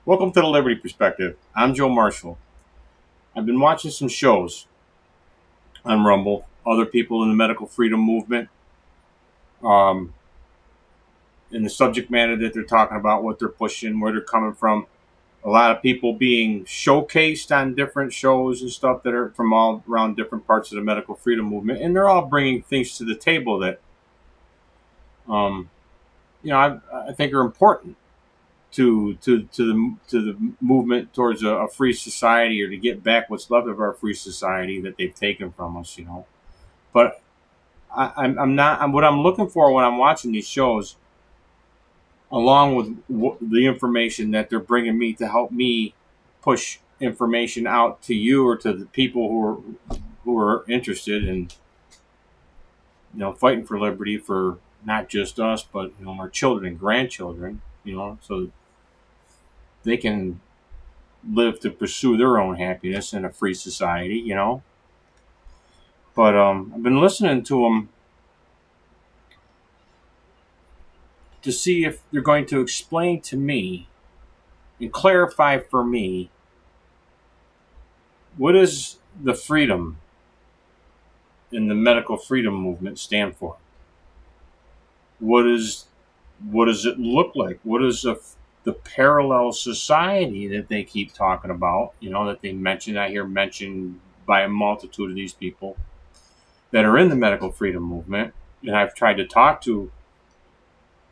Welcome to the Liberty Perspective. I'm Joe Marshall. I've been watching some shows on Rumble, other people in the medical freedom movement, um, in the subject matter that they're talking about, what they're pushing, where they're coming from. A lot of people being showcased on different shows and stuff that are from all around different parts of the medical freedom movement, and they're all bringing things to the table that, um, I think are important to the movement towards a free society, or to get back what's left of our free society that they've taken from us. But I'm not. What I'm looking for when I'm watching these shows, along with the information that they're bringing me to help me push information out to you or to the people who are interested in fighting for liberty for not just us, but our children and grandchildren. So they can live to pursue their own happiness in a free society. But I've been listening to them to see if they're going to explain to me and clarify for me what does the freedom in the medical freedom movement stand for. What does it look like? What is the parallel society that they keep talking about? That they mention. I hear mentioned by a multitude of these people that are in the medical freedom movement, and I've tried to talk to.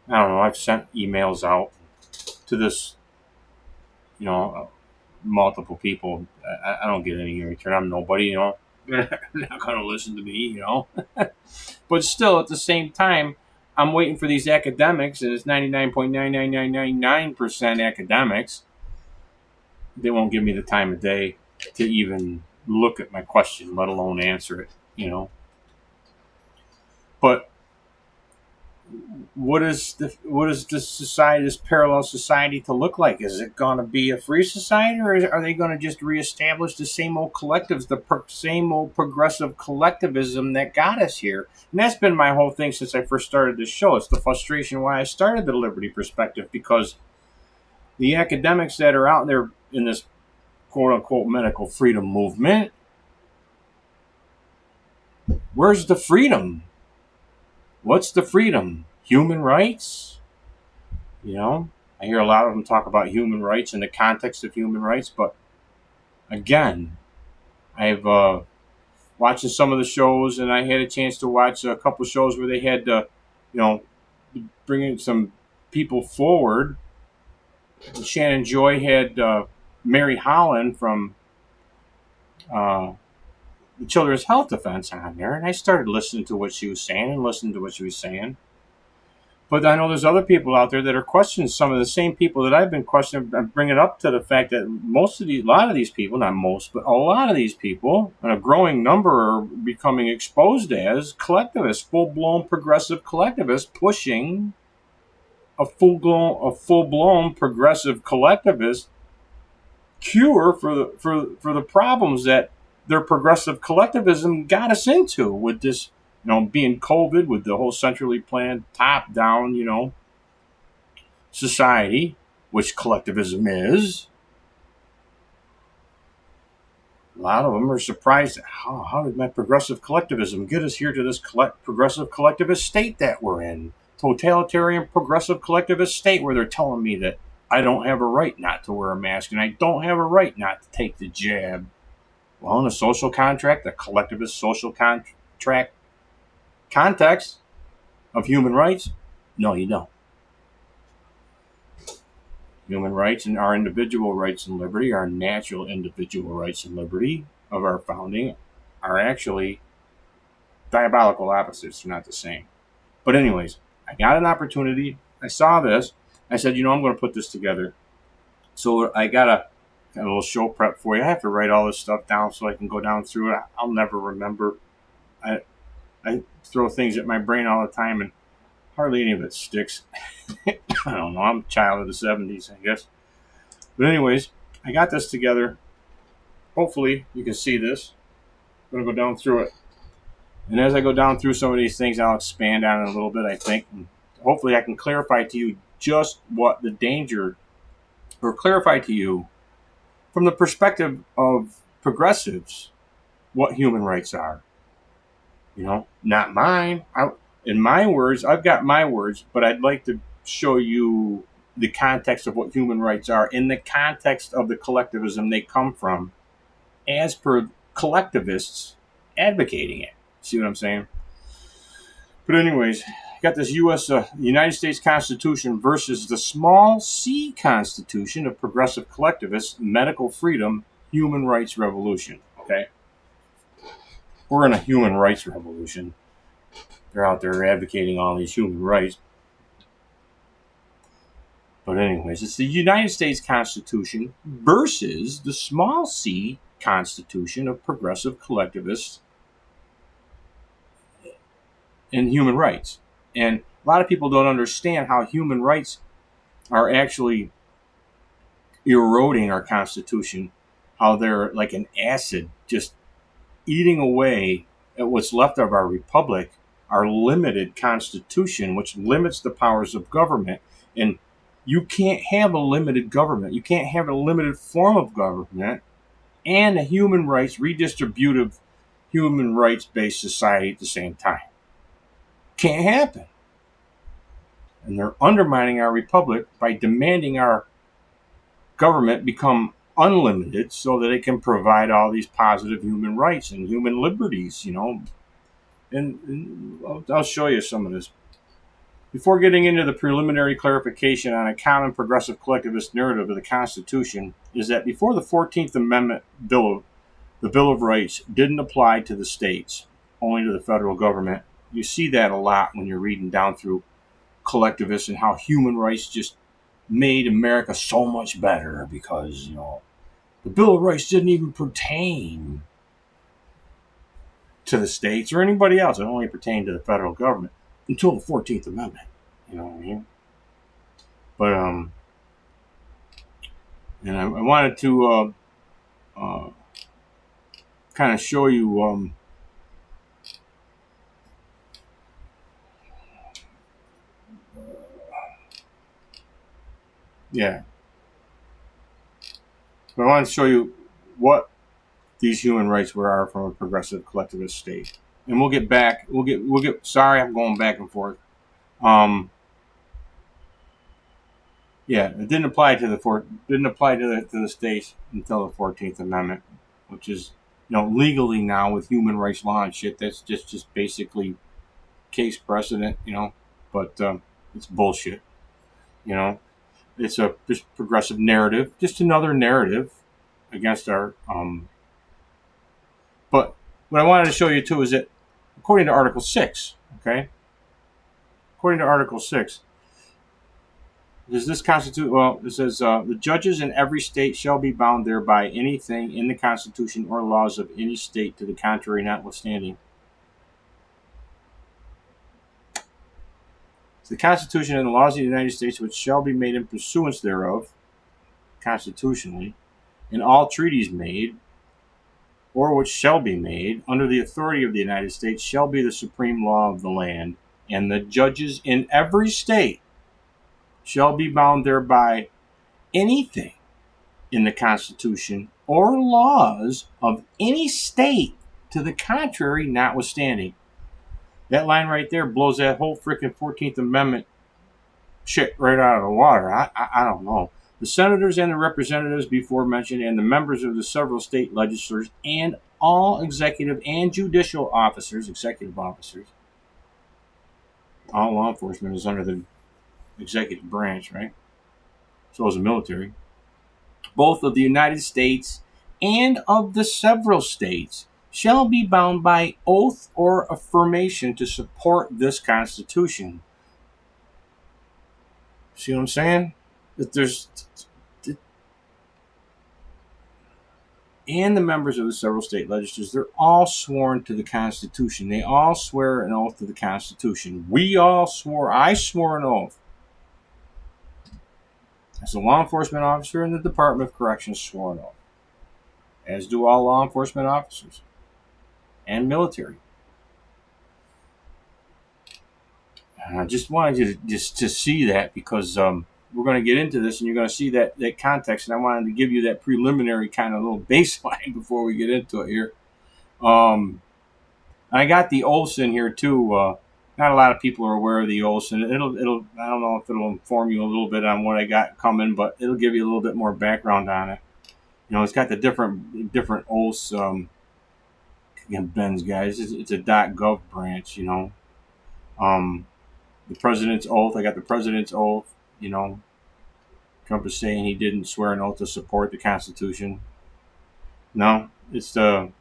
I don't know. I've sent emails out to this, multiple people. I don't get any return. I'm nobody. They're not going to listen to me. But still, at the same time, I'm waiting for these academics, and it's 99.99999% academics. They won't give me the time of day to even look at my question, let alone answer it. But what is this society, this parallel society, to look like? Is it going to be a free society, or are they going to just reestablish the same old collectives, same old progressive collectivism that got us here? And that's been my whole thing since I first started this show. It's the frustration why I started the Liberty Perspective, because the academics that are out there in this quote unquote medical freedom movement, where's the freedom? What's the freedom? Human rights? I hear a lot of them talk about human rights in the context of human rights, but again, I've watching some of the shows, and I had a chance to watch a couple shows where they had, bringing some people forward. Shannon Joy had Mary Holland from the Children's Health Defense on there, and I started listening to what she was saying. But I know there's other people out there that are questioning some of the same people that I've been questioning. I'm bringing up to the fact that a lot of these people, not most, but a lot of these people, and a growing number, are becoming exposed as collectivists, full-blown progressive collectivists, pushing a full-blown progressive collectivist cure for the problems that their progressive collectivism got us into with this. Being COVID, with the whole centrally planned, top-down, society, which collectivism is. A lot of them are surprised at how did my progressive collectivism get us here to this progressive collectivist state that we're in. Totalitarian progressive collectivist state where they're telling me that I don't have a right not to wear a mask, and I don't have a right not to take the jab. Well, in a social contract, a collectivist social contract context of human rights, no, you don't. Human rights and our individual rights and liberty, our natural individual rights and liberty of our founding, are actually diabolical opposites. They're not the same. But anyways, I got an opportunity. I saw this. I said, I'm going to put this together. So I got a little show prep for you. I have to write all this stuff down so I can go down through it. I'll never remember. I throw things at my brain all the time, and hardly any of it sticks. I don't know. I'm a child of the 70s, I guess. But anyways, I got this together. Hopefully, you can see this. I'm going to go down through it. And as I go down through some of these things, I'll expand on it a little bit, I think. And hopefully, I can clarify to you just what the danger or clarify to you from the perspective of progressives what human rights are. Not mine. In my words, I've got my words, but I'd like to show you the context of what human rights are in the context of the collectivism they come from, as per collectivists advocating it. See what I'm saying? But anyways, got this United States Constitution versus the small C Constitution of progressive collectivists, medical freedom, human rights revolution. Okay? We're in a human rights revolution. They're out there advocating all these human rights. But anyways, it's the United States Constitution versus the small C Constitution of progressive collectivists and human rights. And a lot of people don't understand how human rights are actually eroding our Constitution, how they're like an acid just eating away at what's left of our republic, our limited Constitution, which limits the powers of government. And you can't have a limited government. You can't have a limited form of government and a human rights, redistributive, human rights-based society at the same time. Can't happen. And they're undermining our republic by demanding our government become unlimited so that it can provide all these positive human rights and human liberties, And I'll show you some of this. Before getting into the preliminary clarification on a common progressive collectivist narrative of the Constitution, is that before the 14th Amendment the Bill of Rights didn't apply to the states, only to the federal government. You see that a lot when you're reading down through collectivists and how human rights just made America so much better because, the Bill of Rights didn't even pertain to the states or anybody else. It only pertained to the federal government until the 14th Amendment. You know what I mean? But, and I wanted to kind of show you yeah. But I want to show you what these human rights are from a progressive collectivist state. And we'll get back. Sorry, I'm going back and forth. Yeah, it didn't apply to the states until the 14th Amendment, which is legally now with human rights law and shit. That's just basically case precedent, But it's bullshit, It's a just progressive narrative, just another narrative against our. But what I wanted to show you too is that according to Article 6, okay. According to Article 6. Does this constitute? Well, it says the judges in every state shall be bound thereby anything in the Constitution or laws of any state to the contrary notwithstanding. The Constitution and the laws of the United States which shall be made in pursuance thereof, constitutionally, and all treaties made, or which shall be made, under the authority of the United States, shall be the supreme law of the land, and the judges in every state shall be bound thereby anything in the Constitution or laws of any state to the contrary notwithstanding. That line right there blows that whole freaking 14th Amendment shit right out of the water. I don't know. The senators and the representatives before mentioned and the members of the several state legislatures and all executive and judicial officers, all law enforcement is under the executive branch, right? So is the military. Both of the United States and of the several states shall be bound by oath or affirmation to support this Constitution. See what I'm saying? That there's and the members of the several state legislatures, they're all sworn to the Constitution. They all swear an oath to the Constitution. I swore an oath. As a law enforcement officer in the Department of Corrections swore an oath. As do all law enforcement officers and military. I just wanted you to see that because we're going to get into this, and you're going to see that context. And I wanted to give you that preliminary kind of little baseline before we get into it here. I got the oaths in here too. Not a lot of people are aware of the oaths, and it'll I don't know if it'll inform you a little bit on what I got coming, but it'll give you a little bit more background on it. It's got the different oaths. Again, Ben's guys, it's a .gov branch. The president's oath. I got the president's oath. Trump is saying he didn't swear an oath to support the Constitution. No, it's the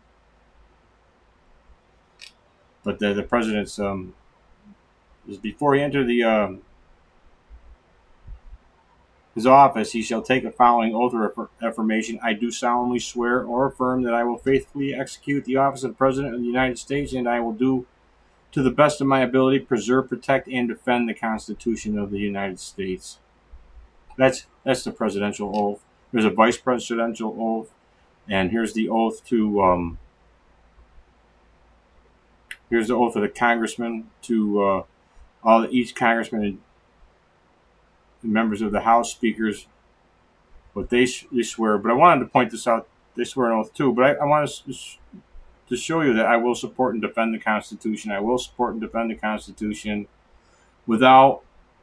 president's is before he entered his office, he shall take the following oath or affirmation. I do solemnly swear or affirm that I will faithfully execute the office of President of the United States, and I will do, to the best of my ability, preserve, protect, and defend the Constitution of the United States. That's the presidential oath. There's a vice presidential oath, and here's the oath to here's the oath of the congressman to each congressman and members of the House speakers, what they swear. But I wanted to point this out. They swear an oath too. But I want to show you that I will support and defend the Constitution. I will support and defend the Constitution without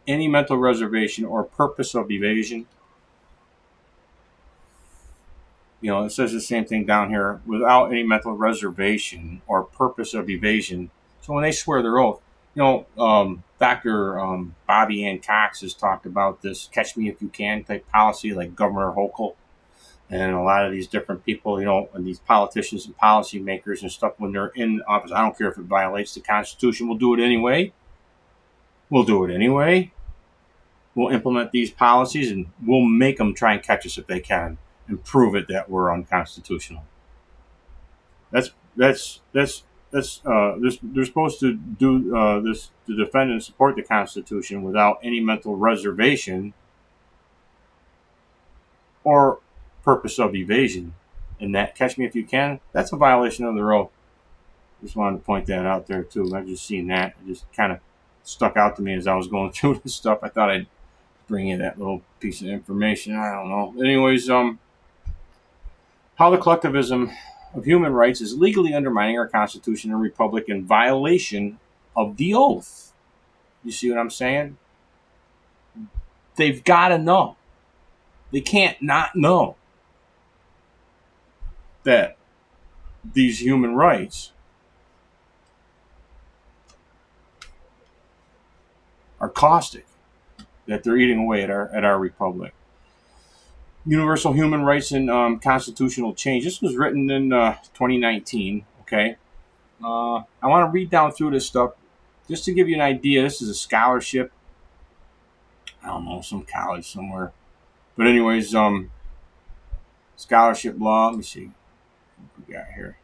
any mental reservation or purpose of evasion. It says the same thing down here, without any mental reservation or purpose of evasion. So when they swear their oath, Dr. Bobbie Anne Cox has talked about this catch me if you can type policy, like Governor Hochul and a lot of these different people, and these politicians and policymakers and stuff, when they're in office. I don't care if it violates the Constitution. We'll do it anyway. We'll implement these policies, and we'll make them try and catch us if they can and prove it that we're unconstitutional. They're supposed to do this to defend and support the Constitution without any mental reservation or purpose of evasion. And that, catch me if you can, that's a violation of their oath. Just wanted to point that out there too. I've just seen that. It just kind of stuck out to me as I was going through this stuff. I thought I'd bring you that little piece of information. I don't know. Anyways, how the collectivism of human rights is legally undermining our Constitution and Republic in violation of the oath. You see what I'm saying? They've got to know. They can't not know that these human rights are caustic, that they're eating away at our Republic. Universal Human Rights and Constitutional Change. This was written in 2019, okay? I want to read down through this stuff just to give you an idea. This is a scholarship. I don't know, some college somewhere. But anyways, scholarship law. Let me see what we got here.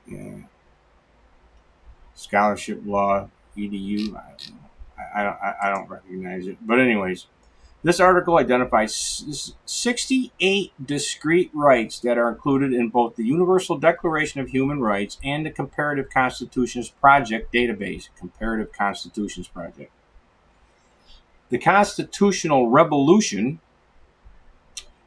Yeah. Scholarship law. EDU, I don't know. I don't recognize it. But anyways, this article identifies 68 discrete rights that are included in both the Universal Declaration of Human Rights and the Comparative Constitutions Project database. Comparative Constitutions Project. The constitutional revolution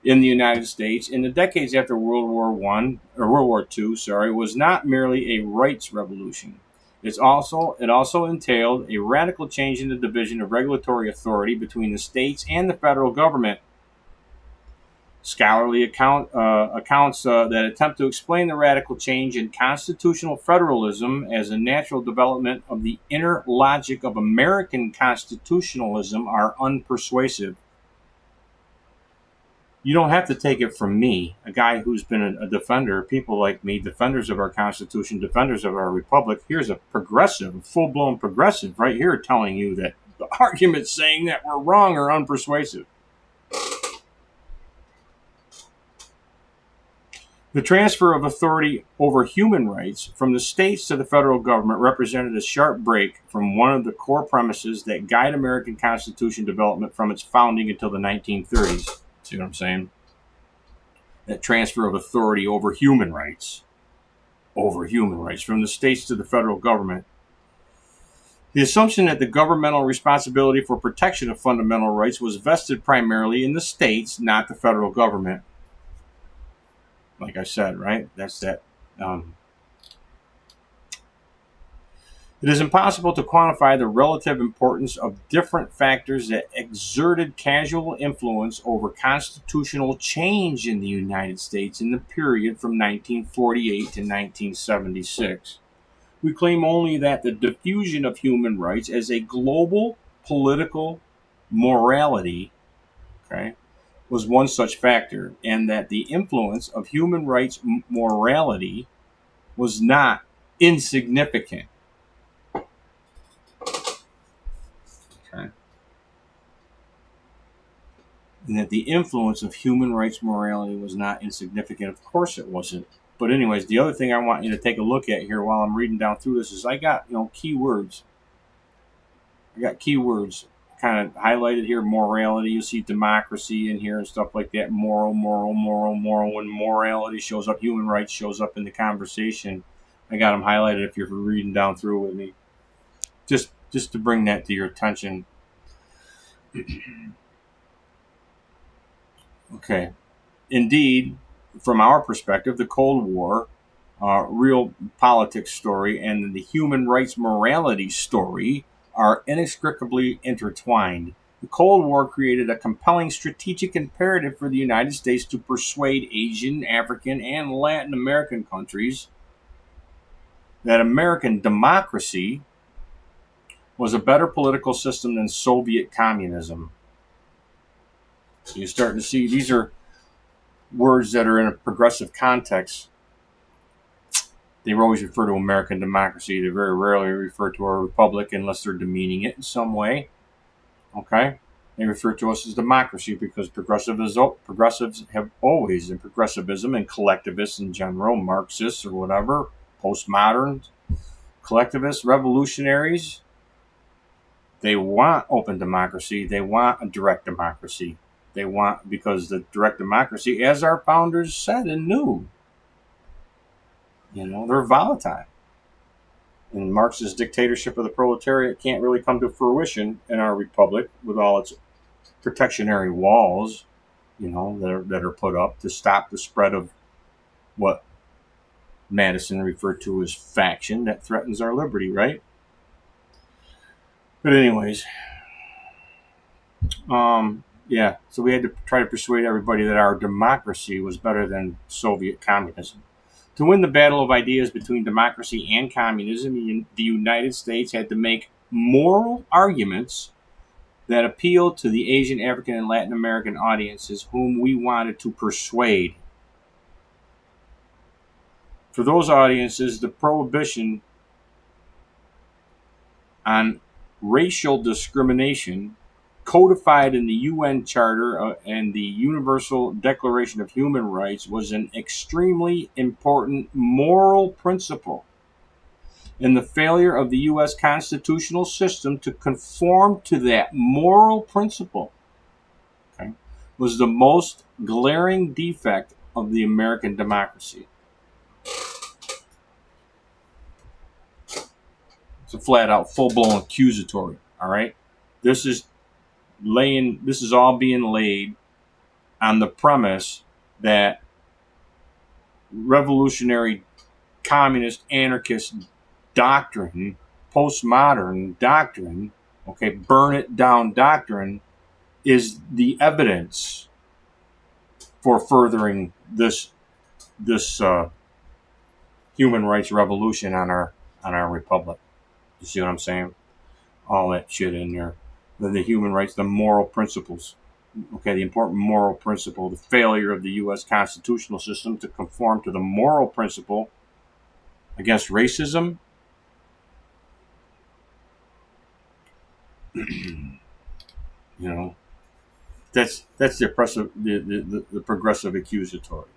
in the United States in the decades after World War II, was not merely a rights revolution. It also entailed a radical change in the division of regulatory authority between the states and the federal government. Scholarly accounts that attempt to explain the radical change in constitutional federalism as a natural development of the inner logic of American constitutionalism are unpersuasive. You don't have to take it from me, a guy who's been a defender, people like me, defenders of our Constitution, defenders of our Republic. Here's a progressive, a full-blown progressive right here telling you that the arguments saying that we're wrong are unpersuasive. The transfer of authority over human rights from the states to the federal government represented a sharp break from one of the core premises that guide American Constitution development from its founding until the 1930s. See what I'm saying? That transfer of authority over human rights. over human rights, from the states to the federal government. The assumption that the governmental responsibility for protection of fundamental rights was vested primarily in the states, not the federal government. Like I said, right? That's that. It is impossible to quantify the relative importance of different factors that exerted causal influence over constitutional change in the United States in the period from 1948 to 1976. We claim only that the diffusion of human rights as a global political morality, okay, was one such factor, and that the influence of human rights morality was not insignificant. Okay. And that the influence of human rights morality was not insignificant. Of course it wasn't. But anyways, the other thing I want you to take a look at here while I'm reading down through this is I got, keywords. I got keywords kind of highlighted here. Morality, you see democracy in here and stuff like that. Moral. When morality shows up, human rights shows up in the conversation. I got them highlighted if you're reading down through with me. Just to bring that to your attention. Okay. Indeed, from our perspective, the Cold War, real politics story, and the human rights morality story are inextricably intertwined. The Cold War created a compelling strategic imperative for the United States to persuade Asian, African, and Latin American countries that American democracy was a better political system than Soviet communism. So you're starting to see these are words that are in a progressive context. They always refer to American democracy. They very rarely refer to a republic unless they're demeaning it in some way. Okay? They refer to us as democracy because progressives have always, in progressivism and collectivists in general, Marxists or whatever, postmoderns, collectivists, revolutionaries, they want open democracy. They want a direct democracy. They want, because the direct democracy, as our founders said and knew, they're volatile. And Marx's dictatorship of the proletariat can't really come to fruition in our republic with all its protectionary walls, that are put up to stop the spread of what Madison referred to as faction that threatens our liberty, right? But anyways, so we had to try to persuade everybody that our democracy was better than Soviet communism. To win the battle of ideas between democracy and communism, the United States had to make moral arguments that appealed to the Asian, African, and Latin American audiences whom we wanted to persuade. For those audiences, the prohibition on racial discrimination codified in the UN Charter and the Universal Declaration of Human Rights was an extremely important moral principle. And the failure of the U.S. constitutional system to conform to that moral principle, was the most glaring defect of the American democracy. It's a flat-out, full-blown accusatory, all right? This is all being laid on the premise that revolutionary, communist, anarchist doctrine, postmodern doctrine, burn it down doctrine, is the evidence for furthering this human rights revolution on our republic. You see what I'm saying? All that shit in there. The human rights, the moral principles. The important moral principle, the failure of the U.S. constitutional system to conform to the moral principle against racism. That's the progressive accusatory.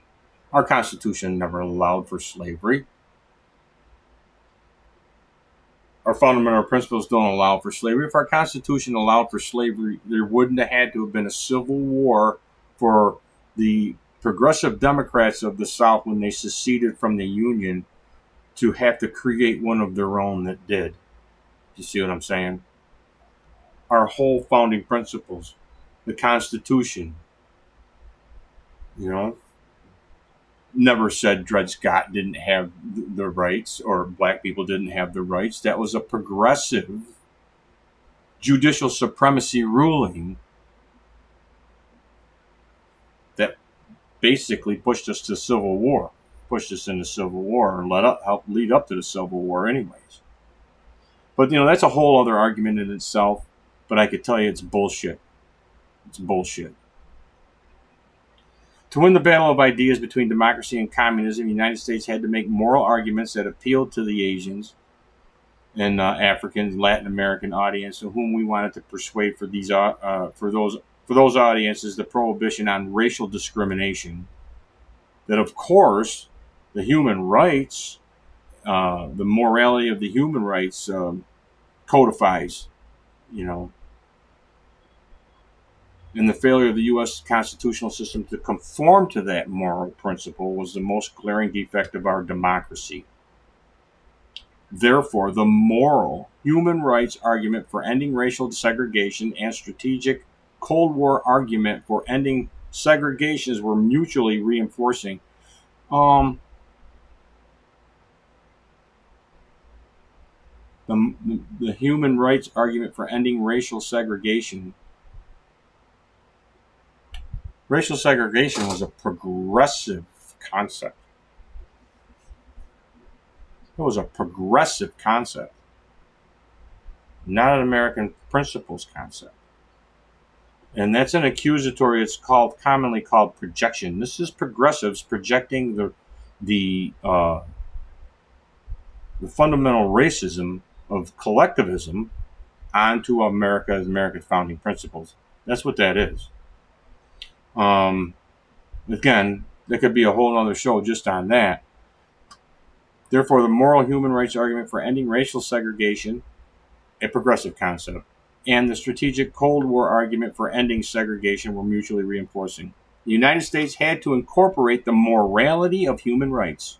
Our Constitution never allowed for slavery. Our fundamental principles don't allow for slavery. If our Constitution allowed for slavery, there wouldn't have had to have been a civil war for the progressive Democrats of the South when they seceded from the Union to have to create one of their own that did. You see what I'm saying? Our whole founding principles, the Constitution, you know, never said Dred Scott didn't have the rights or black people didn't have the rights. That was a progressive judicial supremacy ruling that basically pushed us to civil war, pushed us into civil war, and helped lead up to the Civil War anyways. But, that's a whole other argument in itself, but I could tell you it's bullshit. It's bullshit. To win the battle of ideas between democracy and communism, the United States had to make moral arguments that appealed to the Asians and African, Latin American audience, whom we wanted to persuade for those audiences the prohibition on racial discrimination. That, of course, the human rights, the morality of the human rights codifies, and the failure of the U.S. constitutional system to conform to that moral principle was the most glaring defect of our democracy. Therefore, the moral human rights argument for ending racial segregation and strategic Cold War argument for ending segregations were mutually reinforcing. The human rights argument for ending racial segregation. Racial segregation was a progressive concept. It was a progressive concept, not an American principles concept. And that's an accusatory. It's commonly called projection. This is progressives projecting the fundamental racism of collectivism onto America's founding principles. That's what that is. Again, there could be a whole other show just on that. Therefore, the moral human rights argument for ending racial segregation, a progressive concept, and the strategic Cold War argument for ending segregation were mutually reinforcing. The United States had to incorporate the morality of human rights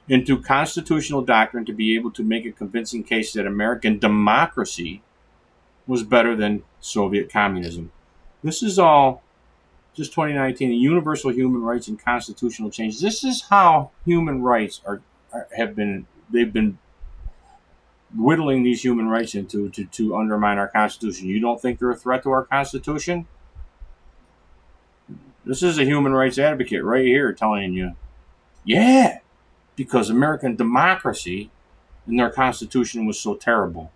into constitutional doctrine to be able to make a convincing case that American democracy was better than Soviet communism. This is all just 2019, the universal human rights and constitutional change. This is how human rights they've been whittling these human rights into to undermine our Constitution. You don't think they're a threat to our Constitution? This is a human rights advocate right here telling you, yeah, because American democracy and their Constitution was so terrible.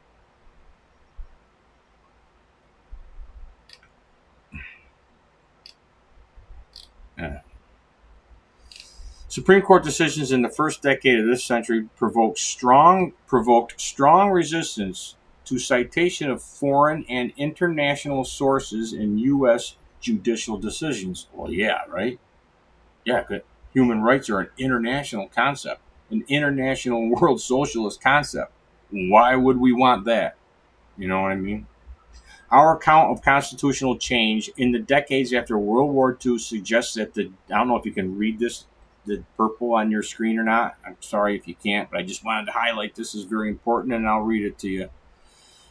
Supreme Court decisions in the first decade of this century provoked strong resistance to citation of foreign and international sources in U.S. judicial decisions. Well, yeah, right? Yeah, good. Human rights are an international concept, an international world socialist concept. Why would we want that? You know what I mean? Our account of constitutional change in the decades after World War II suggests that I don't know if you can read this, the purple on your screen or not. I'm sorry if you can't, but I just wanted to highlight this is very important, and I'll read it to you. It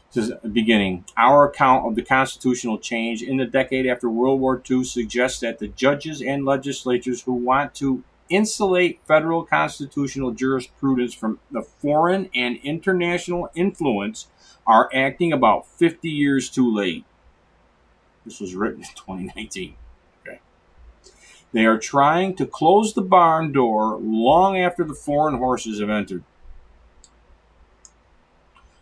says, beginning, our account of the constitutional change in the decade after World War II suggests that the judges and legislatures who want to insulate federal constitutional jurisprudence from the foreign and international influence are acting about 50 years too late. This was written in 2019. They are trying to close the barn door long after the foreign horses have entered.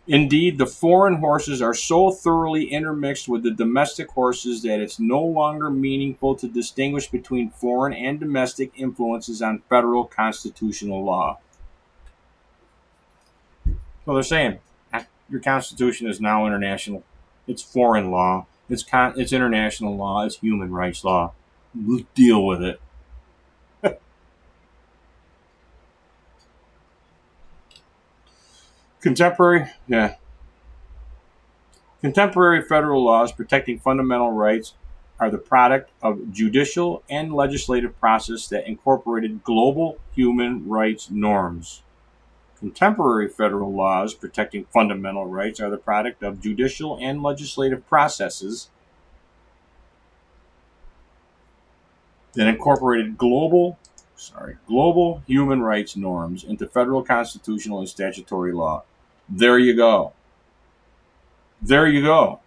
Indeed, the foreign horses are so thoroughly intermixed with the domestic horses that it's no longer meaningful to distinguish between foreign and domestic influences on federal constitutional law. So they're saying, your Constitution is now international. It's foreign law. It's international law. It's human rights law. We'll deal with it. Contemporary federal laws protecting fundamental rights are the product of judicial and legislative process that incorporated global human rights norms. Contemporary federal laws protecting fundamental rights are the product of judicial and legislative processes that incorporated global human rights norms into federal constitutional and statutory law. There you go. There you go.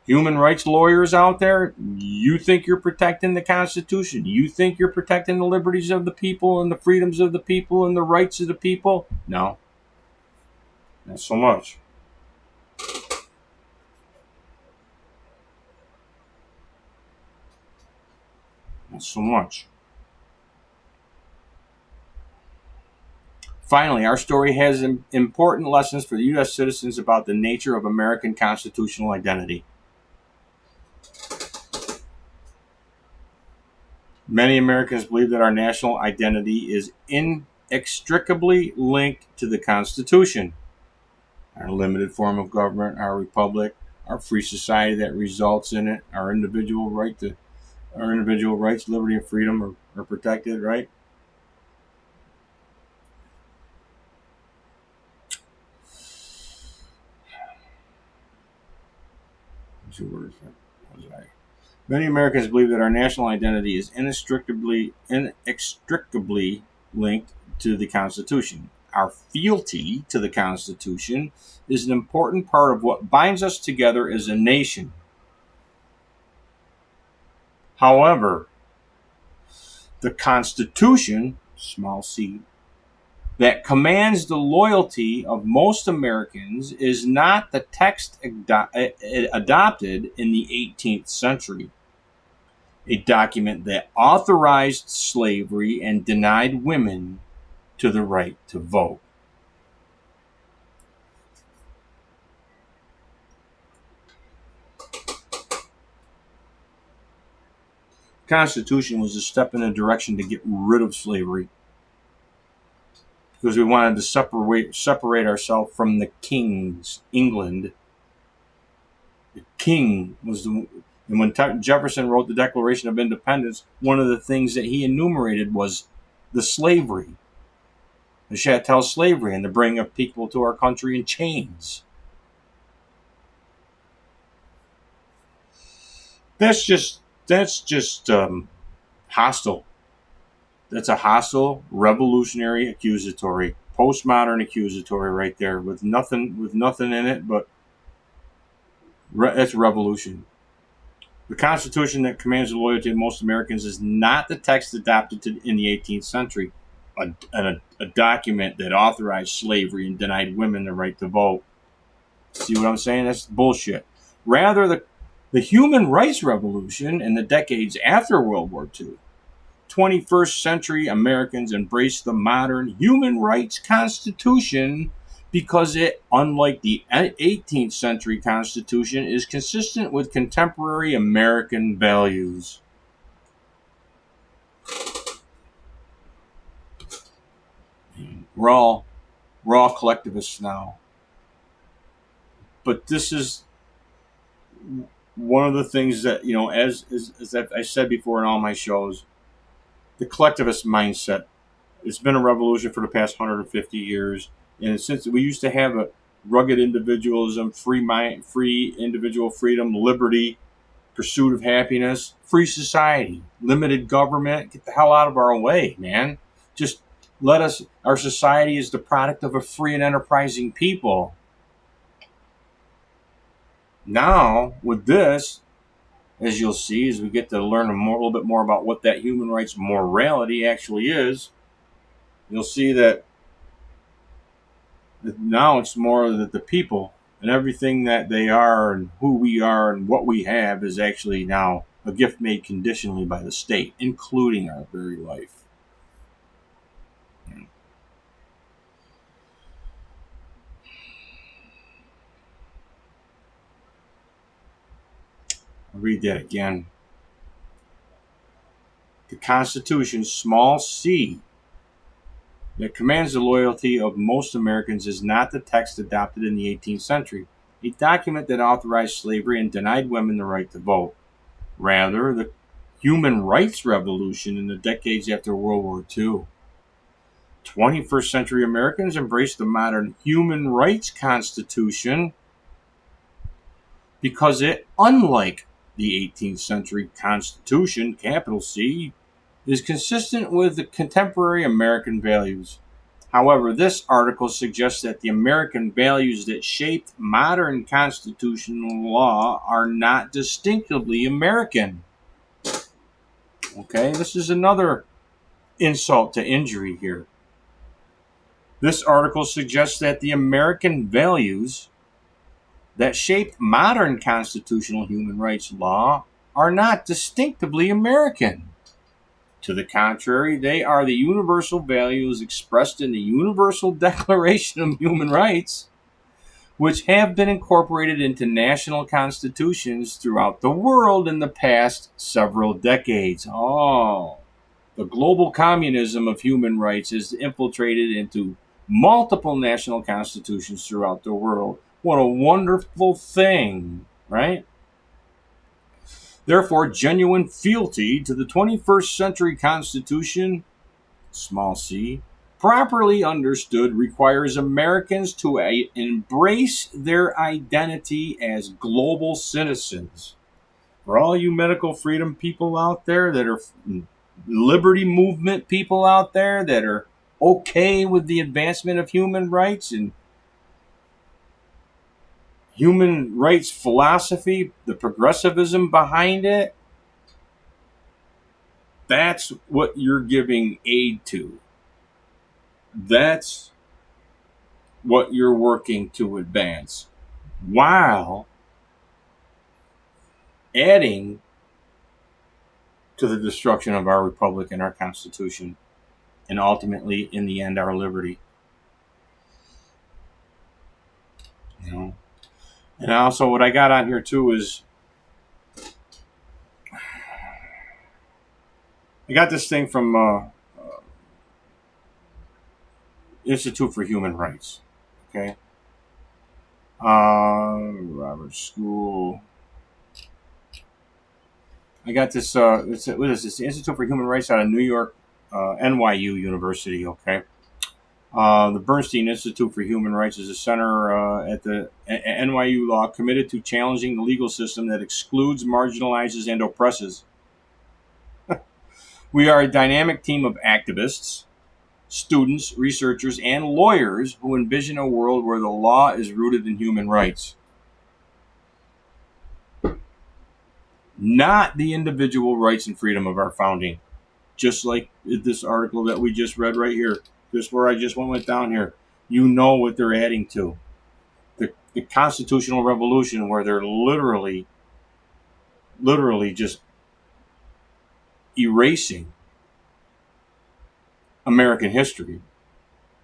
Human rights lawyers out there, you think you're protecting the Constitution? You think you're protecting the liberties of the people and the freedoms of the people and the rights of the people? No, not so much. Not so much. Finally, our story has important lessons for the U.S. citizens about the nature of American constitutional identity. Many Americans believe that our national identity is inextricably linked to the Constitution. Our limited form of government, our republic, our free society that results in it, our individual rights, liberty, and freedom are protected, right? Many Americans believe that our national identity is inextricably linked to the Constitution. Our fealty to the Constitution is an important part of what binds us together as a nation. However, the Constitution, small c, that commands the loyalty of most Americans is not the text adopted in the 18th century, a document that authorized slavery and denied women to the right to vote. The Constitution was a step in a direction to get rid of slavery, because we wanted to separate ourselves from the king's England. The king was and when Jefferson wrote the Declaration of Independence, one of the things that he enumerated was the slavery, the chattel slavery, and the bringing of people to our country in chains. That's just hostile. That's a hostile, revolutionary, accusatory, postmodern accusatory right there, with nothing in it, but it's revolution. The Constitution that commands the loyalty of most Americans is not the text adopted in the 18th century, a document that authorized slavery and denied women the right to vote. See what I'm saying? That's bullshit. Rather, the human rights revolution in the decades after World War II, 21st century Americans embraced the modern human rights Constitution because it, unlike the 18th century Constitution, is consistent with contemporary American values. We're all collectivists now. But this is one of the things that, as I said before in all my shows, the collectivist mindset, it's been a revolution for the past 150 years. And since we used to have a rugged individualism, free individual freedom, liberty, pursuit of happiness, free society, limited government, get the hell out of our way, man. Just our society is the product of a free and enterprising people. Now, with this, as you'll see, as we get to learn a little bit more about what that human rights morality actually is, you'll see that now it's more that the people and everything that they are and who we are and what we have is actually now a gift made conditionally by the state, including our very life. I'll read that again. The Constitution, small c, that commands the loyalty of most Americans is not the text adopted in the 18th century, a document that authorized slavery and denied women the right to vote. Rather, the human rights revolution in the decades after World War II, 21st century Americans embrace the modern human rights constitution because it, unlike the 18th century Constitution, capital C, is consistent with the contemporary American values. However, this article suggests that the American values that shaped modern constitutional law are not distinctively American. Okay, this is another insult to injury here. This article suggests that the American values that shaped modern constitutional human rights law are not distinctively American. To the contrary, they are the universal values expressed in the Universal Declaration of Human Rights, which have been incorporated into national constitutions throughout the world in the past several decades. Oh, the global communism of human rights is infiltrated into multiple national constitutions throughout the world. What a wonderful thing, right? Therefore, genuine fealty to the 21st century Constitution, small c, properly understood, requires Americans to embrace their identity as global citizens. For all you medical freedom people out there that are liberty movement people out there that are okay with the advancement of human rights and human rights philosophy, the progressivism behind it, that's what you're giving aid to. That's what you're working to advance, while adding to the destruction of our republic and our Constitution, and ultimately, in the end, our liberty. You know. And also, what I got on here too is I got this thing from Institute for Human Rights. Okay, Robert School. I got this. What is this? Institute for Human Rights out of New York, NYU University. Okay. The Bernstein Institute for Human Rights is a center at the NYU Law committed to challenging the legal system that excludes, marginalizes, and oppresses. We are a dynamic team of activists, students, researchers, and lawyers who envision a world where the law is rooted in human rights, not the individual rights and freedom of our founding. Just like this article that we just read right here. Just where I just went down here. You know what they're adding to. The constitutional revolution, where they're literally just erasing American history,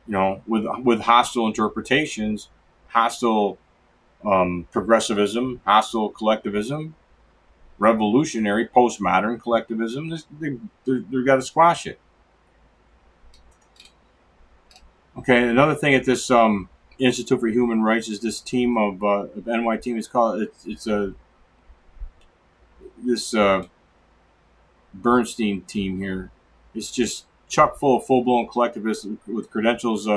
with hostile interpretations, hostile progressivism, hostile collectivism, revolutionary postmodern collectivism. They've got to squash it. Okay, another thing at this Institute for Human Rights is this team of NY team. It's called this Bernstein team here. It's just chock full of full-blown collectivists with credentials,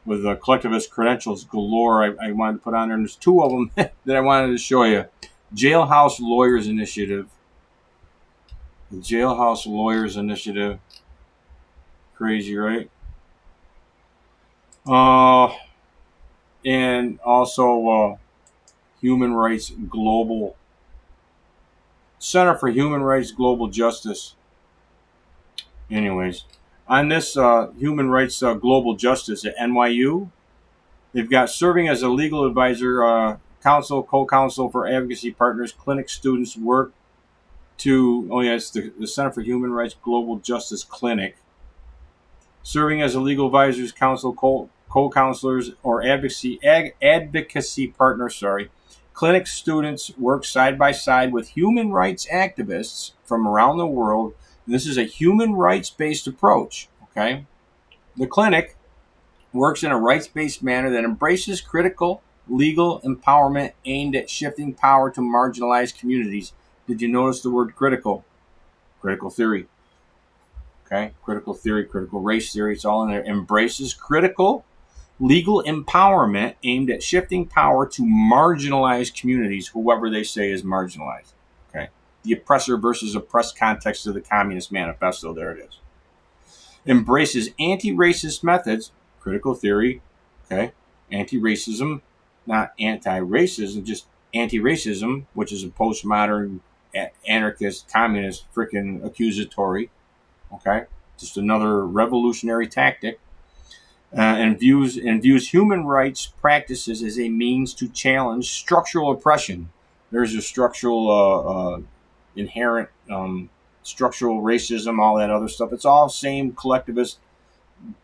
with collectivist credentials galore. I wanted to put on there, and there's two of them that I wanted to show you. Jailhouse Lawyers Initiative. The Jailhouse Lawyers Initiative. Crazy, right? And also Human Rights Global Center for Human Rights Global Justice. Anyways, on this Human Rights Global Justice at NYU, they've got serving as a legal advisor, counsel, co-counsel for advocacy partners, clinic students work to, it's the Center for Human Rights Global Justice Clinic. Serving as a legal advisors, counsel, co-counselors, or advocacy partners, clinic students work side by side with human rights activists from around the world. And this is a human rights-based approach, okay? The clinic works in a rights-based manner that embraces critical legal empowerment aimed at shifting power to marginalized communities. Did you notice the word critical? Critical theory. Okay, critical theory, critical race theory, it's all in there. Embraces critical legal empowerment aimed at shifting power to marginalized communities, whoever they say is marginalized. Okay, the oppressor versus oppressed context of the Communist Manifesto. There it is. Embraces anti-racist methods, critical theory. Okay, anti-racism, not anti-racism, just anti-racism, which is a postmodern anarchist, communist, freaking accusatory. Okay, just another revolutionary tactic, and views human rights practices as a means to challenge structural oppression. There's a structural, inherent, structural racism, all that other stuff. It's all same collectivist,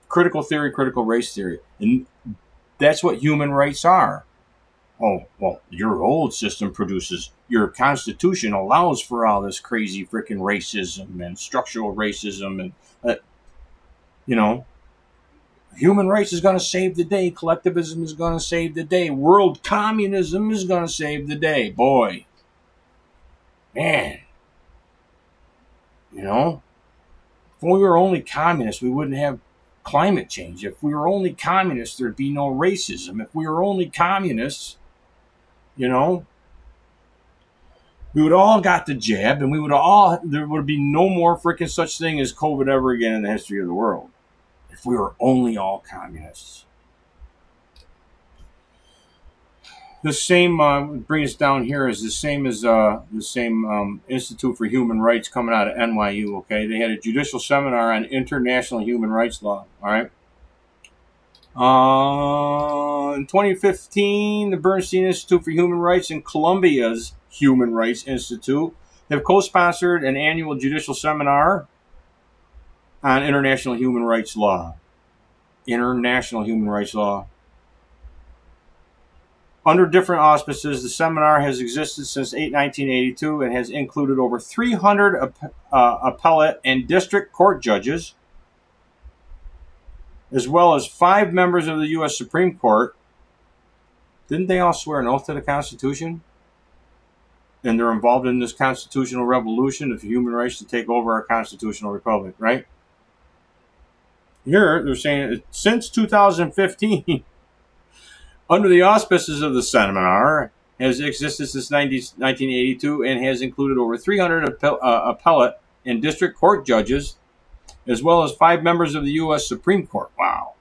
critical theory, critical race theory, and that's what human rights are. Oh, well, your old system produces, your constitution allows for all this crazy freaking racism and structural racism, and you know, human rights is going to save the day. Collectivism is going to save the day. World communism is going to save the day. Boy, man, you know, if we were only communists, we wouldn't have climate change. If we were only communists, there'd be no racism. If we were only communists, you know, we would all got the jab, and there would be no more freaking such thing as COVID ever again in the history of the world. If we were only all communists. The same bring us down here is the same as the same Institute for Human Rights coming out of NYU. Okay, they had a judicial seminar on international human rights law. All right. In 2015, the Bernstein Institute for Human Rights and Columbia's Human Rights Institute have co-sponsored an annual judicial seminar on international human rights law. International human rights law. Under different auspices, the seminar has existed since 1982 and has included over 300 appellate and district court judges, as well as 5 members of the U.S. Supreme Court. Didn't they all swear an oath to the Constitution? And they're involved in this constitutional revolution of human rights to take over our constitutional republic, right? Here, they're saying since 2015, under the auspices of the seminar, has existed since 1982 and has included over 300 appellate and district court judges, as well as 5 members of the U.S. Supreme Court. Wow.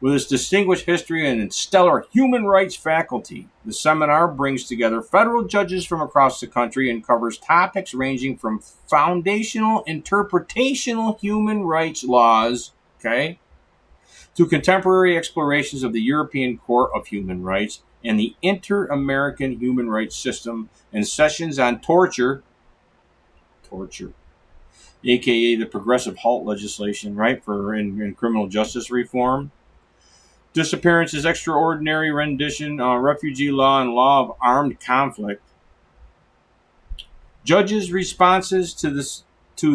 With its distinguished history and stellar human rights faculty, the seminar brings together federal judges from across the country and covers topics ranging from foundational interpretational human rights laws, okay, to contemporary explorations of the European Court of Human Rights and the Inter-American Human Rights System, and sessions on torture, aka the progressive halt legislation, right, for in criminal justice reform, disappearances, extraordinary rendition, refugee law, and law of armed conflict. Judges' responses to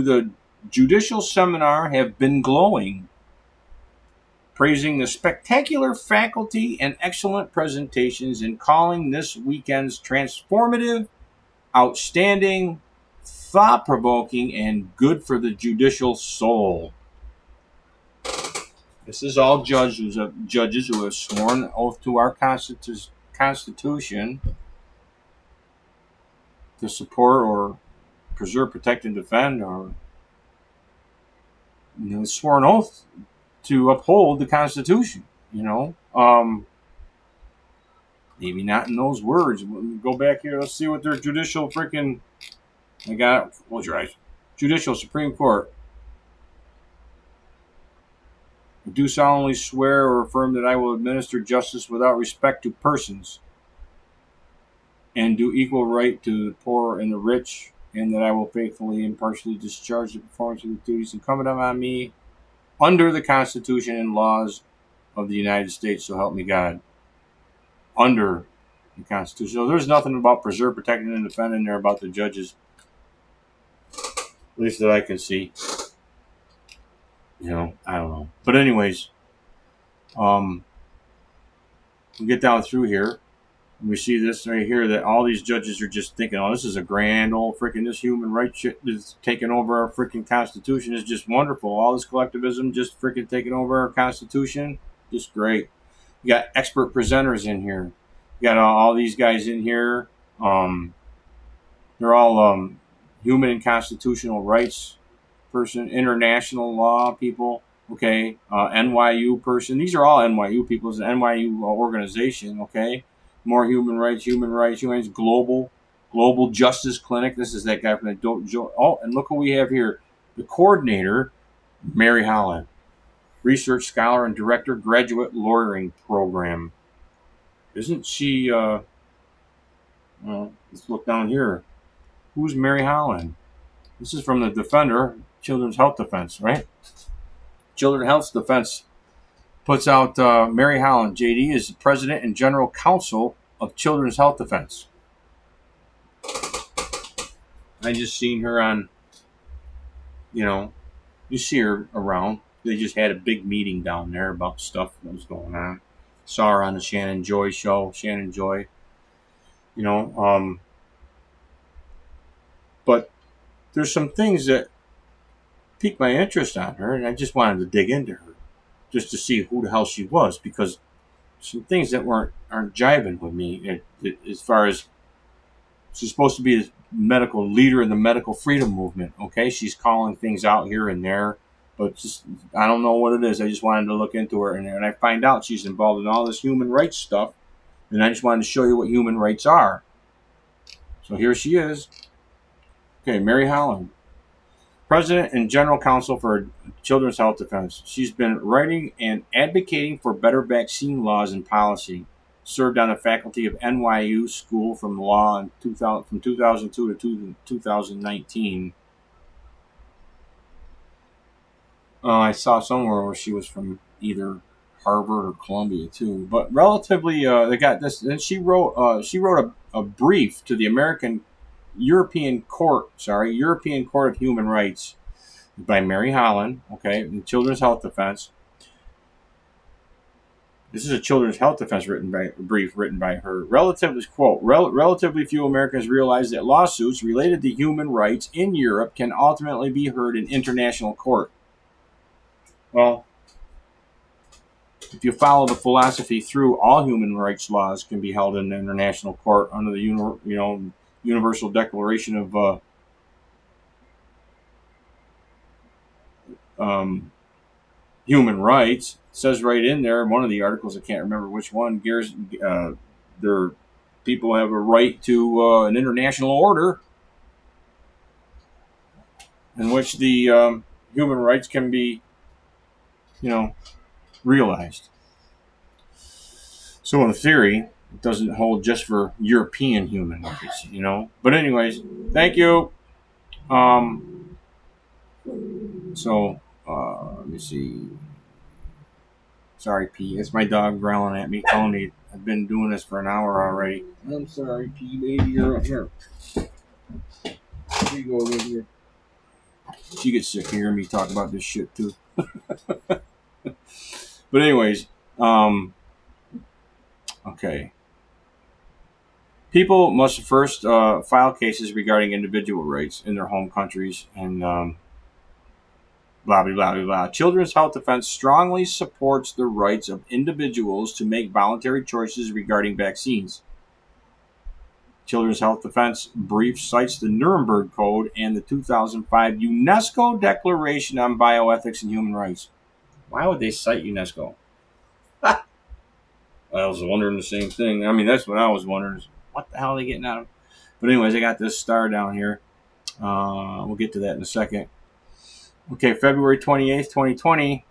the judicial seminar have been glowing, praising the spectacular faculty and excellent presentations, and calling this weekend's transformative, outstanding, thought-provoking, and good for the judicial soul. This is all judges who have sworn an oath to our Constitution to support or preserve, protect, and defend, or swore an oath to uphold the Constitution. Maybe not in those words. We'll go back here. Let's see what their judicial freaking. I got it. Close your eyes. Judicial Supreme Court. I do solemnly swear or affirm that I will administer justice without respect to persons, and do equal right to the poor and the rich, and that I will faithfully and impartially discharge the performance of the duties incumbent on me under the Constitution and laws of the United States, so help me God. Under the Constitution. So there's nothing about preserve, protect, and defend in there about the judges, at least that I can see. I don't know. But anyways, we'll get down through here. We see this right here that all these judges are just thinking, oh, this is a grand old freaking, this human rights shit is taking over our freaking Constitution is just wonderful. All this collectivism just freaking taking over our Constitution, just great. You got expert presenters in here. You got all these guys in here. They're all human and constitutional rights person, international law people. Okay, NYU person. These are all NYU people. It's an NYU organization. Okay, more human rights, global justice clinic. This is that guy from the oh, and look what we have here. The coordinator, Mary Holland, research scholar and director, graduate lawyering program. Isn't she? Well, let's look down here. Who's Mary Holland? This is from the Defender, Children's Health Defense, right? Children's Health Defense puts out Mary Holland, JD, is the president and general counsel of Children's Health Defense. I just seen her on, you see her around. They just had a big meeting down there about stuff that was going on. Saw her on the Shannon Joy show. Shannon Joy, but there's some things that piqued my interest on her, and I just wanted to dig into her just to see who the hell she was, because some things that aren't jiving with me as far as she's supposed to be the medical leader in the medical freedom movement. Okay, she's calling things out here and there, but just I don't know what it is. I just wanted to look into her, and I find out she's involved in all this human rights stuff, and I just wanted to show you what human rights are. So here she is. Okay, Mary Holland, president and general counsel for Children's Health Defense. She's been writing and advocating for better vaccine laws and policy. Served on the faculty of NYU School from Law in 2002 to 2019. I saw somewhere where she was from either Harvard or Columbia too. But relatively, they got this. And she wrote a brief to the European Court of Human Rights by Mary Holland, okay, in Children's Health Defense. This is a Children's Health Defense brief written by her. Relatively few Americans realize that lawsuits related to human rights in Europe can ultimately be heard in international court. Well, if you follow the philosophy through, all human rights laws can be held in international court under the Universal Declaration of Human Rights. It says right in there in one of the articles, I can't remember which one, their people have a right to an international order in which the human rights can be, realized. So in theory, it doesn't hold just for European human rights, But anyways, thank you. So let me see. Sorry, P. It's my dog growling at me, telling me I've been doing this for an hour already. I'm sorry, P. Baby, you're up here. Here you go, baby. She gets sick of hearing me talk about this shit too. But anyways, okay. People must first file cases regarding individual rights in their home countries and blah, blah, blah, blah. Children's Health Defense strongly supports the rights of individuals to make voluntary choices regarding vaccines. Children's Health Defense brief cites the Nuremberg Code and the 2005 UNESCO Declaration on Bioethics and Human Rights. Why would they cite UNESCO? I was wondering the same thing. I mean, that's what I was wondering. What the hell are they getting out of? But anyways, I got this star down here. We'll get to that in a second. Okay, February 28th, 2020,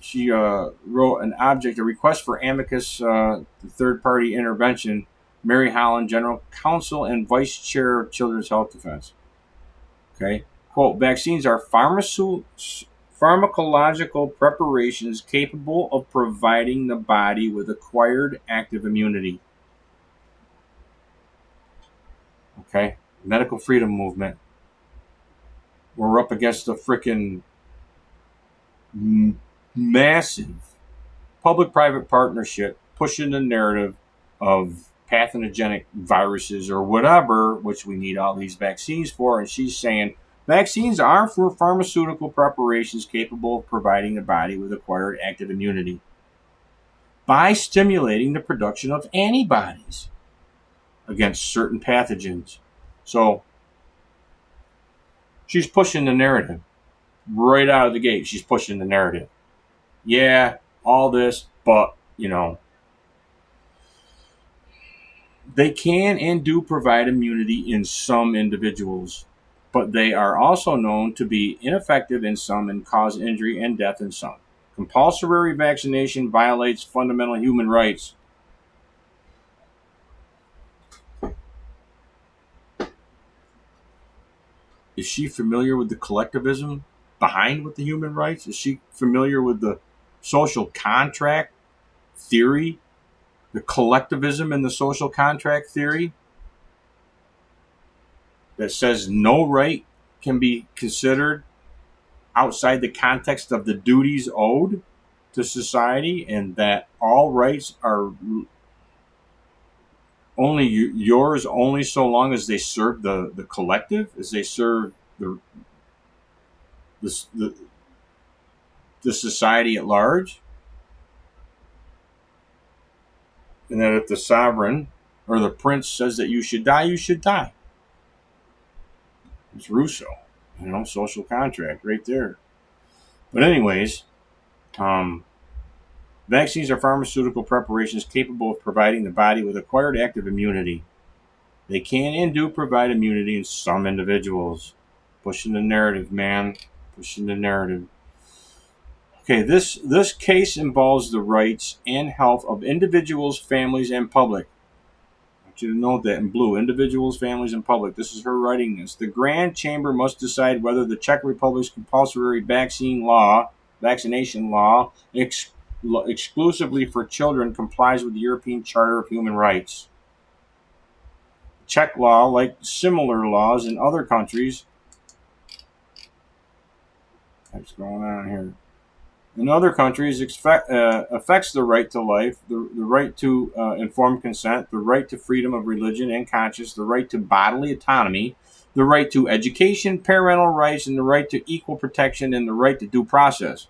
she wrote a request for amicus, third-party intervention, Mary Holland, General Counsel and Vice Chair of Children's Health Defense. Okay, quote, vaccines are pharmacological preparations capable of providing the body with acquired active immunity. Okay, medical freedom movement. We're up against a freaking massive public-private partnership pushing the narrative of pathogenic viruses or whatever, which we need all these vaccines for. And she's saying vaccines are for pharmaceutical preparations capable of providing the body with acquired active immunity by stimulating the production of antibodies against certain pathogens. So she's pushing the narrative right out of the gate. She's pushing the narrative. Yeah, all this, but, they can and do provide immunity in some individuals, but they are also known to be ineffective in some and cause injury and death in some. Compulsory vaccination violates fundamental human rights. Is she familiar with the collectivism behind with the human rights? Is she familiar with the social contract theory, the collectivism and the social contract theory that says no right can be considered outside the context of the duties owed to society, and that all rights are only yours only so long as they serve the collective, as they serve the society at large, and that if the sovereign or the prince says that you should die, you should die. It's Rousseau, social contract right there. But anyways, vaccines are pharmaceutical preparations capable of providing the body with acquired active immunity. They can and do provide immunity in some individuals. Pushing the narrative, man. Pushing the narrative. Okay, this case involves the rights and health of individuals, families, and public. I want you to note that in blue. Individuals, families, and public. This is her writing this. The Grand Chamber must decide whether the Czech Republic's compulsory vaccination law, exclusively for children, complies with the European Charter of Human Rights. Czech law, like similar laws in other countries, what's going on here? In other countries, affects the right to life, the right to informed consent, the right to freedom of religion and conscience, the right to bodily autonomy, the right to education, parental rights, and the right to equal protection and the right to due process.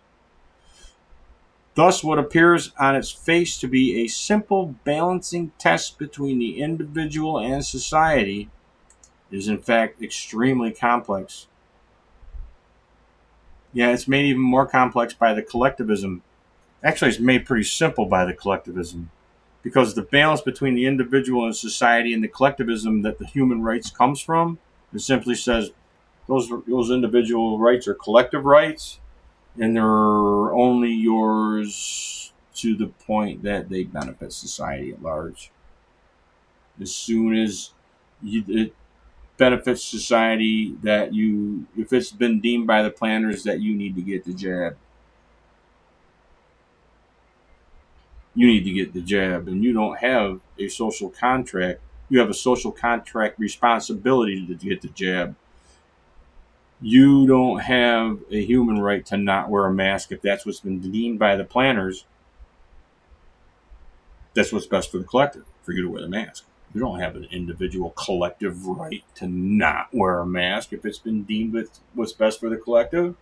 Thus, what appears on its face to be a simple balancing test between the individual and society is in fact extremely complex. Yeah, it's made even more complex by the collectivism. Actually, it's made pretty simple by the collectivism, because the balance between the individual and society and the collectivism that the human rights comes from, it simply says those individual rights are collective rights, and they're only yours to the point that they benefit society at large. As soon as it benefits society, that if it's been deemed by the planners that you need to get the jab, you need to get the jab, and you don't have a social contract. You have a social contract responsibility to get the jab. You don't have a human right to not wear a mask if that's what's been deemed by the planners. That's what's best for the collective, for you to wear the mask. You don't have an individual collective right to not wear a mask if it's been deemed what's best for the collective.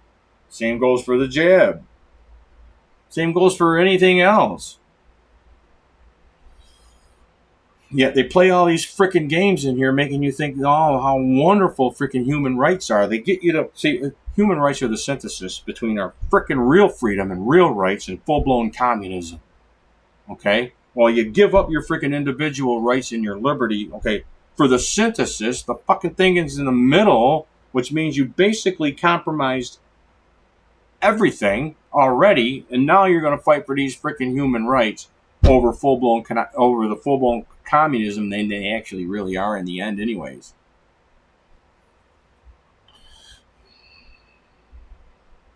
Same goes for the jab. Same goes for anything else. Yet they play all these freaking games in here, making you think, oh, how wonderful freaking human rights are. They get you to see human rights are the synthesis between our freaking real freedom and real rights and full-blown communism. Okay? Well, you give up your freaking individual rights and your liberty, okay, for the synthesis, the fucking thing is in the middle, which means you basically compromised everything already, and now you're going to fight for these freaking human rights over the full-blown communism than they actually really are in the end anyways.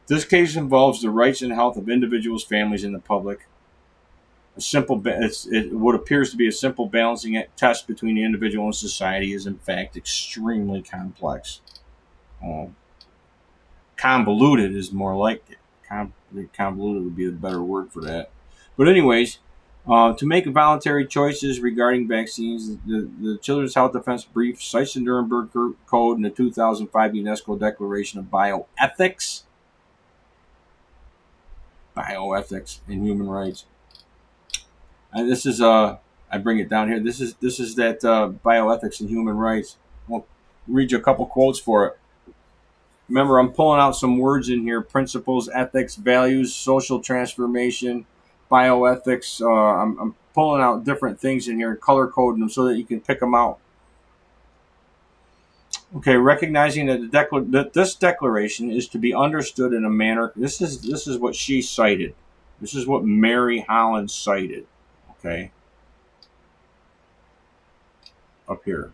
This case involves the rights and health of individuals, families, and the public. What appears to be a simple balancing test between the individual and society is in fact extremely complex. Convoluted is more like it. Convoluted would be a better word for that. But anyways, to make voluntary choices regarding vaccines, the Children's Health Defense Brief cites the Nuremberg Code and the 2005 UNESCO Declaration of Bioethics and Human Rights. And this is I bring it down here. This is that bioethics and human rights. I'll read you a couple quotes for it. Remember, I'm pulling out some words in here: principles, ethics, values, social transformation, bioethics. I'm pulling out different things in here and color coding them so that you can pick them out. Okay, recognizing that this declaration is to be understood in a manner. This is what she cited. This is what Mary Holland cited. Okay, up here.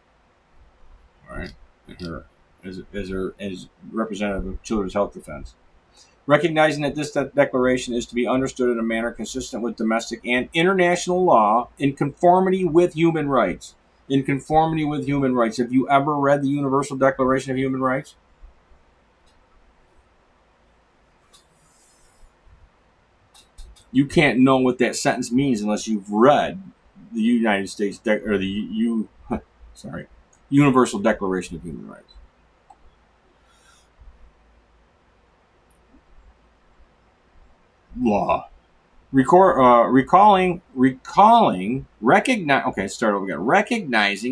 All right, here as representative of Children's Health Defense. Recognizing that this declaration is to be understood in a manner consistent with domestic and international law in conformity with human rights. In conformity with human rights. Have you ever read the Universal Declaration of Human Rights? You can't know what that sentence means unless you've read the United States or the Universal Declaration of Human Rights. Law. Recognizing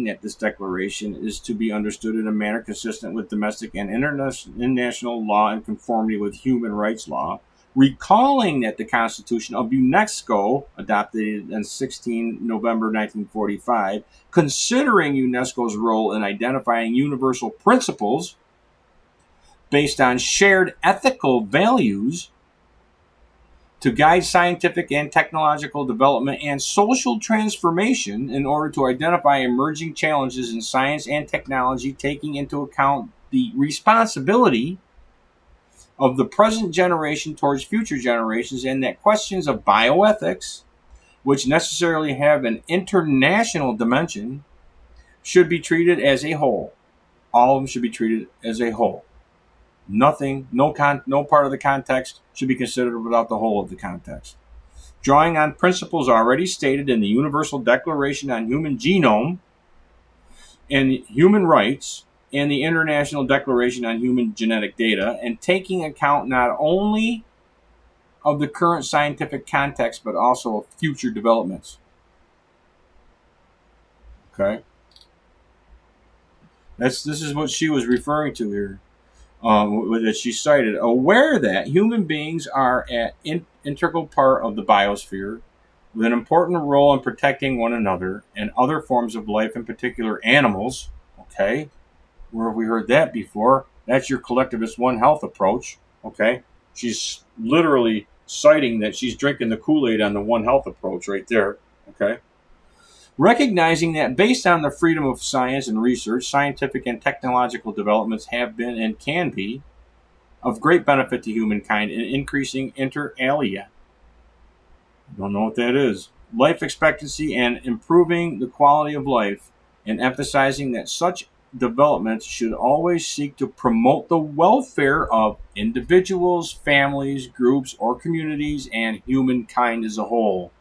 that this declaration is to be understood in a manner consistent with domestic and international law in conformity with human rights law. Recalling that the Constitution of UNESCO, adopted on 16 November 1945, considering UNESCO's role in identifying universal principles based on shared ethical values to guide scientific and technological development and social transformation in order to identify emerging challenges in science and technology, taking into account the responsibility of the present generation towards future generations, and that questions of bioethics, which necessarily have an international dimension, should be treated as a whole. All of them should be treated as a whole. Nothing, no part of the context should be considered without the whole of the context. Drawing on principles already stated in the Universal Declaration on Human Genome and Human Rights and the International Declaration on Human Genetic Data, and taking account not only of the current scientific context but also of future developments. Okay? This is what she was referring to here. That she cited, aware that human beings are an integral part of the biosphere with an important role in protecting one another and other forms of life, in particular animals. Okay, where have we heard that before? That's your collectivist One Health approach. Okay, she's literally citing that she's drinking the Kool-Aid on the One Health approach right there. Okay. Recognizing that based on the freedom of science and research, scientific and technological developments have been and can be of great benefit to humankind in increasing inter alia. Don't know what that is. Life expectancy and improving the quality of life, and emphasizing that such developments should always seek to promote the welfare of individuals, families, groups, or communities, and humankind as a whole.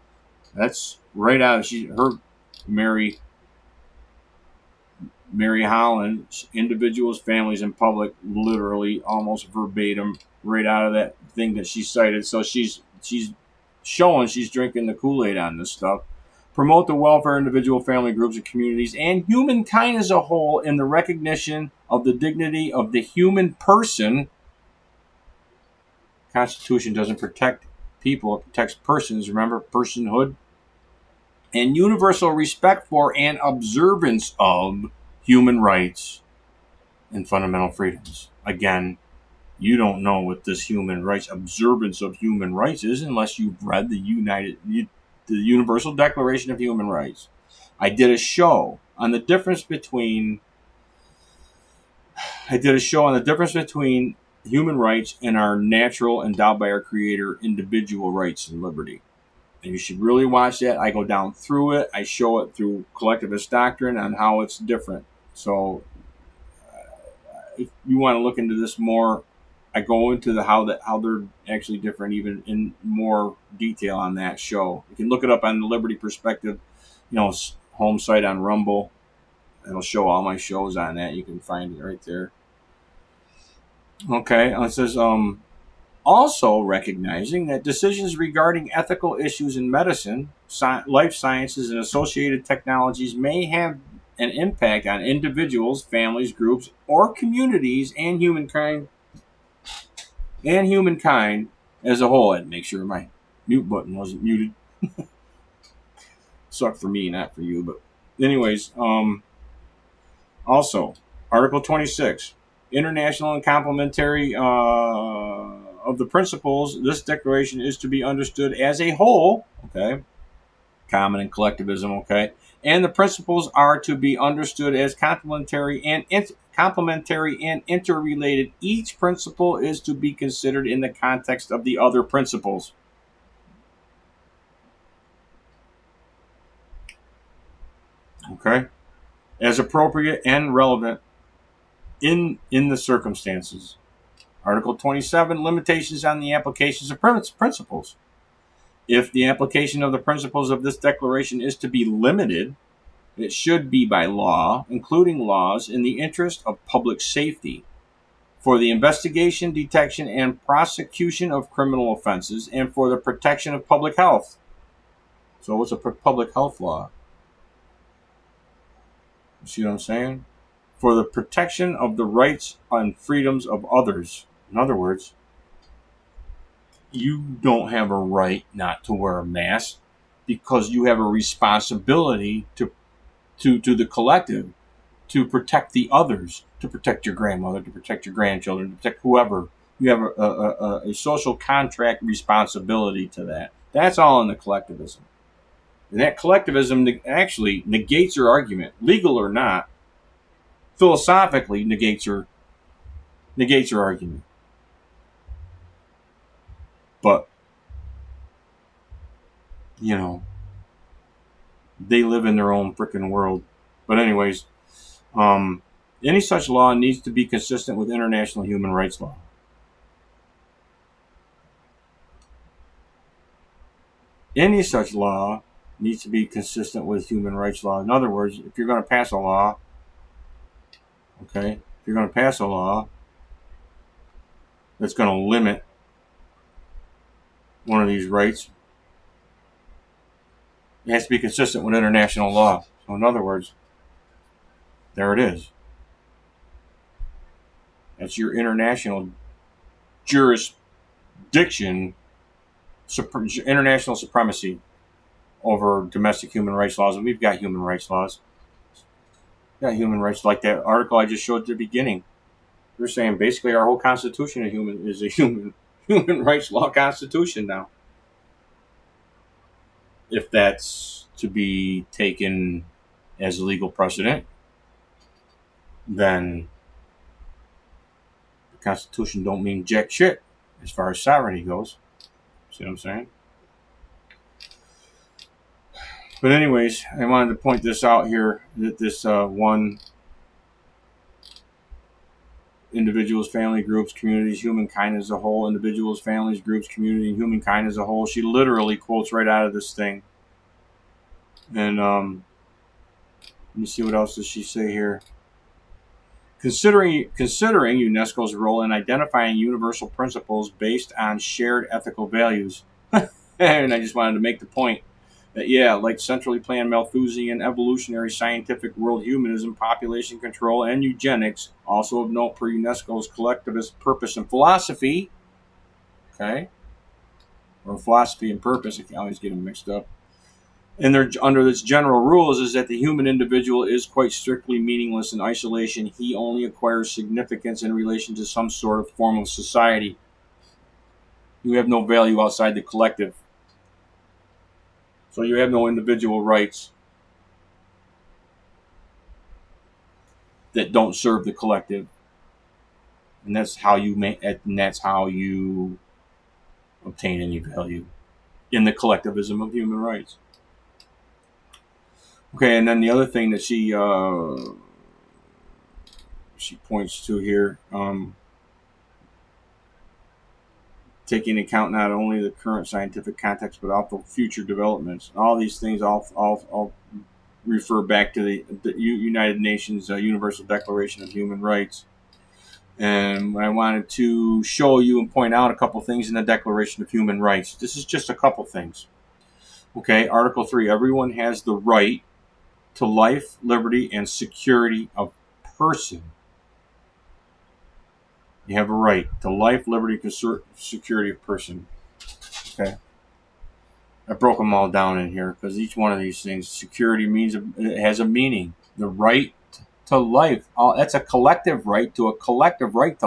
That's right out of her Mary Holland, individuals, families, and public, literally almost verbatim, right out of that thing that she cited. So she's showing she's drinking the Kool-Aid on this stuff. Promote the welfare of individual, family, groups, and communities, and humankind as a whole in the recognition of the dignity of the human person. The Constitution doesn't protect people, it protects persons. Remember, personhood. And universal respect for and observance of human rights and fundamental freedoms. Again, you don't know what this human rights, observance of human rights is unless you've read the Universal Declaration of Human Rights. I did a show on the difference between human rights and our natural, endowed by our Creator, individual rights and liberty. And you should really watch that. I go down through it. I show it through collectivist doctrine on how it's different. So if you want to look into this more, I go into how they're actually different even in more detail on that show. You can look it up on the Liberty Perspective, home site on Rumble. It'll show all my shows on that. You can find it right there. Okay, it says also recognizing that decisions regarding ethical issues in medicine, life sciences, and associated technologies may have an impact on individuals, families, groups, or communities and humankind as a whole. And make sure my mute button wasn't muted. Sucked for me, not for you. But anyways, also Article 26, international and complementary of the principles. This declaration is to be understood as a whole. Okay, common and collectivism. Okay, and the principles are to be understood as complementary and interrelated. Each principle is to be considered in the context of the other principles. Okay, as appropriate and relevant in the circumstances. Article 27, limitations on the applications of principles. If the application of the principles of this declaration is to be limited, it should be by law, including laws in the interest of public safety, for the investigation, detection, and prosecution of criminal offenses, and for the protection of public health. So what's a public health law? You see what I'm saying? For the protection of the rights and freedoms of others. In other words, you don't have a right not to wear a mask because you have a responsibility to the collective, to protect the others, to protect your grandmother, to protect your grandchildren, to protect whoever. You have a social contract responsibility to that. That's all in the collectivism. And that collectivism actually negates your argument, legal or not, philosophically negates your argument. But, they live in their own freaking world. But anyways, any such law needs to be consistent with international human rights law. Any such law needs to be consistent with human rights law. In other words, if you're going to pass a law, that's going to limit one of these rights, it has to be consistent with international law. So in other words, there it is. That's your international jurisdiction, international supremacy over domestic human rights laws. And we've got human rights laws. We've got human rights like that article I just showed at the beginning. They're saying basically our whole constitution is a human rights law constitution now. If that's to be taken as a legal precedent, then the Constitution don't mean jack shit as far as sovereignty goes. See what I'm saying? But anyways, I wanted to point this out here, that this one, individuals, family, groups, communities, humankind as a whole, individuals, families, groups, community, and humankind as a whole. She literally quotes right out of this thing. And let me see, what else does she say here. Considering UNESCO's role in identifying universal principles based on shared ethical values. And I just wanted to make the point that, like centrally planned Malthusian evolutionary scientific world humanism, population control, and eugenics, also of note per UNESCO's collectivist purpose and philosophy. Okay? Or philosophy and purpose, I can always get them mixed up. And they're under this general rules is that the human individual is quite strictly meaningless in isolation. He only acquires significance in relation to some sort of form of society. You have no value outside the collective. So you have no individual rights that don't serve the collective. And that's how you obtain any value in the collectivism of human rights. Okay, and then the other thing that she points to here, taking into account not only the current scientific context but also future developments. All these things all refer back to the United Nations Universal Declaration of Human Rights. And I wanted to show you and point out a couple things in the Declaration of Human Rights. This is just a couple things. Okay, Article 3, everyone has the right to life, liberty, and security of person. You have a right to life, liberty, security of person. Okay. I broke them all down in here because each one of these things, security means it has a meaning. The right to life, that's a collective right to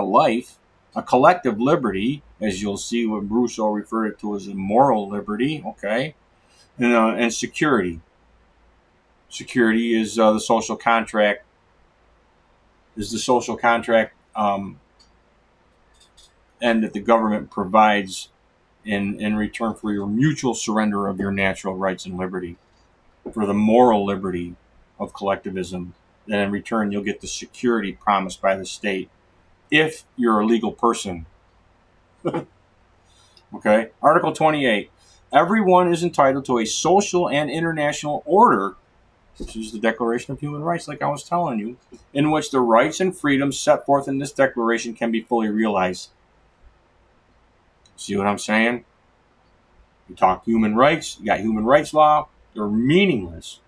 life, a collective liberty, as you'll see when Rousseau referred to as a moral liberty. Okay, and security. Security is the social contract. And that the government provides in return for your mutual surrender of your natural rights and liberty, for the moral liberty of collectivism. Then in return, you'll get the security promised by the state if you're a legal person. Okay. Article 28. Everyone is entitled to a social and international order, which is the Declaration of Human Rights, like I was telling you, in which the rights and freedoms set forth in this declaration can be fully realized. See what I'm saying? You talk human rights, you got human rights law, they're meaningless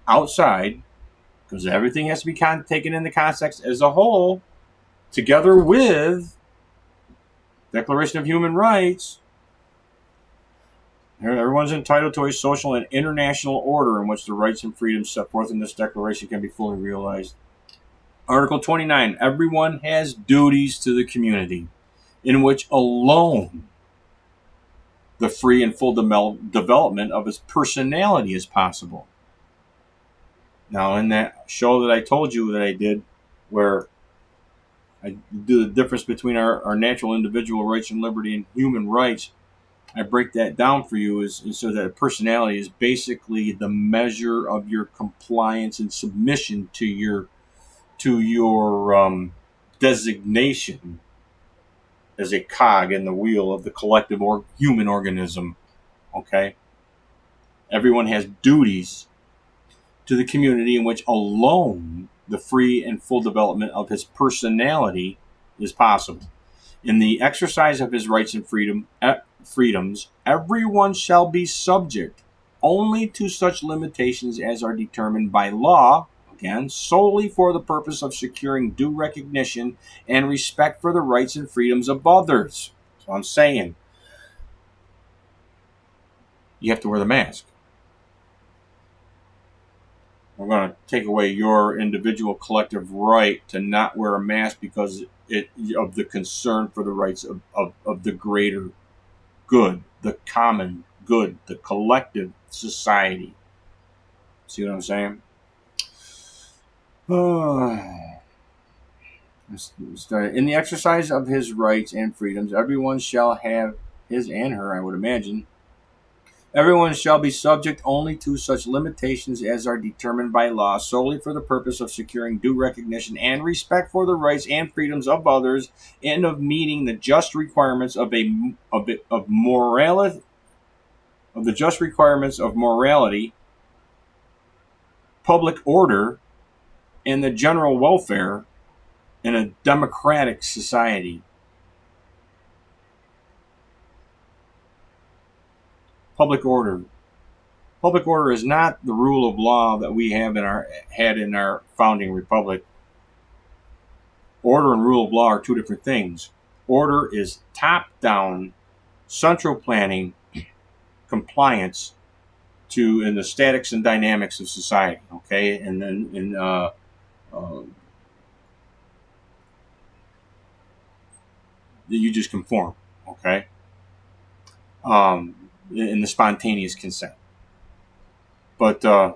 outside, because everything has to be taken in the context as a whole, together with Declaration of Human Rights. Everyone's entitled to a social and international order in which the rights and freedoms set forth in this declaration can be fully realized. Article 29, everyone has duties to the community, in which alone the free and full development of his personality is possible. Now, in that show that I told you that I did, where I do the difference between our natural individual rights and liberty and human rights, I break that down for you is so that personality is basically the measure of your compliance and submission to your designation as a cog in the wheel of the collective or human organism. Okay? Everyone has duties to the community in which alone the free and full development of his personality is possible. In the exercise of his rights and freedoms, everyone shall be subject only to such limitations as are determined by law, again, solely for the purpose of securing due recognition and respect for the rights and freedoms of others. So I'm saying, you have to wear the mask. We're going to take away your individual collective right to not wear a mask because of the concern for the rights of the greater good, the common good, the collective society. See what I'm saying? In the exercise of his rights and freedoms, everyone shall have his and her, I would imagine. Everyone shall be subject only to such limitations as are determined by law, solely for the purpose of securing due recognition and respect for the rights and freedoms of others, and of meeting the just requirements of morality, public order, and the general welfare in a democratic society. Public order. Public order is not the rule of law that we had in our founding republic. Order and rule of law are two different things. Order is top-down, central planning, compliance in the statics and dynamics of society. Okay, and then you just conform. Okay. In the spontaneous consent. But the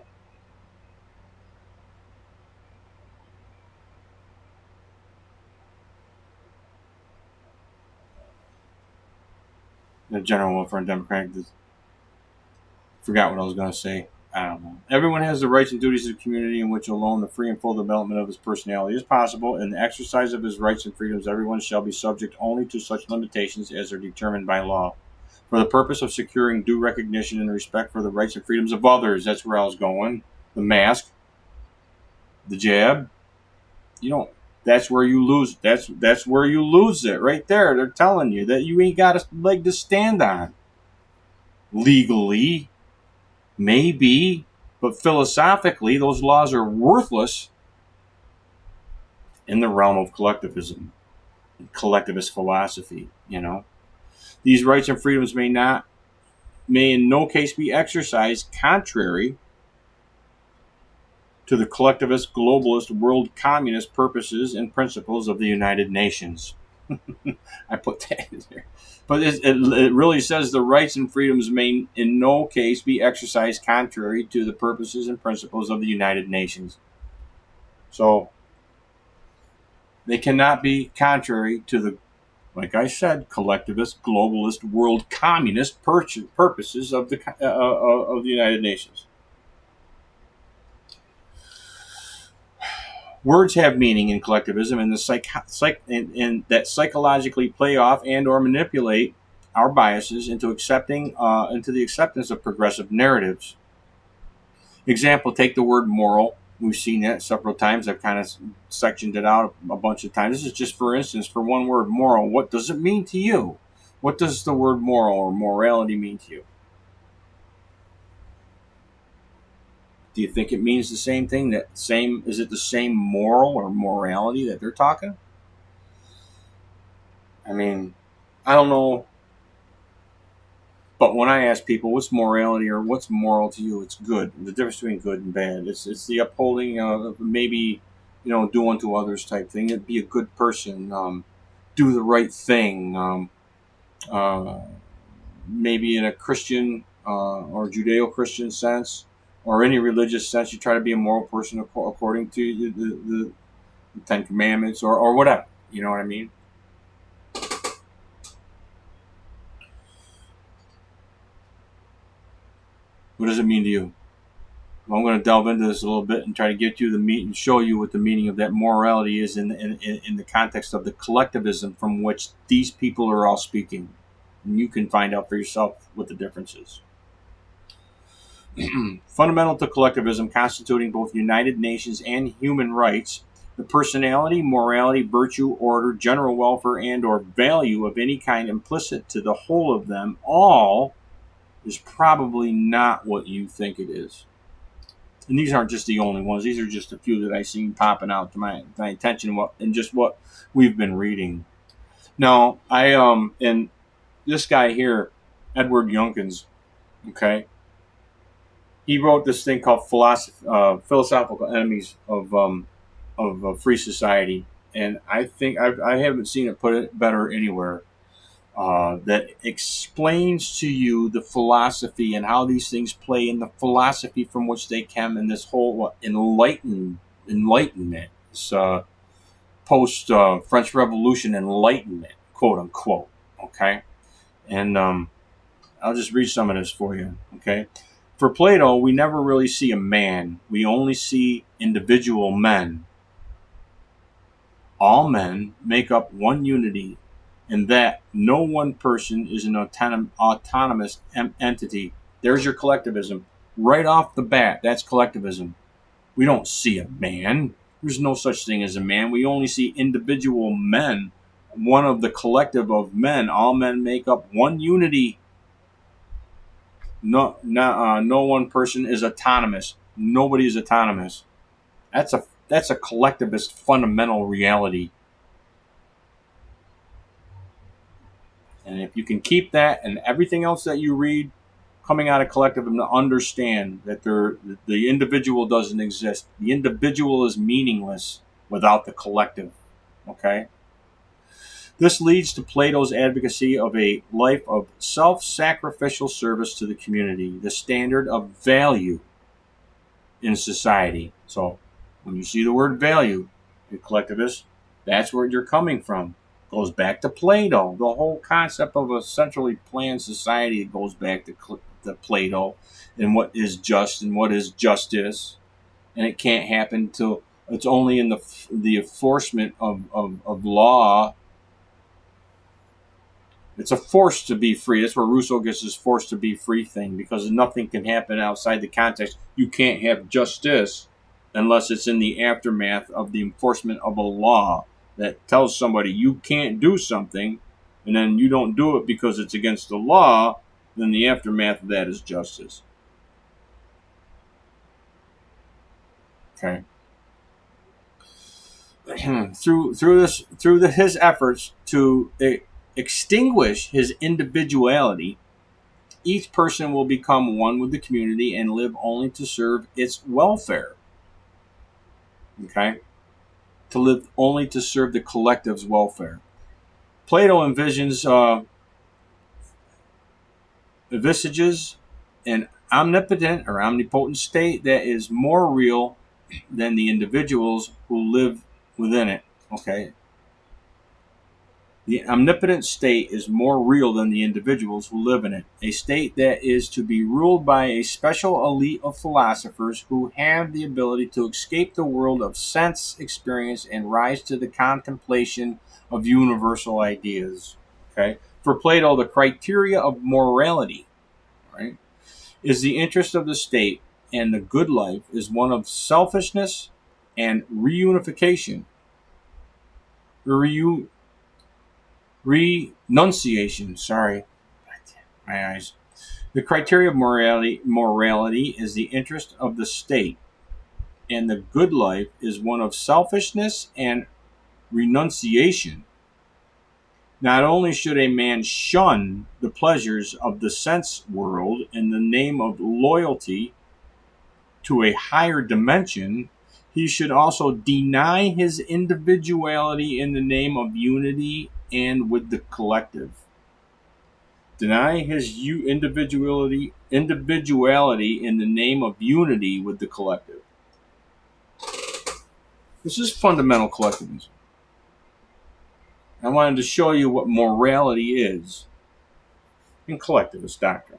general welfare and democratic, forgot what I was going to say. I don't know. Everyone has the rights and duties of the community in which alone the free and full development of his personality is possible. In the exercise of his rights and freedoms, everyone shall be subject only to such limitations as are determined by law, for the purpose of securing due recognition and respect for the rights and freedoms of others. That's where I was going. The mask, the jab. You know, that's where you lose. That's where you lose it right there. They're telling you that you ain't got a leg to stand on. Legally, maybe, but philosophically, those laws are worthless in the realm of collectivism, collectivist philosophy. These rights and freedoms may in no case be exercised contrary to the collectivist, globalist, world communist purposes and principles of the United Nations. I put that in there. But it really says the rights and freedoms may in no case be exercised contrary to the purposes and principles of the United Nations. So they cannot be contrary to the, like I said, collectivist, globalist, world communist purposes of the United Nations. Words have meaning in collectivism, and that psychologically play off and or manipulate our biases into the acceptance of progressive narratives. Example: take the word moral. We've seen that several times. I've kind of sectioned it out a bunch of times. This is just, for instance, for one word, moral. What does it mean to you? What does the word moral or morality mean to you? Do you think it means the same thing? Is it the same moral or morality that they're talking? I mean, I don't know. But when I ask people what's morality or what's moral to you, it's good. The difference between good and bad. It's the upholding of maybe, do unto others type thing. It'd be a good person, do the right thing. Maybe in a Christian or Judeo-Christian sense, or any religious sense, you try to be a moral person according to the Ten Commandments or whatever. You know what I mean? What does it mean to you? Well, I'm going to delve into this a little bit and try to get you the meat and show you what the meaning of that morality is in the context of the collectivism from which these people are all speaking. And you can find out for yourself what the difference is. Fundamental to collectivism, constituting both United Nations and human rights, the personality, morality, virtue, order, general welfare, and or value of any kind implicit to the whole of them all is probably not what you think it is. And these aren't just the only ones. These are just a few that I've seen popping out to my attention and just what we've been reading. Now, and this guy here, Edward Youngkins, okay, he wrote this thing called Philosophical Enemies of Free Society, and I think I haven't seen it put it better anywhere. That explains to you the philosophy and how these things play in the philosophy from which they come in this whole enlightenment, this post French Revolution enlightenment, quote unquote. Okay, and I'll just read some of this for you. Okay. For Plato, we never really see a man. We only see individual men. All men make up one unity, in that no one person is an autonomous entity. There's your collectivism. Right off the bat, that's collectivism. We don't see a man. There's no such thing as a man. We only see individual men. One of the collective of men. All men make up one unity. No one person is autonomous. Nobody is autonomous. That's a collectivist fundamental reality. And if you can keep that and everything else that you read coming out of collectivism, to understand that the individual doesn't exist. The individual is meaningless without the collective. Okay? This leads to Plato's advocacy of a life of self-sacrificial service to the community, the standard of value in society. So when you see the word value in collectivist, that's where you're coming from. Goes back to Plato. The whole concept of a centrally planned society goes back to Plato, and what is just and what is justice, and it can't happen until it's only in the enforcement of law. It's a force to be free. That's where Rousseau gets his force to be free thing, because nothing can happen outside the context. You can't have justice unless it's in the aftermath of the enforcement of a law that tells somebody you can't do something, and then you don't do it because it's against the law. Then the aftermath of that is justice. Okay. through his efforts to extinguish his individuality, each person will become one with the community and live only to serve its welfare. Okay? To live only to serve the collective's welfare. Plato envisages an omnipotent or omnipotent state that is more real than the individuals who live within it. Okay? The omnipotent state is more real than the individuals who live in it, a state that is to be ruled by a special elite of philosophers who have the ability to escape the world of sense experience and rise to the contemplation of universal ideas. Okay? For Plato, the criteria of morality, right, is the interest of the state, and the good life is one of selfishness and reunification. Renunciation. Sorry, my eyes. The criteria of morality is the interest of the state, and the good life is one of selfishness and renunciation. Not only should a man shun the pleasures of the sense world in the name of loyalty to a higher dimension, he should also deny his individuality in the name of unity and with the collective. Deny his individuality in the name of unity with the collective. This is fundamental collectivism. I wanted to show you what morality is in collectivist doctrine.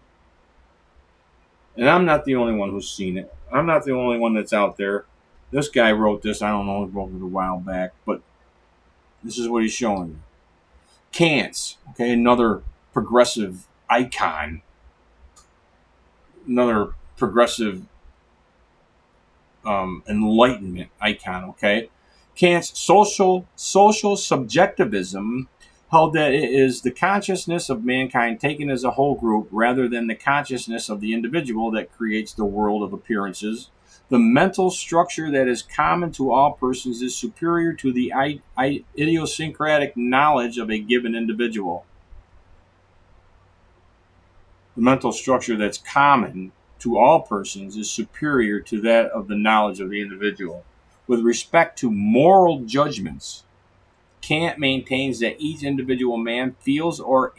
And I'm not the only one who's seen it. I'm not the only one that's out there. This guy wrote this. I don't know, he wrote it a while back, but this is what he's showing you. Kant's, okay, another progressive icon, another progressive enlightenment icon, okay? Kant's social subjectivism held that it is the consciousness of mankind taken as a whole group rather than the consciousness of the individual that creates the world of appearances. The mental structure that is common to all persons is superior to the idiosyncratic knowledge of a given individual. The mental structure that's common to all persons is superior to that of the knowledge of the individual. With respect to moral judgments, Kant maintains that each individual man feels or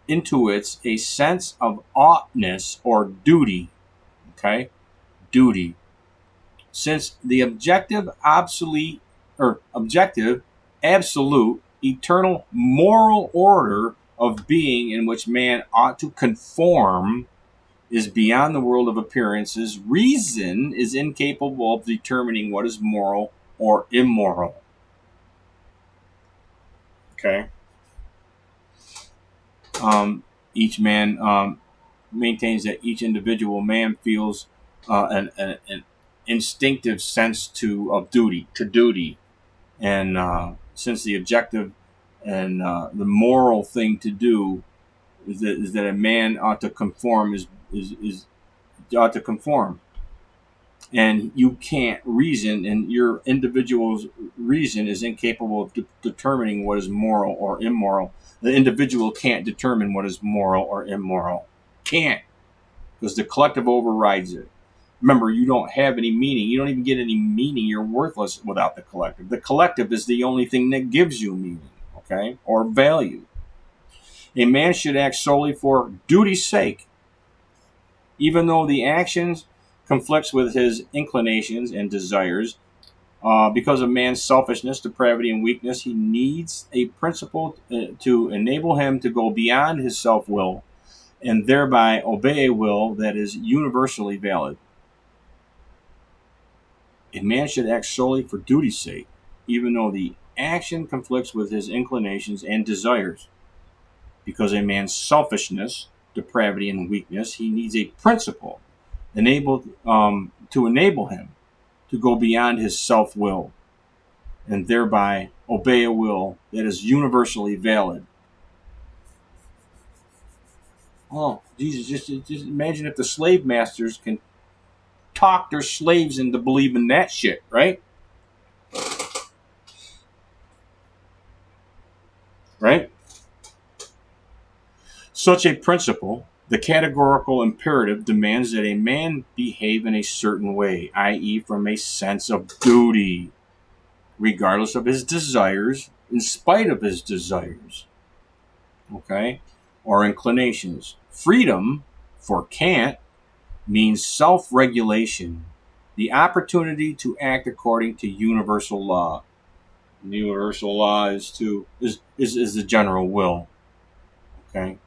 intuits a sense of oughtness or duty. Okay? Duty. Since the objective, absolute, eternal moral order of being in which man ought to conform is beyond the world of appearances, reason is incapable of determining what is moral or immoral. Okay? Each man maintains that each individual man feels an instinctive sense of duty, and since the objective and the moral thing to do is that a man ought to conform ought to conform, and you can't reason, and your individual's reason is incapable of determining what is moral or immoral. The individual can't determine what is moral or immoral. Can't, because the collective overrides it. Remember, you don't have any meaning. You don't even get any meaning. You're worthless without the collective. The collective is the only thing that gives you meaning, okay, or value. A man should act solely for duty's sake, even though the actions conflicts with his inclinations and desires. Because of man's selfishness, depravity, and weakness, he needs a principle to enable him to go beyond his self-will and thereby obey a will that is universally valid. A man should act solely for duty's sake, even though the action conflicts with his inclinations and desires. Because a man's selfishness, depravity, and weakness, he needs a principle to enable him to go beyond his self-will and thereby obey a will that is universally valid. Oh, Jesus, just imagine if the slave masters can talk their slaves into believing that shit, right? Right? Such a principle, the categorical imperative, demands that a man behave in a certain way, i.e., from a sense of duty, regardless of his desires, in spite of his desires, okay, or inclinations. Freedom, for Kant, means self-regulation, the opportunity to act according to universal law. And the universal law is the general will, okay.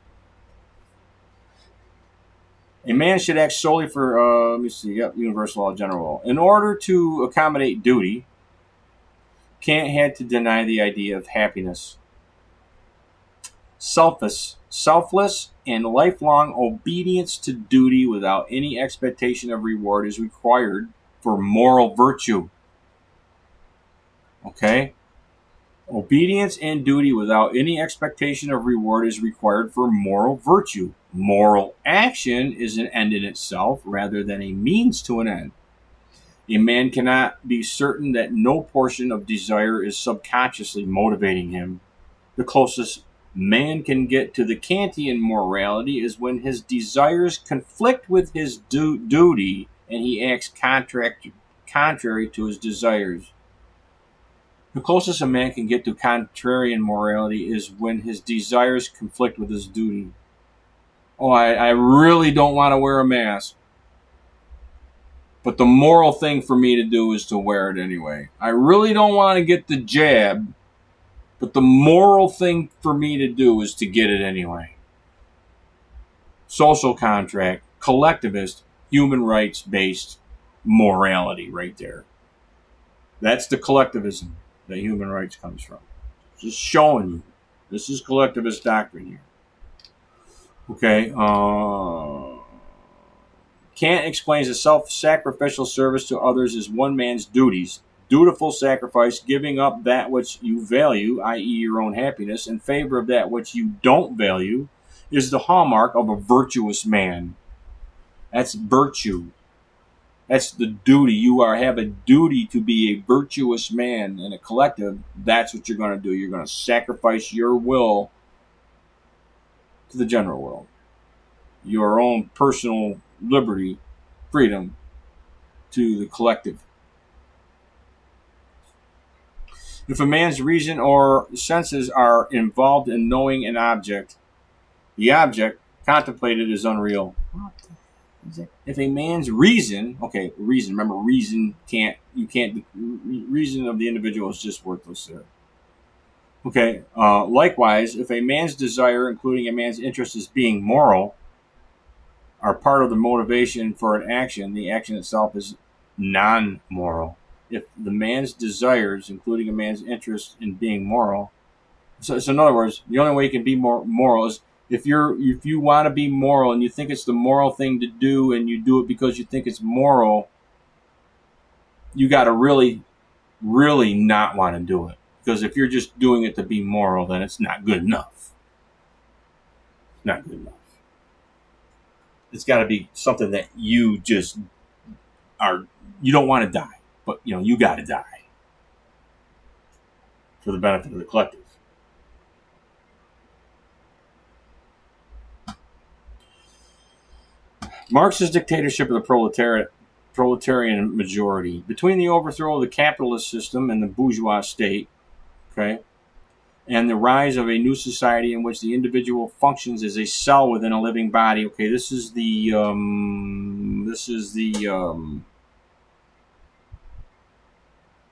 A man should act solely for, universal law, general law. In order to accommodate duty, Kant had to deny the idea of happiness. Selfless, and lifelong obedience to duty without any expectation of reward is required for moral virtue. Okay? Obedience and duty without any expectation of reward is required for moral virtue. Moral action is an end in itself rather than a means to an end. A man cannot be certain that no portion of desire is subconsciously motivating him. The closest man can get to the Kantian morality is when his desires conflict with his duty and he acts contrary to his desires. The closest a man can get to contrarian morality is when his desires conflict with his duty. Oh, I really don't want to wear a mask, but the moral thing for me to do is to wear it anyway. I really don't want to get the jab, but the moral thing for me to do is to get it anyway. Social contract, collectivist, human rights-based morality right there. That's the collectivism that human rights comes from. Just showing you. This is collectivist doctrine here. Okay. Kant explains that self-sacrificial service to others is one man's duties. Dutiful sacrifice, giving up that which you value, i.e. your own happiness, in favor of that which you don't value, is the hallmark of a virtuous man. That's virtue. That's the duty. You have a duty to be a virtuous man in a collective. That's what you're going to do. You're going to sacrifice your will to the general will. Your own personal liberty, freedom, to the collective. If a man's reason or senses are involved in knowing an object, the object contemplated is unreal. If a man's reason, remember reason reason of the individual is just worthless there. Okay, likewise, if a man's desire, including a man's interest, is being moral, are part of the motivation for an action, the action itself is non-moral. If the man's desires, including a man's interest in being moral, so in other words, the only way you can be more moral is if you want to be moral and you think it's the moral thing to do and you do it because you think it's moral, you got to really, really not want to do it. Because if you're just doing it to be moral, then it's not good enough. Not good enough. It's got to be something that you just you don't want to die, but you got to die for the benefit of the collective. Marx's dictatorship of the proletarian majority. Between the overthrow of the capitalist system and the bourgeois state, okay, and the rise of a new society in which the individual functions as a cell within a living body. Okay, this is the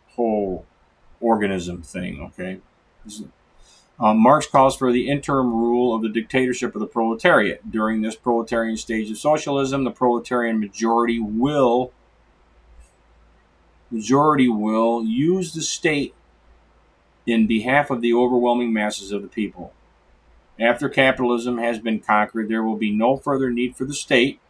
whole organism thing. Okay, Marx calls for the interim rule of the dictatorship of the proletariat. During this proletarian stage of socialism, the proletarian majority will use the state in behalf of the overwhelming masses of the people. After capitalism has been conquered, there will be no further need for the state,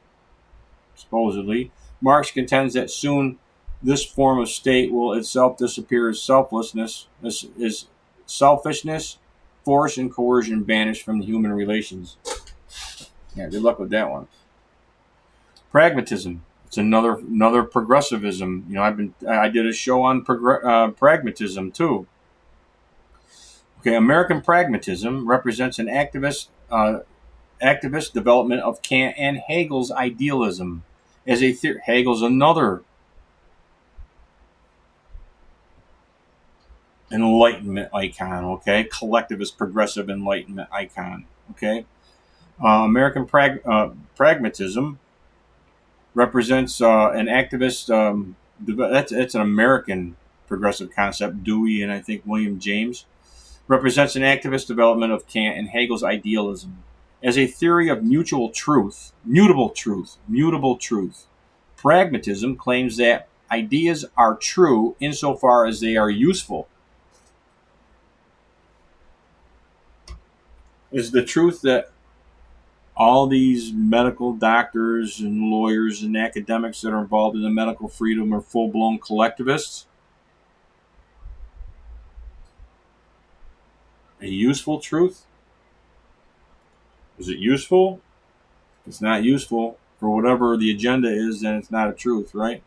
supposedly. Marx contends that soon this form of state will itself disappear as selfishness, force, and coercion banished from the human relations. Yeah, good luck with that one. Pragmatism. It's another progressivism. I did a show on pragmatism too. Okay, American pragmatism represents an activist development of Kant and Hegel's idealism as a theory. Hegel's another Enlightenment icon. Okay, collectivist progressive Enlightenment icon. Okay, American pragmatism represents an activist. That's an American progressive concept. Dewey and I think William James. Represents an activist development of Kant and Hegel's idealism as a theory of mutable truth. Pragmatism claims that ideas are true insofar as they are useful. Is the truth that all these medical doctors and lawyers and academics that are involved in the medical freedom are full-blown collectivists? A useful truth? Is it useful? If it's not useful for whatever the agenda is, then it's not a truth, right?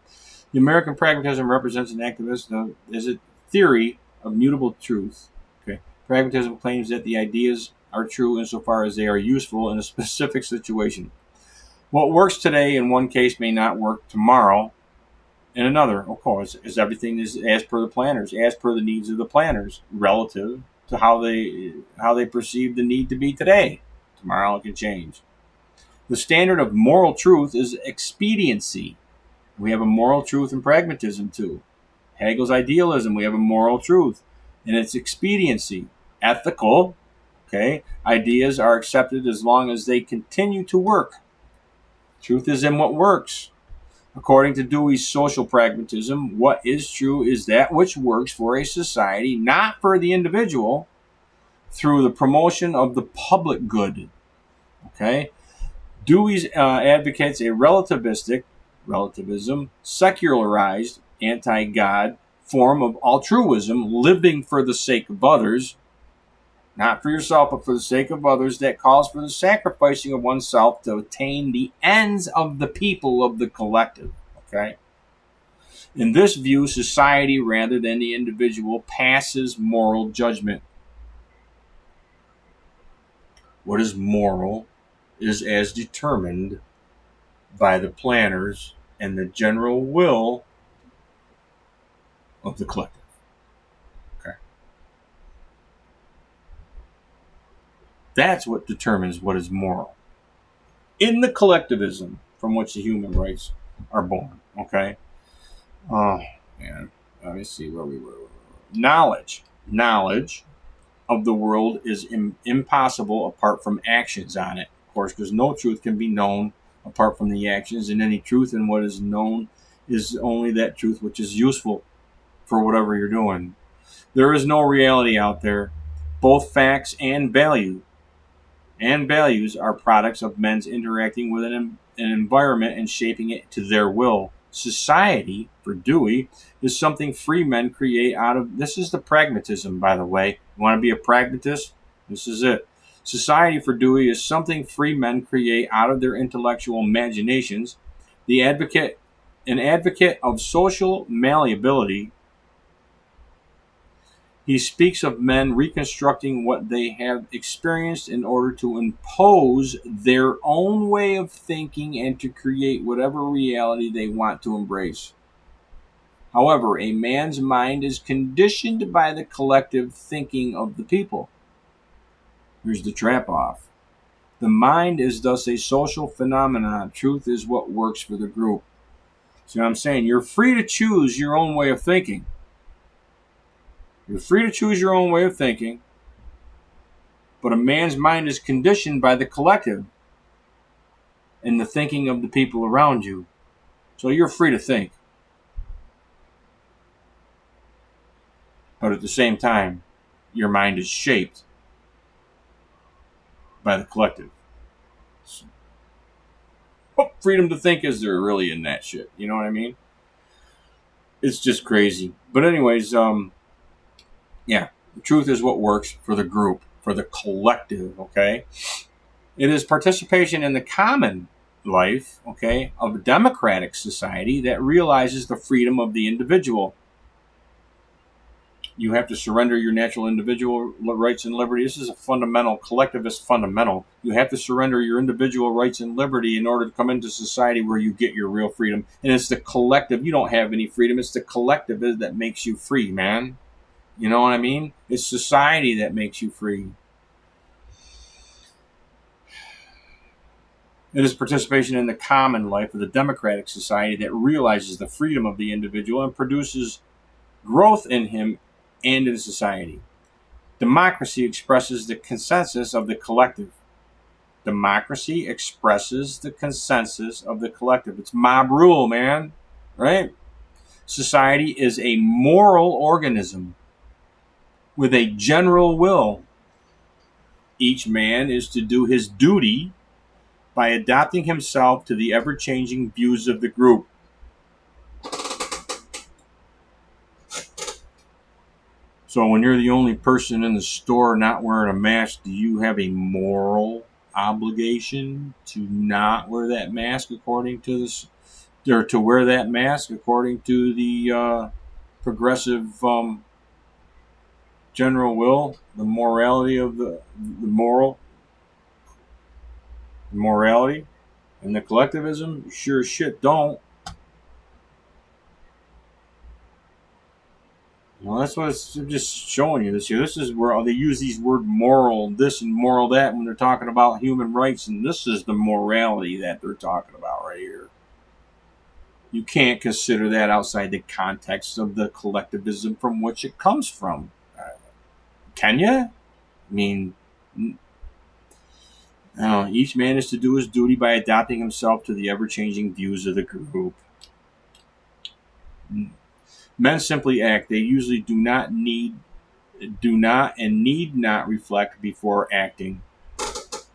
The American pragmatism represents an activist as a theory of mutable truth. Okay. Pragmatism claims that the ideas are true insofar as they are useful in a specific situation. What works today in one case may not work tomorrow in another. Of course, as everything is as per the planners, as per the needs of the planners, relative to how they perceive the need to be today. Tomorrow it can change. The standard of moral truth is expediency. We have a moral truth in pragmatism too. Hegel's idealism, we have a moral truth, and it's expediency. Ethical, okay, ideas are accepted as long as they continue to work. Truth is in what works. According to Dewey's social pragmatism, what is true is that which works for a society, not for the individual, through the promotion of the public good. Okay? Dewey advocates a relativism, secularized, anti-God form of altruism, living for the sake of others, not for yourself, but for the sake of others, that calls for the sacrificing of oneself to attain the ends of the people of the collective. Okay? In this view, society, rather than the individual, passes moral judgment. What is moral is as determined by the planners and the general will of the collective. Okay. That's what determines what is moral. In the collectivism from which the human rights are born. Okay. Oh, man. Let me see where we were. Knowledge of the world is impossible apart from actions on it. Of course, because no truth can be known apart from the actions, and any truth in what is known is only that truth which is useful for whatever you're doing. There is no reality out there. Both facts and values are products of men's interacting with an environment and shaping it to their will. Society, for Dewey, is something free men create out of... This is the pragmatism, by the way. You want to be a pragmatist? This is it. Society, for Dewey, is something free men create out of their intellectual imaginations. An advocate of social malleability, he speaks of men reconstructing what they have experienced in order to impose their own way of thinking and to create whatever reality they want to embrace. However, a man's mind is conditioned by the collective thinking of the people. Here's the trap off. The mind is thus a social phenomenon. Truth is what works for the group. See what I'm saying? You're free to choose your own way of thinking. You're free to choose your own way of thinking. But a man's mind is conditioned by the collective and the thinking of the people around you. So you're free to think. But at the same time, your mind is shaped by the collective. So, what freedom to think is there really in that shit? You know what I mean? It's just crazy. But anyways, yeah, the truth is what works for the group, for the collective, okay? It is participation in the common life, okay, of a democratic society that realizes the freedom of the individual. You have to surrender your natural individual rights and liberty. This is a fundamental, collectivist fundamental. You have to surrender your individual rights and liberty in order to come into society where you get your real freedom. And it's the collective. You don't have any freedom. It's the collective that makes you free, man. You know what I mean? It's society that makes you free. It is participation in the common life of the democratic society that realizes the freedom of the individual and produces growth in him and in society. Democracy expresses the consensus of the collective. Democracy expresses the consensus of the collective. It's mob rule, man. Right? Society is a moral organism with a general will. Each man is to do his duty by adapting himself to the ever-changing views of the group. So when you're the only person in the store not wearing a mask, do you have a moral obligation to not wear that mask according to this, or to wear that mask according to the progressive general will, the morality of the morality and the collectivism? You sure as shit don't. Well, that's what it's just showing you this year. This is where they use these word moral this and moral that when they're talking about human rights, and this is the morality that they're talking about right here. You can't consider that outside the context of the collectivism from which it comes from. Can you? I mean, each man is to do his duty by adapting himself to the ever-changing views of the group. Men simply act. They usually do not and need not reflect before acting.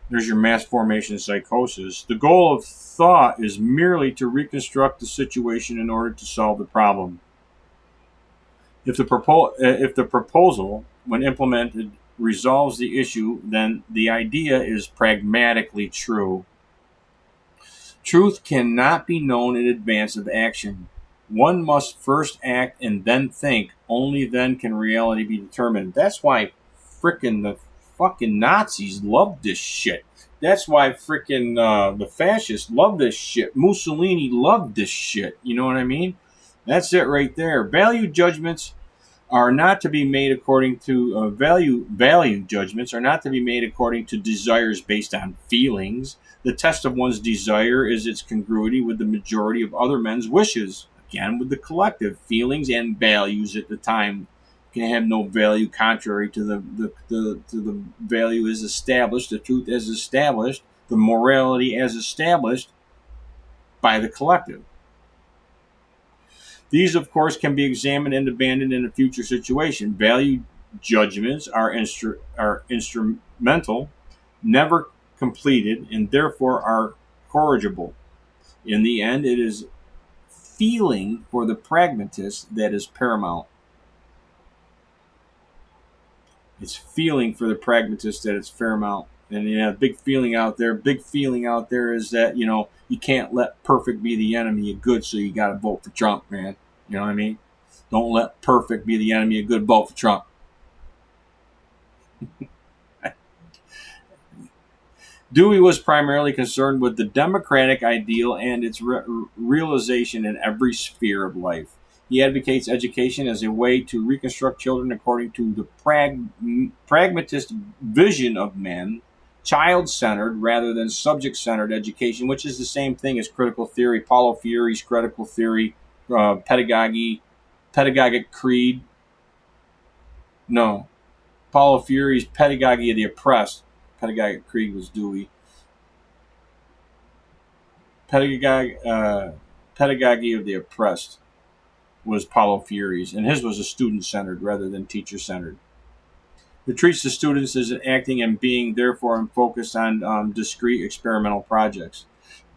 There's your mass formation psychosis. The goal of thought is merely to reconstruct the situation in order to solve the problem. If the proposal, when implemented, resolves the issue, then the idea is pragmatically true. Truth cannot be known in advance of action. One must first act and then think. Only then can reality be determined. That's why the fucking Nazis loved this shit. That's why the fascists love this shit. Mussolini loved this shit. You know what I mean? That's it right there. Value judgments are not to be made according to value judgments are not to be made according to desires based on feelings. The test of one's desire is its congruity with the majority of other men's wishes. Again, with the collective feelings and values at the time can have no value contrary to the value as established, the truth as established, the morality as established by the collective. These, of course, can be examined and abandoned in a future situation. Value judgments are instrumental, never completed, and therefore are corrigible. In the end, it is feeling for the pragmatist that is paramount. It's feeling for the pragmatist that is paramount. And big feeling out there is that, you can't let perfect be the enemy of good, so you got to vote for Trump, man. You know what I mean? Don't let perfect be the enemy of good, vote for Trump. Dewey was primarily concerned with the democratic ideal and its realization in every sphere of life. He advocates education as a way to reconstruct children according to the pragmatist vision of men, child-centered rather than subject-centered education, which is the same thing as critical theory, Paulo Freire's critical theory, pedagogic creed. No. Paulo Freire's Pedagogy of the Oppressed. Pedagogic Creed was Dewey. Pedagogy of the Oppressed was Paulo Freire's, and his was a student-centered rather than teacher-centered. It treats the students as acting and being, therefore, focused on discrete experimental projects.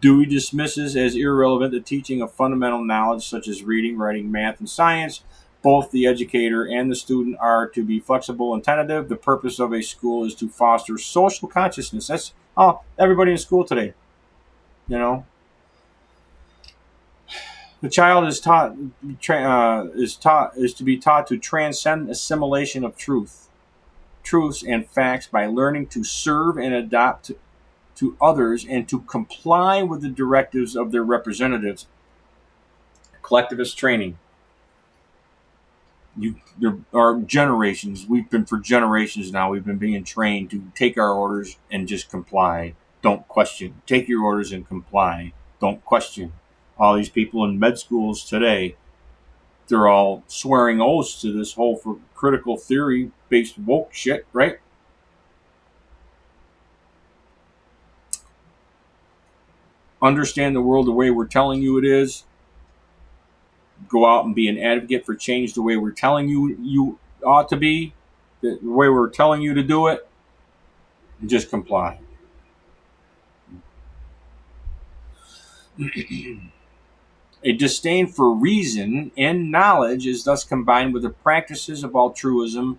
Dewey dismisses as irrelevant the teaching of fundamental knowledge such as reading, writing, math, and science. Both the educator and the student are to be flexible and tentative. The purpose of a school is to foster social consciousness. That's everybody in school today. You know, the child is to be taught to transcend assimilation of truths and facts by learning to serve and adapt to others and to comply with the directives of their representatives. Collectivist training. There are generations. For generations now, we've been being trained to take our orders and just comply. Don't question. Take your orders and comply. Don't question. All these people in med schools today, they're all swearing oaths to this whole critical theory-based woke shit, right? Understand the world the way we're telling you it is. Go out and be an advocate for change the way we're telling you ought to be, the way we're telling you to do it, and just comply. A disdain for reason and knowledge is thus combined with the practices of altruism,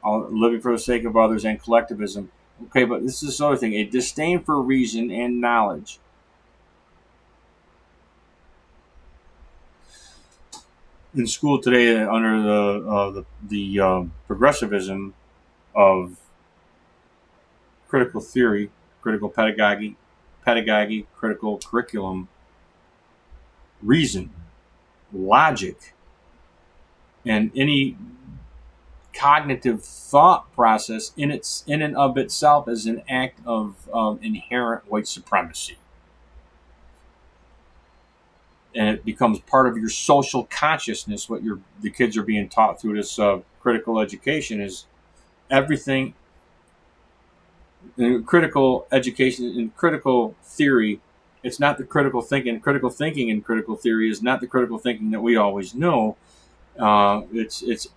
living for the sake of others, and collectivism. Okay, but this is this other thing. A disdain for reason and knowledge. In school today, under the progressivism of critical theory, critical pedagogy, critical curriculum, reason, logic, and any cognitive thought process in and of itself is an act of inherent white supremacy. And it becomes part of your social consciousness. What the kids are being taught through this critical education is everything. In critical education, in critical theory, it's not the critical thinking. Critical thinking in critical theory is not the critical thinking that we always know. It's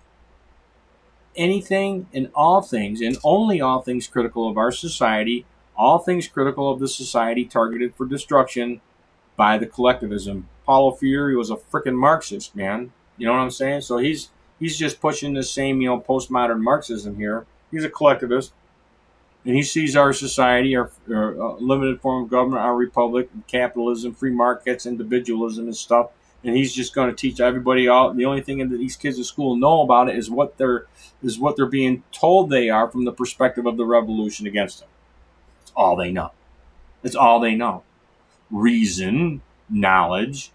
anything and all things, and only all things critical of our society, all things critical of the society targeted for destruction by the collectivism. Paulo Freire was a freaking Marxist, man. You know what I'm saying? So he's just pushing the same, postmodern Marxism here. He's a collectivist, and he sees our society, our limited form of government, our republic, capitalism, free markets, individualism, and stuff. And he's just going to teach everybody all. The only thing that these kids at school know about it is what they're being told they are from the perspective of the revolution against them. It's all they know. It's all they know. Reason, knowledge,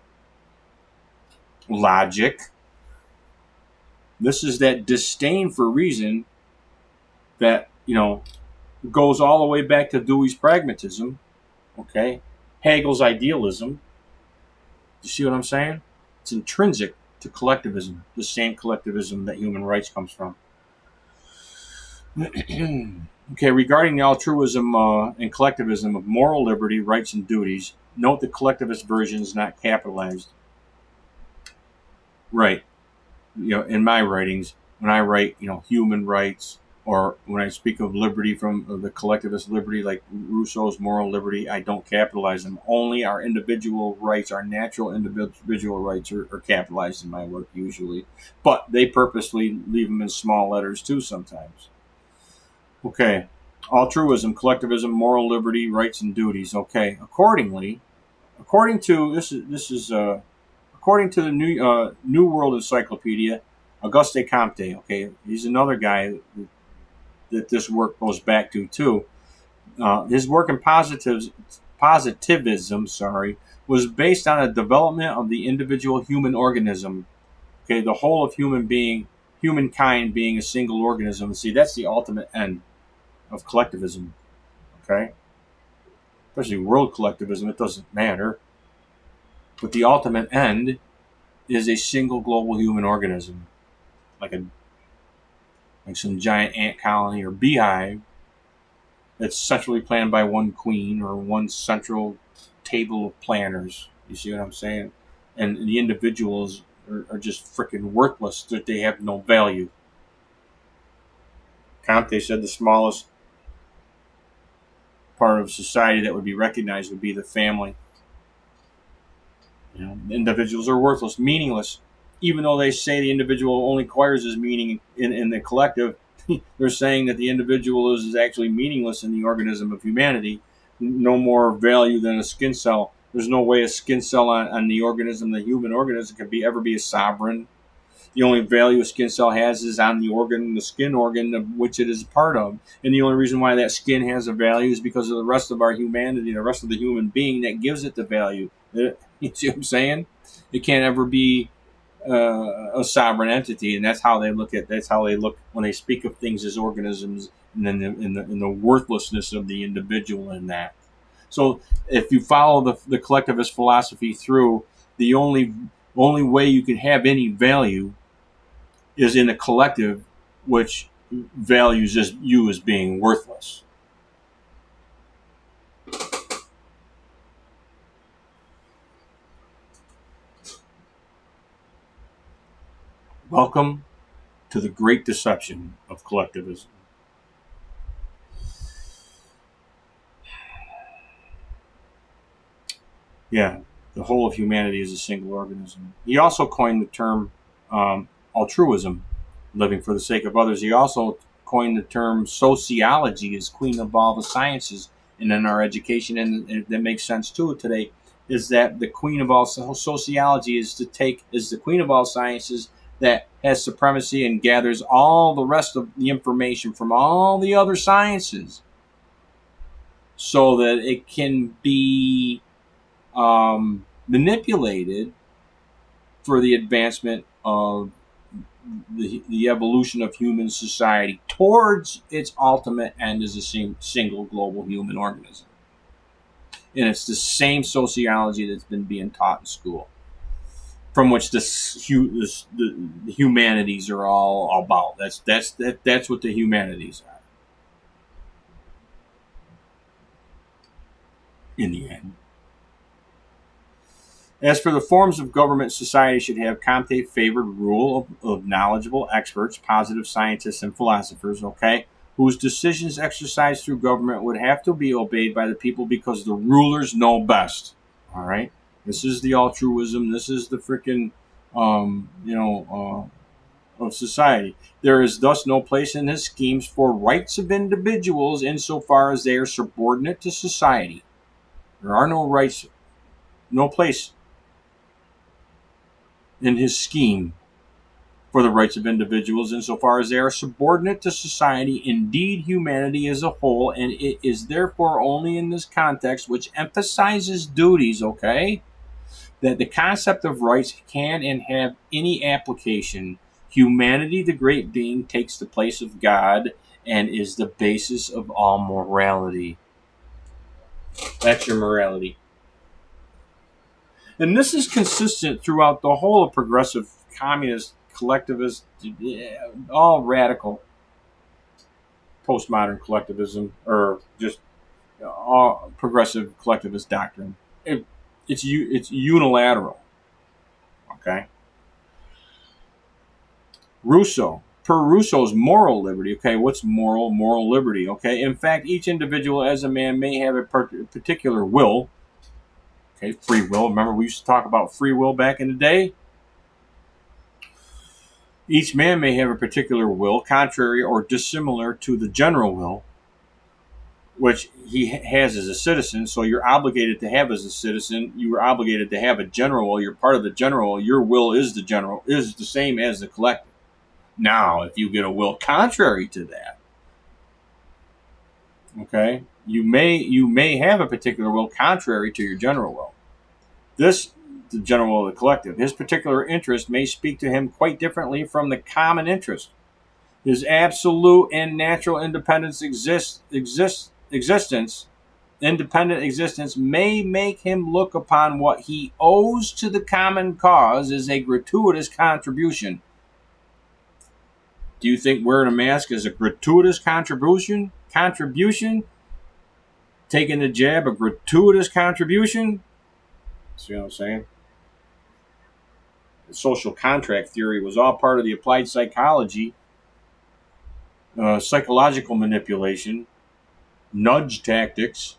logic. This is that disdain for reason that, goes all the way back to Dewey's pragmatism, okay? Hegel's idealism. You see what I'm saying? It's intrinsic to collectivism, the same collectivism that human rights comes from. Okay, regarding the altruism and collectivism of moral liberty, rights, and duties, note the collectivist version is not capitalized. Right. In my writings, when I write, human rights, or when I speak of liberty from the collectivist liberty, like Rousseau's moral liberty, I don't capitalize them. Only our individual rights, our natural individual rights are capitalized in my work usually. But they purposely leave them in small letters too sometimes. Okay. Altruism, collectivism, moral liberty, rights, and duties. Okay. According to the New World Encyclopedia, Auguste Comte. Okay, he's another guy that this work goes back to too. His work in positivism, was based on a development of the individual human organism. Okay, the whole of humankind being a single organism. See, that's the ultimate end of collectivism. Okay, especially world collectivism. It doesn't matter. But the ultimate end is a single global human organism, like like some giant ant colony or beehive that's centrally planned by one queen or one central table of planners. You see what I'm saying? And the individuals are just freaking worthless, that they have no value. Comte said the smallest part of society that would be recognized would be the family. Individuals are worthless, meaningless. Even though they say the individual only acquires his meaning in the collective, they're saying that the individual is actually meaningless in the organism of humanity. No more value than a skin cell. There's no way a skin cell on the organism, the human organism, can ever be a sovereign. The only value a skin cell has is on the organ, the skin organ of which it is a part of. And the only reason why that skin has a value is because of the rest of our humanity, the rest of the human being that gives it the value. You see what I'm saying? It can't ever be a sovereign entity, and that's how they look when they speak of things as organisms, and then in the worthlessness of the individual in that. So if you follow the collectivist philosophy through, the only way you can have any value is in a collective which values you as being worthless. Welcome to the great deception of collectivism. Yeah, the whole of humanity is a single organism. He also coined the term altruism, living for the sake of others. He also coined the term sociology as queen of all the sciences. And in our education, and that makes sense too today, is that the queen of all sociology is the queen of all sciences that has supremacy and gathers all the rest of the information from all the other sciences so that it can be manipulated for the advancement of the evolution of human society towards its ultimate end as a single global human organism. And it's the same sociology that's been being taught in school, from which the humanities are all about. That's what the humanities are, in the end. As for the forms of government society should have, Comte favored rule of knowledgeable experts, positive scientists, and philosophers, okay, whose decisions exercised through government would have to be obeyed by the people because the rulers know best. All right? This is the altruism. This is the freaking, of society. There is thus no place in his schemes for rights of individuals insofar as they are subordinate to society. There are no rights, no place in his scheme for the rights of individuals insofar as they are subordinate to society, indeed humanity as a whole, and it is therefore only in this context, which emphasizes duties, okay, that the concept of rights can and have any application. Humanity, the great being, takes the place of God and is the basis of all morality. That's your morality. And this is consistent throughout the whole of progressive, communist, collectivist, all radical postmodern collectivism, or just all progressive collectivist doctrine. It's unilateral. Okay. Per Rousseau's moral liberty. Okay, what's moral liberty? Okay, in fact, each individual as a man may have a particular will. Okay, free will. Remember, we used to talk about free will back in the day? Each man may have a particular will, contrary or dissimilar to the general will, which he has as a citizen. So you're obligated to have as a citizen. You are obligated to have a general will. You're part of the general will. Your will is the same as the collective. Now, if you get a will contrary to that, okay, you may have a particular will contrary to your general will. The general will of the collective. His particular interest may speak to him quite differently from the common interest. His absolute and natural independent existence may make him look upon what he owes to the common cause as a gratuitous contribution. Do you think wearing a mask is a gratuitous contribution? Taking the jab a gratuitous contribution? See what I'm saying? The social contract theory was all part of the applied psychology, psychological manipulation, nudge tactics,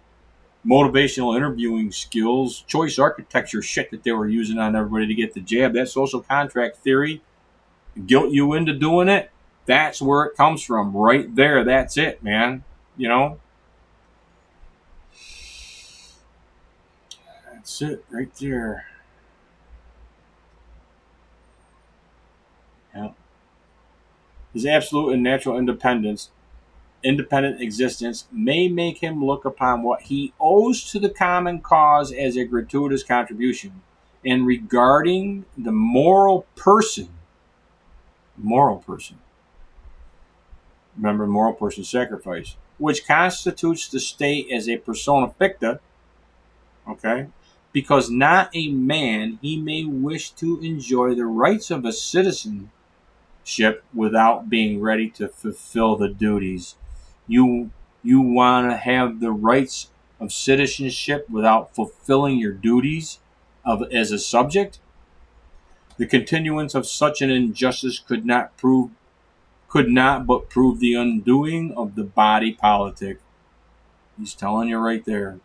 motivational interviewing skills, choice architecture shit that they were using on everybody to get the jab. That social contract theory guilt you into doing it. That's where it comes from, right there. That's it, man. You know, that's it right there. Yeah. His absolute and natural independent existence may make him look upon what he owes to the common cause as a gratuitous contribution. And regarding the moral person, remember moral person sacrifice, which constitutes the state as a persona ficta, okay, because not a man he may wish to enjoy the rights of a citizenship without being ready to fulfill the duties. You want to have the rights of citizenship without fulfilling your duties as a subject? The continuance of such an injustice could not but prove the undoing of the body politic. He's telling you right there.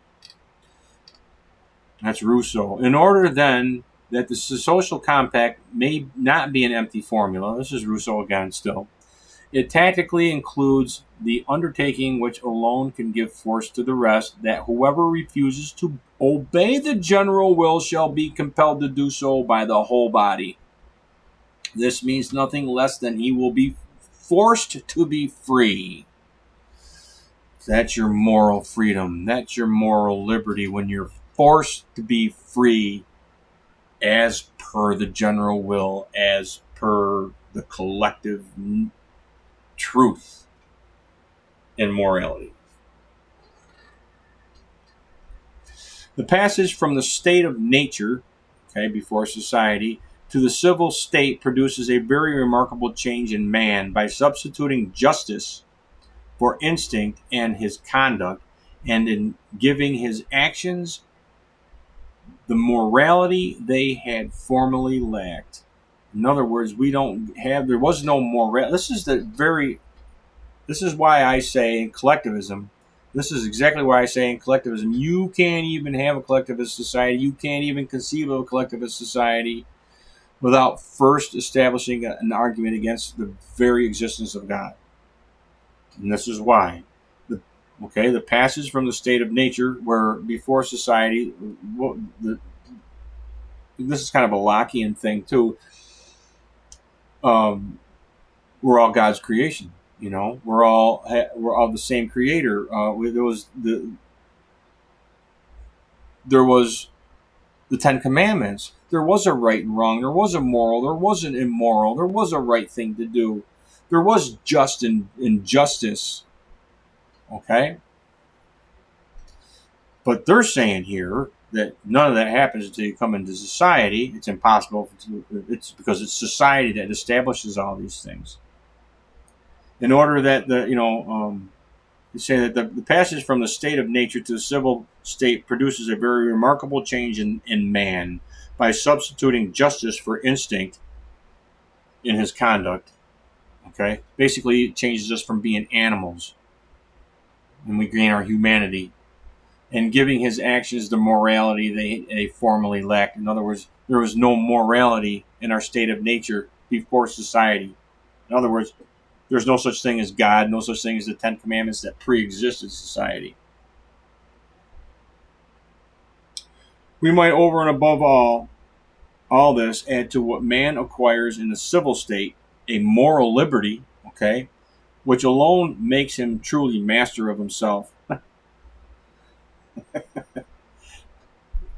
That's Rousseau. In order then that the social compact may not be an empty formula, this is Rousseau again still, it tactically includes the undertaking which alone can give force to the rest, that whoever refuses to obey the general will shall be compelled to do so by the whole body. This means nothing less than he will be forced to be free. That's your moral freedom. That's your moral liberty, when you're forced to be free as per the general will, as per the collective truth and morality. The passage from the state of nature, okay, before society, to the civil state produces a very remarkable change in man by substituting justice for instinct and his conduct, and in giving his actions the morality they had formerly lacked. In other words, there was no morality. This is why I say in collectivism, this is exactly why I say in collectivism, you can't even have a collectivist society, you can't even conceive of a collectivist society without first establishing an argument against the very existence of God. And this is why. The passage from the state of nature, where before society, this is kind of a Lockean thing too. We're all God's creation, you know. We're all the same Creator. There was the Ten Commandments. There was a right and wrong. There was a moral. There was an immoral. There was a right thing to do. There was just and injustice. Okay? But they're saying here that none of that happens until you come into society. It's impossible. It's because it's society that establishes all these things. In order that you say that the passage from the state of nature to the civil state produces a very remarkable change in man by substituting justice for instinct in his conduct. Okay? Basically, it changes us from being animals, and we gain our humanity, and giving his actions the morality they formerly lacked. In other words, there was no morality in our state of nature before society. In other words, there's no such thing as God, no such thing as the Ten Commandments that pre-existed society. We might, over and above all this, add to what man acquires in the civil state a moral liberty, okay, which alone makes him truly master of himself.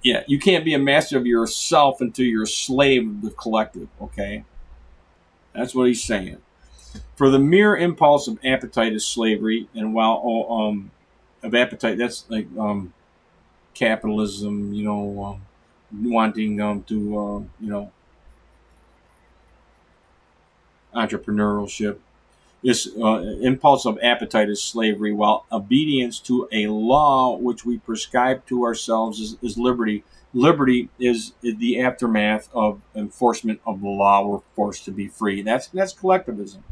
Yeah, you can't be a master of yourself until you're a slave of the collective, okay? That's what he's saying. For the mere impulse of appetite is slavery, and while of appetite, that's like capitalism, wanting to entrepreneurship. This impulsive appetite is slavery, while obedience to a law which we prescribe to ourselves is liberty. Liberty is the aftermath of enforcement of the law. We're forced to be free. That's collectivism.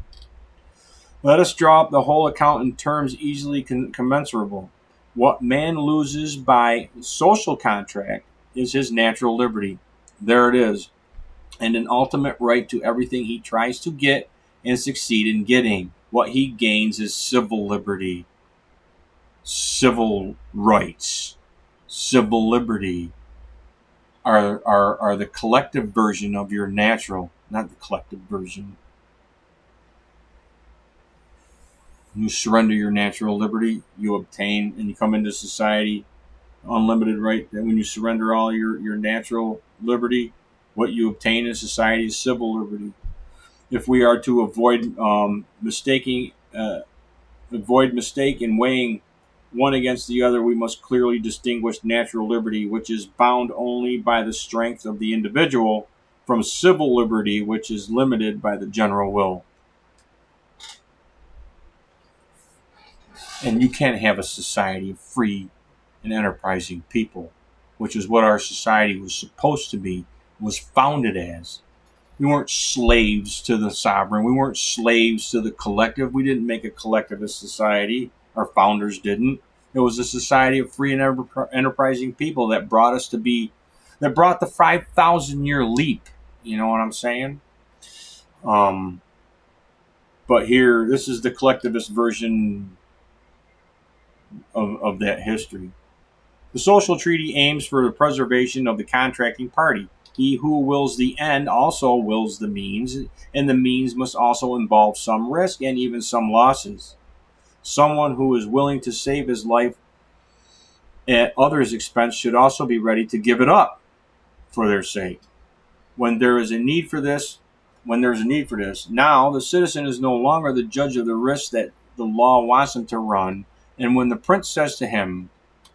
Let us draw up the whole account in terms easily commensurable. What man loses by social contract is his natural liberty. There it is. And an ultimate right to everything he tries to get and succeed in getting. What he gains is civil liberty, civil rights. Civil liberty are the collective version of your natural, not the collective version. You surrender your natural liberty, you obtain, and you come into society, unlimited right. Then when you surrender all your natural liberty, what you obtain in society is civil liberty. If we are to avoid mistake in weighing one against the other, we must clearly distinguish natural liberty, which is bound only by the strength of the individual, from civil liberty, which is limited by the general will. And you can't have a society of free and enterprising people, which is what our society was supposed to be, was founded as. We weren't slaves to the sovereign. We weren't slaves to the collective. We didn't make a collectivist society. Our founders didn't. It was a society of free and enterprising people that brought us to be, that brought the 5,000-year leap. You know what I'm saying? But here, this is the collectivist version of that history. The social treaty aims for the preservation of the contracting party. He who wills the end also wills the means, and the means must also involve some risk and even some losses. Someone who is willing to save his life at others' expense should also be ready to give it up for their sake. When there is a need for this, now the citizen is no longer the judge of the risk that the law wants him to run, and when the prince says to him,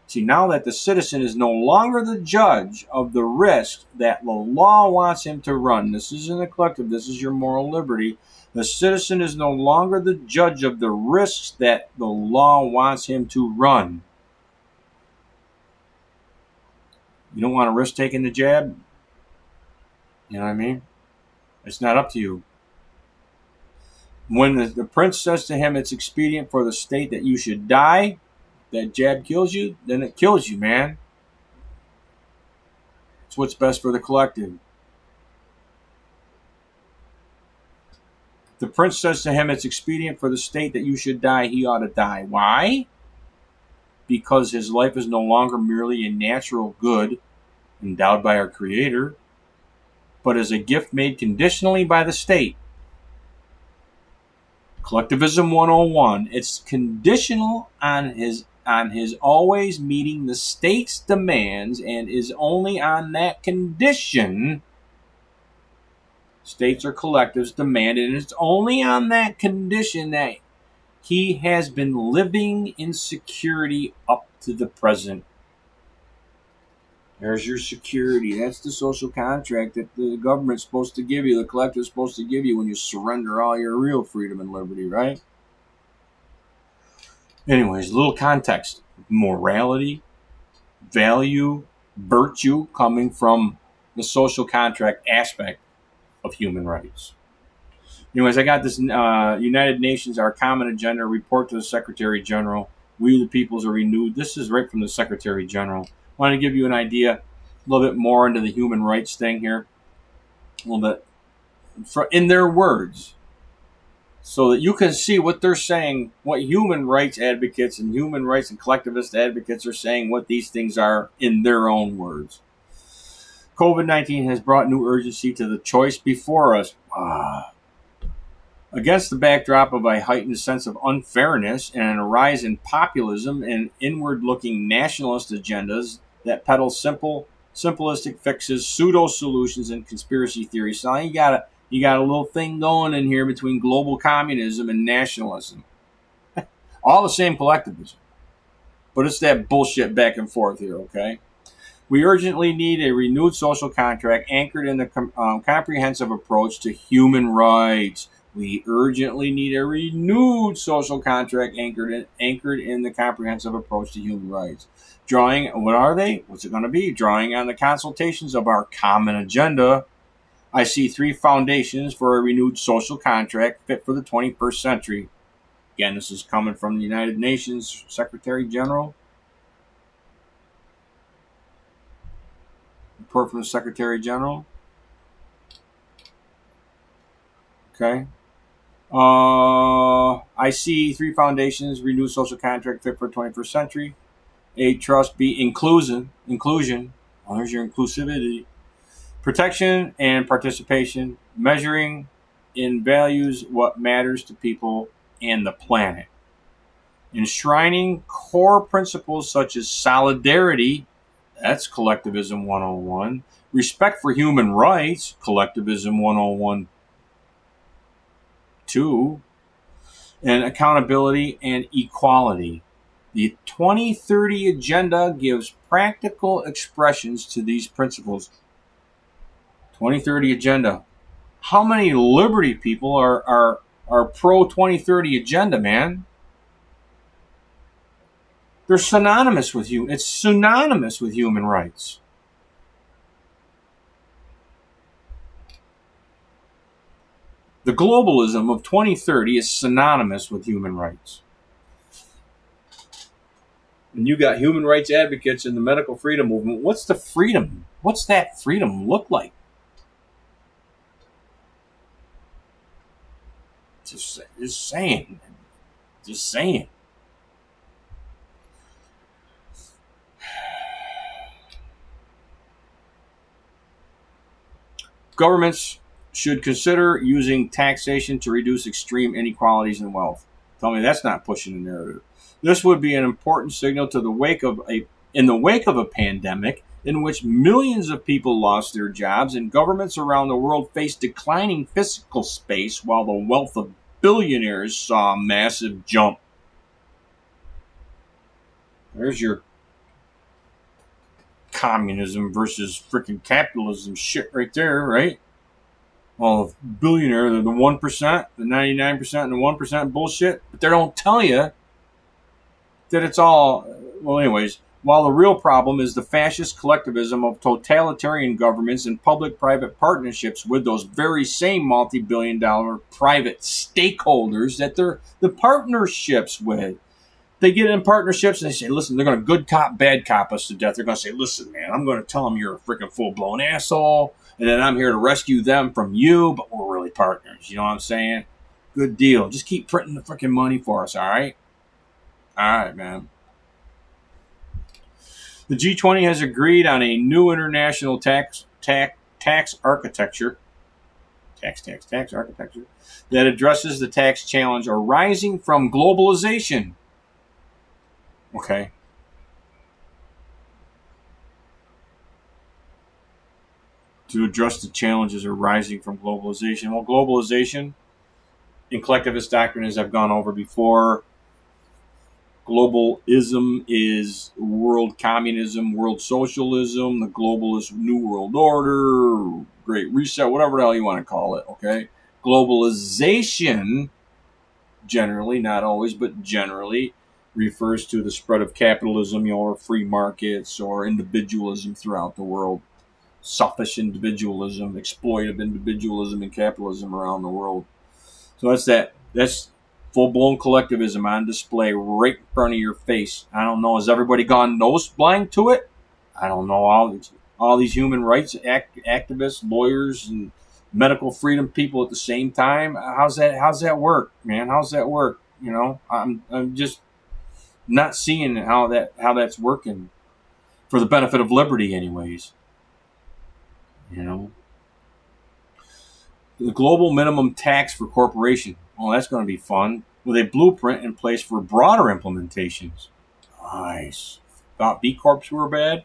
see, now that the citizen is no longer the judge of the risk that the law wants him to run, this isn't a collective, this is your moral liberty. The citizen is no longer the judge of the risks that the law wants him to run. You don't want to risk taking the jab? You know what I mean? It's not up to you. When the prince says to him, it's expedient for the state that you should die, that jab kills you, then it kills you, man. It's what's best for the collective. The prince says to him, it's expedient for the state that you should die, he ought to die. Why? Because his life is no longer merely a natural good endowed by our Creator, but as a gift made conditionally by the state. Collectivism 101, it's conditional on his always meeting the state's demands, and is only on that condition, states or collectives demand it, and it's only on that condition that he has been living in security up to the present. There's your security. That's the social contract that the government's supposed to give you, the collective's supposed to give you when you surrender all your real freedom and liberty, right? Anyways, a little context. Morality, value, virtue coming from the social contract aspect of human rights. Anyways, I got this United Nations, Our Common Agenda, report to the Secretary General. We the peoples are renewed. This is right from the Secretary General. I want to give you an idea, a little bit more into the human rights thing here, a little bit in their words, so that you can see what they're saying, what human rights advocates and human rights and collectivist advocates are saying, what these things are in their own words. COVID-19 has brought new urgency to the choice before us. Against the backdrop of a heightened sense of unfairness and a rise in populism and inward-looking nationalist agendas that peddle simplistic fixes, pseudo-solutions, and conspiracy theories. So you got a little thing going in here between global communism and nationalism. All the same collectivism. But it's that bullshit back and forth here, okay? We urgently need a renewed social contract anchored in the comprehensive approach to human rights. We urgently need a renewed social contract anchored in the comprehensive approach to human rights. Drawing, what are they? What's it going to be? Drawing on the consultations of our common agenda, I see three foundations for a renewed social contract fit for the 21st century. Again, this is coming from the United Nations Secretary General. Report from the Secretary General. Okay. I see three foundations: renew social contract fit for 21st century. A, trust. B, inclusion. Oh, there's your inclusivity. Protection and participation. Measuring in values what matters to people and the planet. Enshrining core principles such as solidarity. That's Collectivism 101. Respect for human rights. Collectivism 101. 2. And accountability and equality. The 2030 Agenda gives practical expressions to these principles. 2030 Agenda. How many liberty people are pro 2030 Agenda, man? They're synonymous with you. It's synonymous with human rights. The globalism of 2030 is synonymous with human rights. And you got human rights advocates in the medical freedom movement. What's the freedom? What's that freedom look like? Just saying. Governments should consider using taxation to reduce extreme inequalities in wealth. Tell me that's not pushing the narrative. This would be an important signal in the wake of a pandemic in which millions of people lost their jobs and governments around the world faced declining fiscal space while the wealth of billionaires saw a massive jump. There's your communism versus freaking capitalism shit right there, right? Well, the billionaire, the 1%, the 99%, and the 1% bullshit, but they don't tell you that it's all, well, anyways, while the real problem is the fascist collectivism of totalitarian governments and public-private partnerships with those very same multi-billion-dollar private stakeholders that they're the partnerships with. They get in partnerships and they say, listen, they're going to good cop, bad cop us to death. They're going to say, listen, man, I'm going to tell them you're a freaking full-blown asshole, and then I'm here to rescue them from you, but we're really partners. You know what I'm saying? Good deal. Just keep printing the freaking money for us, all right? All right, man. The G20 has agreed on a new international tax architecture. Tax architecture that addresses the tax challenge arising from globalization. Okay. To address the challenges arising from globalization. Well, globalization in collectivist doctrine, as I've gone over before, globalism is world communism, world socialism, the globalist new world order, great reset, whatever the hell you want to call it, okay? Globalization, generally, not always, but generally, refers to the spread of capitalism, or free markets, or individualism throughout the world. Selfish individualism, exploitive individualism, and capitalism around the world. So that's full-blown collectivism on display right in front of your face. I don't know, has everybody gone nose blind to it? I don't know, all these human rights activists, lawyers, and medical freedom people at the same time. How's that work, man? How's that work? You know, I'm just not seeing how that's working for the benefit of liberty, anyways. You know, the global minimum tax for corporation. Oh, that's going to be fun. With a blueprint in place for broader implementations. Nice. Thought B Corps were bad?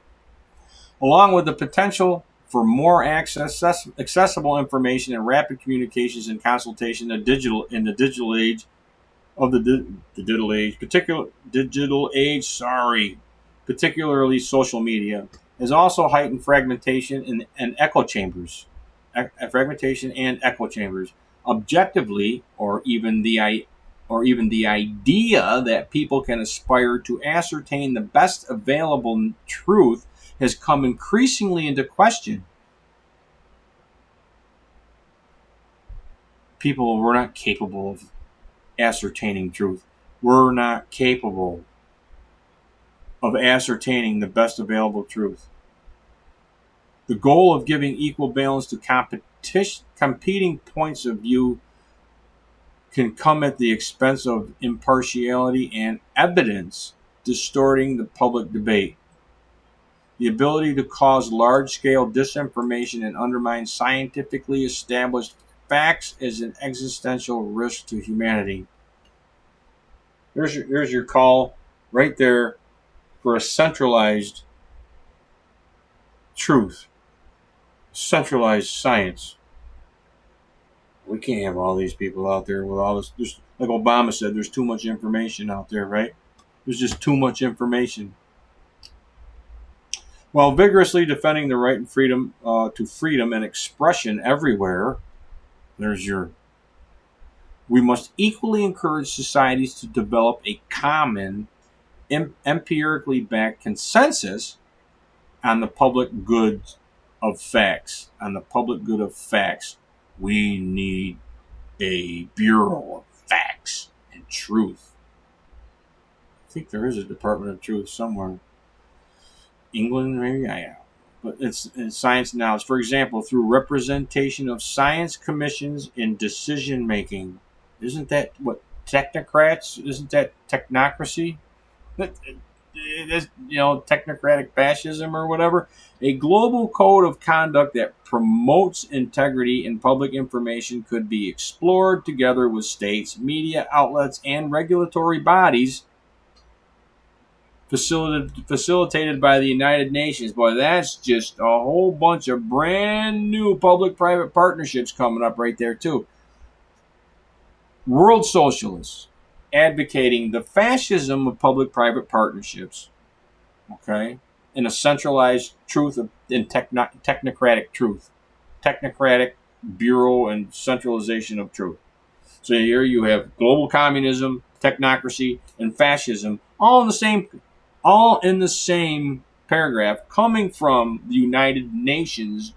Along with the potential for more accessible information and rapid communications and consultation in the digital age, particularly social media, has also heightened fragmentation and echo chambers. objectively, or even the idea that people can aspire to ascertain the best available truth has come increasingly into question. People were not capable of ascertaining truth. We're not capable of ascertaining the best available truth. The goal of giving equal balance to competing points of view can come at the expense of impartiality and evidence distorting the public debate. The ability to cause large-scale disinformation and undermine scientifically established facts is an existential risk to humanity. There's your call right there for a centralized truth, centralized science. We can't have all these people out there with all this. Like Obama said, there's too much information out there, right? There's just too much information. While vigorously defending the right and freedom to freedom and expression everywhere, we must equally encourage societies to develop a common, empirically backed consensus on the public good of facts. On the public good of facts, we need a Bureau of Facts and Truth. I think there is a Department of Truth somewhere. England, maybe? Yeah. But it's in science and knowledge. For example, through representation of science commissions in decision making. Isn't that what technocrats? Isn't that technocracy? Technocratic fascism or whatever. A global code of conduct that promotes integrity in public information could be explored together with states, media outlets, and regulatory bodies, facilitated by the United Nations. Boy, that's just a whole bunch of brand new public-private partnerships coming up right there, too. World socialists advocating the fascism of public-private partnerships, okay, in a centralized truth in technocratic truth, technocratic bureau and centralization of truth. So here you have global communism, technocracy, and fascism, all in the same paragraph, coming from the United Nations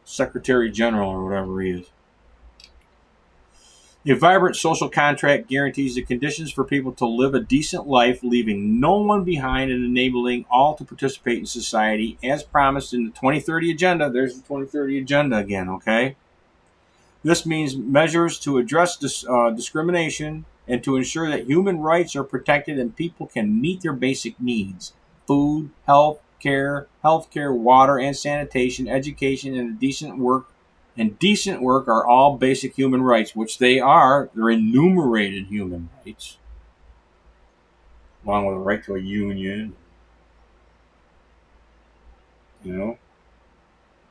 Secretary General or whatever he is. A vibrant social contract guarantees the conditions for people to live a decent life, leaving no one behind and enabling all to participate in society as promised in the 2030 Agenda. There's the 2030 Agenda again, okay? This means measures to address discrimination and to ensure that human rights are protected and people can meet their basic needs: food, healthcare, water and sanitation, education, and decent work. And decent work are all basic human rights, which they are. They're enumerated human rights, along with the right to a union,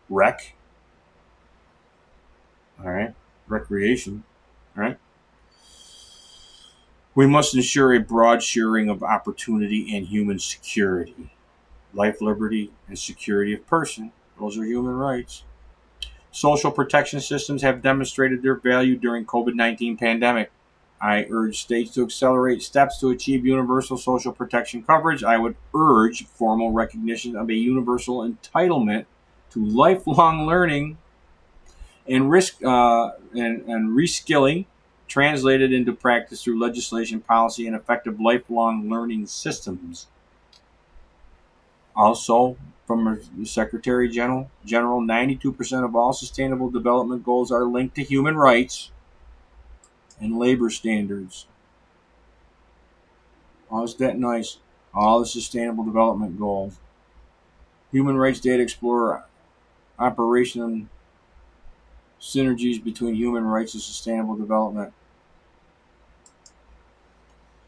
rec, all right, recreation, all right. We must ensure a broad sharing of opportunity and human security. Life, liberty, and security of person. Those are human rights. Social protection systems have demonstrated their value during COVID-19 pandemic. I urge states to accelerate steps to achieve universal social protection coverage. I would urge formal recognition of a universal entitlement to lifelong learning and reskilling, translated into practice through legislation, policy, and effective lifelong learning systems. Also, from the Secretary General, 92% of all sustainable development goals are linked to human rights and labor standards. Oh, isn't that nice? All the sustainable development goals. Human rights data explorer operation synergies between human rights and sustainable development.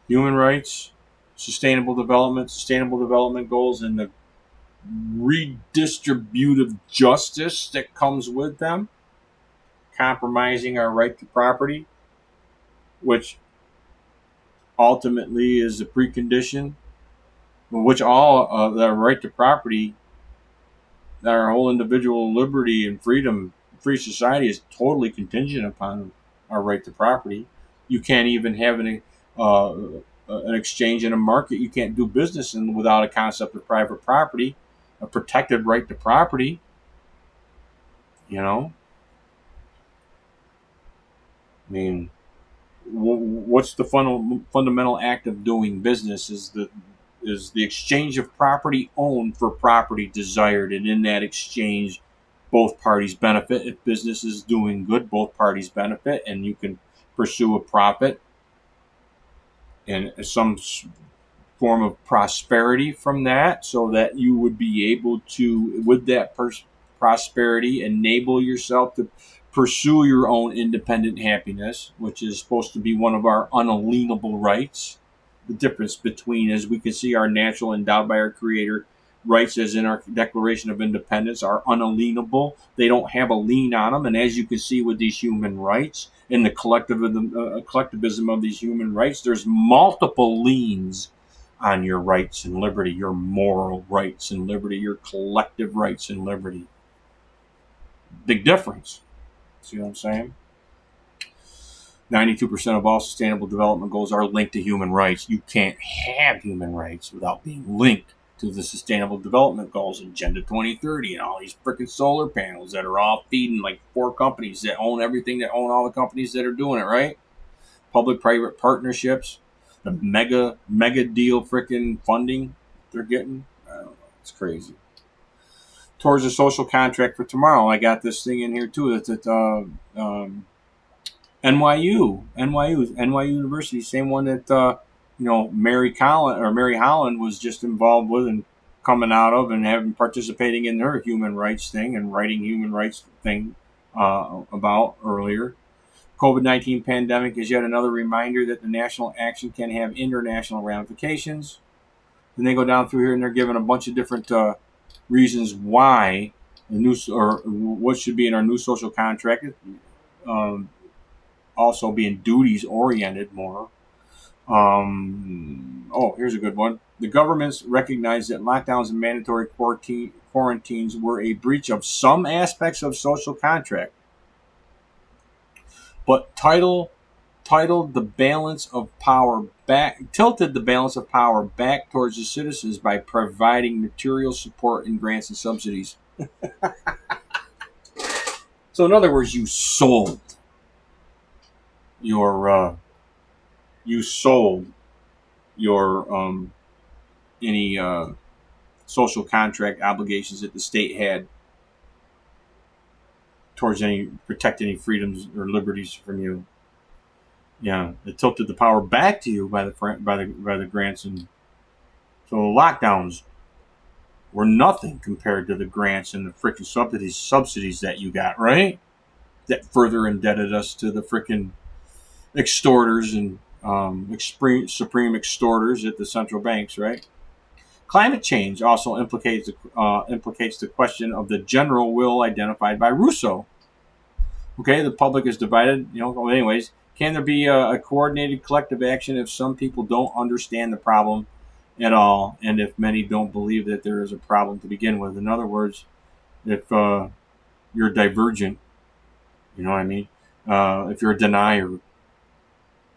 Human rights, sustainable development goals, and the redistributive justice that comes with them, compromising our right to property, which ultimately is the precondition, which all the right to property, our whole individual liberty and freedom free society is totally contingent upon our right to property. You can't even have an exchange in a market. You can't do business without a concept of private property, a protected right to property. You know, I mean, what's the fundamental act of doing business is the exchange of property owned for property desired, and in that exchange, both parties benefit. If business is doing good, both parties benefit, and you can pursue a profit and some form of prosperity from that, so that you would be able to, with that prosperity, enable yourself to pursue your own independent happiness, which is supposed to be one of our unalienable rights. The difference between, as we can see, our natural, endowed by our Creator rights, as in our Declaration of Independence, are unalienable. They don't have a lien on them. And as you can see with these human rights, in the collectivism of these human rights, there's multiple liens on your rights and liberty, your moral rights and liberty, your collective rights and liberty. Big difference. See what I'm saying? 92% of all sustainable development goals are linked to human rights. You can't have human rights without being linked to the sustainable development goals, Agenda 2030, and all these freaking solar panels that are all feeding like 4 companies that own everything, that own all the companies that are doing it, right? Public-private partnerships, the mega deal freaking funding they're getting. I don't know. It's crazy. Towards a social contract for tomorrow. I got this thing in here too. It's at NYU University, same one that Mary Holland was just involved with and coming out of and participating in her human rights thing and writing human rights thing about earlier. COVID-19 pandemic is yet another reminder that the national action can have international ramifications. And they go down through here and they're giving a bunch of different reasons why what should be in our new social contract. Also being duties oriented more. Here's a good one. The governments recognize that lockdowns and mandatory quarantines were a breach of some aspects of social contract, but tilted the balance of power back towards the citizens by providing material support and grants and subsidies. So in other words, you sold your any social contract obligations that the state had towards protect any freedoms or liberties from you. Yeah, it tilted the power back to you by the grants, and so the lockdowns were nothing compared to the grants and the freaking subsidies that you got, right? That further indebted us to the freaking extorters and supreme extorters at the central banks, right? Climate change also implicates the question of the general will identified by Rousseau. Okay, the public is divided. Anyways, can there be a coordinated collective action if some people don't understand the problem at all, and if many don't believe that there is a problem to begin with? In other words, if you're divergent, you know what I mean? If you're a denier,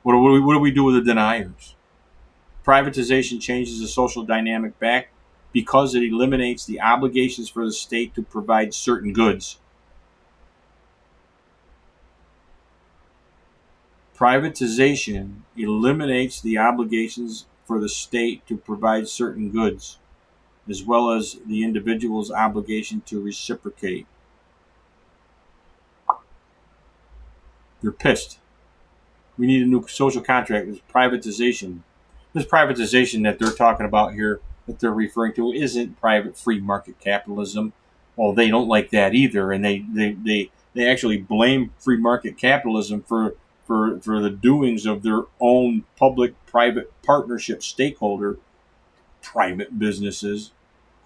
what do we do with the deniers? Privatization changes the social dynamic back because it eliminates the obligations for the state to provide certain goods. Privatization eliminates the obligations for the state to provide certain goods, as well as the individual's obligation to reciprocate. They're pissed. We need a new social contract. It's privatization. This privatization that they're talking about here, that they're referring to, isn't private free market capitalism. Well, they don't like that either, and they actually blame free market capitalism for the doings of their own public-private partnership stakeholder, private businesses,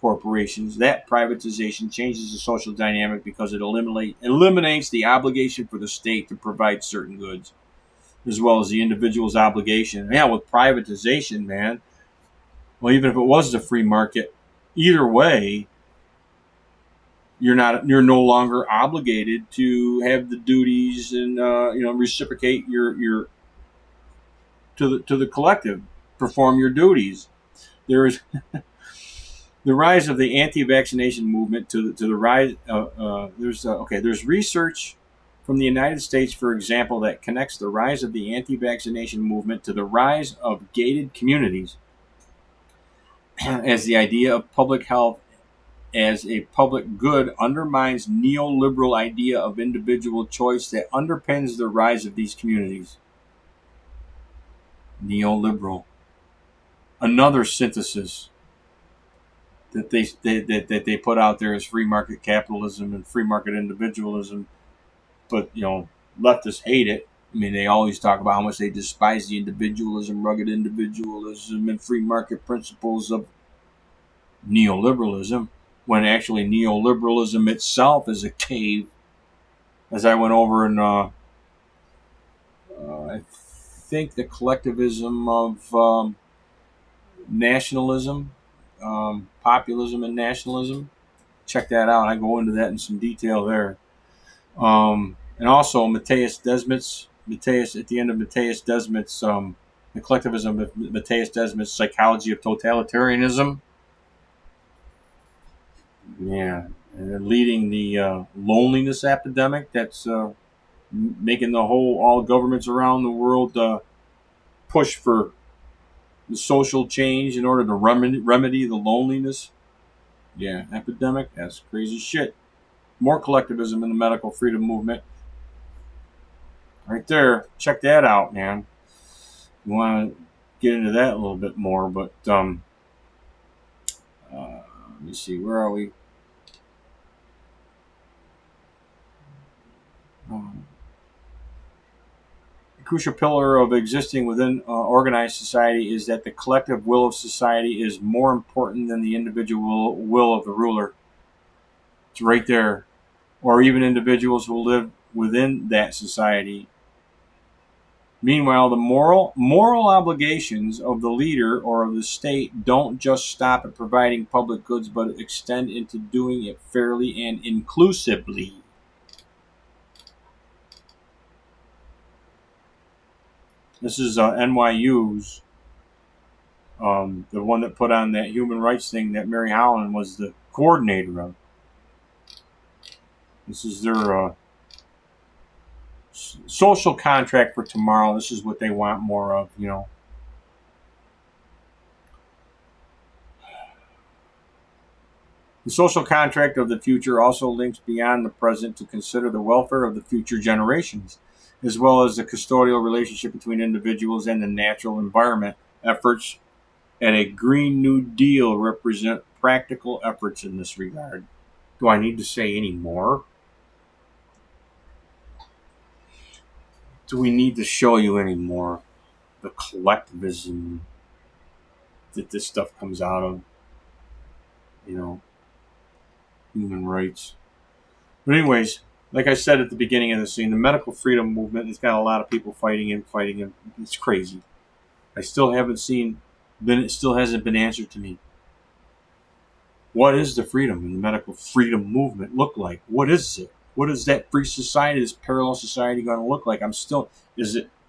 corporations. That privatization changes the social dynamic because it eliminates the obligation for the state to provide certain goods, as well as the individual's obligation. Yeah, with privatization, man, well, even if it was the free market, either way, you're no longer obligated to have the duties and reciprocate your to the collective, perform your duties. There's the rise of the anti-vaccination movement to the rise. There's research from the United States, for example, that connects the rise of the anti-vaccination movement to the rise of gated communities as the idea of public health as a public good undermines neoliberal idea of individual choice that underpins the rise of these communities. Neoliberal. Another synthesis that they put out there is free market capitalism and free market individualism, but leftists hate it. I mean, they always talk about how much they despise the individualism, rugged individualism, and free market principles of neoliberalism, when actually neoliberalism itself is a cave. As I went over in, I think, the collectivism of nationalism, populism and nationalism. Check that out. I go into that in some detail there. And also Matthias Desmet's, at the end of Matthias Desmet's, the collectivism of Matthias Desmet's Psychology of Totalitarianism. Yeah, and leading the loneliness epidemic that's making all governments around the world push for the social change in order to remedy the loneliness. Yeah, epidemic. That's crazy shit. More collectivism in the medical freedom movement. Right there. Check that out, man. You want to get into that a little bit more, but let me see. Where are we? A crucial pillar of existing within organized society is that the collective will of society is more important than the individual will of the ruler. It's right there. Or even individuals who live within that society. Meanwhile, the moral obligations of the leader or of the state don't just stop at providing public goods, but extend into doing it fairly and inclusively. This is NYU's, the one that put on that human rights thing that Mary Holland was the coordinator of. This is their social contract for tomorrow. This is what they want more of, The social contract of the future also links beyond the present to consider the welfare of the future generations, as well as the custodial relationship between individuals and the natural environment. Efforts at a Green New Deal represent practical efforts in this regard. Do I need to say any more? Do we need to show you any more? The collectivism that this stuff comes out of, human rights. But anyways, like I said at the beginning of the scene, the medical freedom movement has got a lot of people fighting him. It's crazy. I still haven't seen, it still hasn't been answered to me. What is the freedom in the medical freedom movement look like? What is it? What is that free society, this parallel society going to look like? Then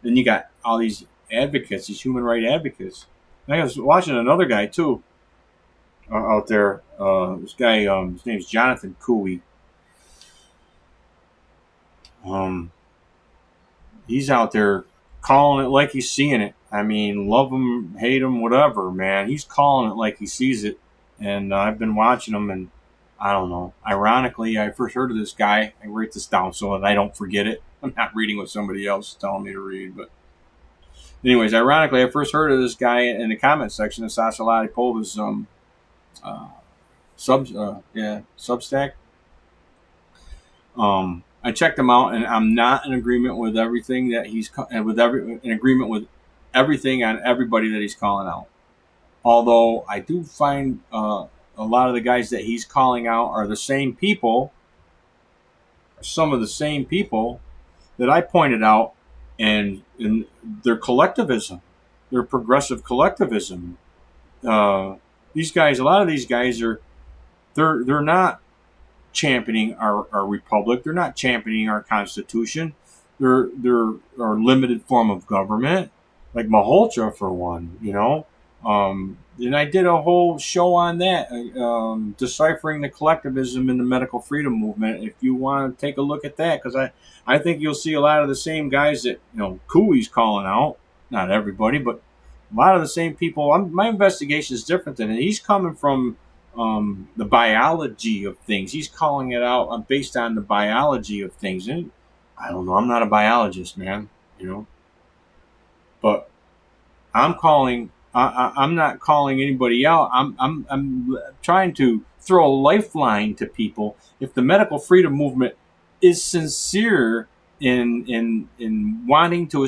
you got all these advocates, these human rights advocates. I was watching another guy too out there. This guy, his name's Jonathan Cooey. He's out there calling it like he's seeing it. I mean, love him, hate him, whatever, man. He's calling it like he sees it. And I've been watching him, and I don't know. Ironically, I first heard of this guy. I write this down so that I don't forget it. I'm not reading what somebody else is telling me to read. But anyways, ironically, I first heard of this guy in the comment section of Sasha Ladipova's Substack. I checked him out, and I'm not in agreement with everything that he's in agreement with everything on everybody that he's calling out. Although I do find a lot of the guys that he's calling out are the same people, some of the same people that I pointed out, and in their collectivism, their progressive collectivism. These guys, a lot of these guys they're not championing our republic. They're not championing our Constitution. They're our limited form of government, like Malhotra for one. And I did a whole show on that, deciphering the collectivism in the medical freedom movement. If you want to take a look at that, because I think you'll see a lot of the same guys that Cooey's calling out. Not everybody, but a lot of the same people. My investigation is different than it. He's coming from the biology of things. He's calling it out based on the biology of things. And I don't know. I'm not a biologist, man. But I'm calling. I'm not calling anybody out. I'm trying to throw a lifeline to people. If the medical freedom movement is sincere in wanting to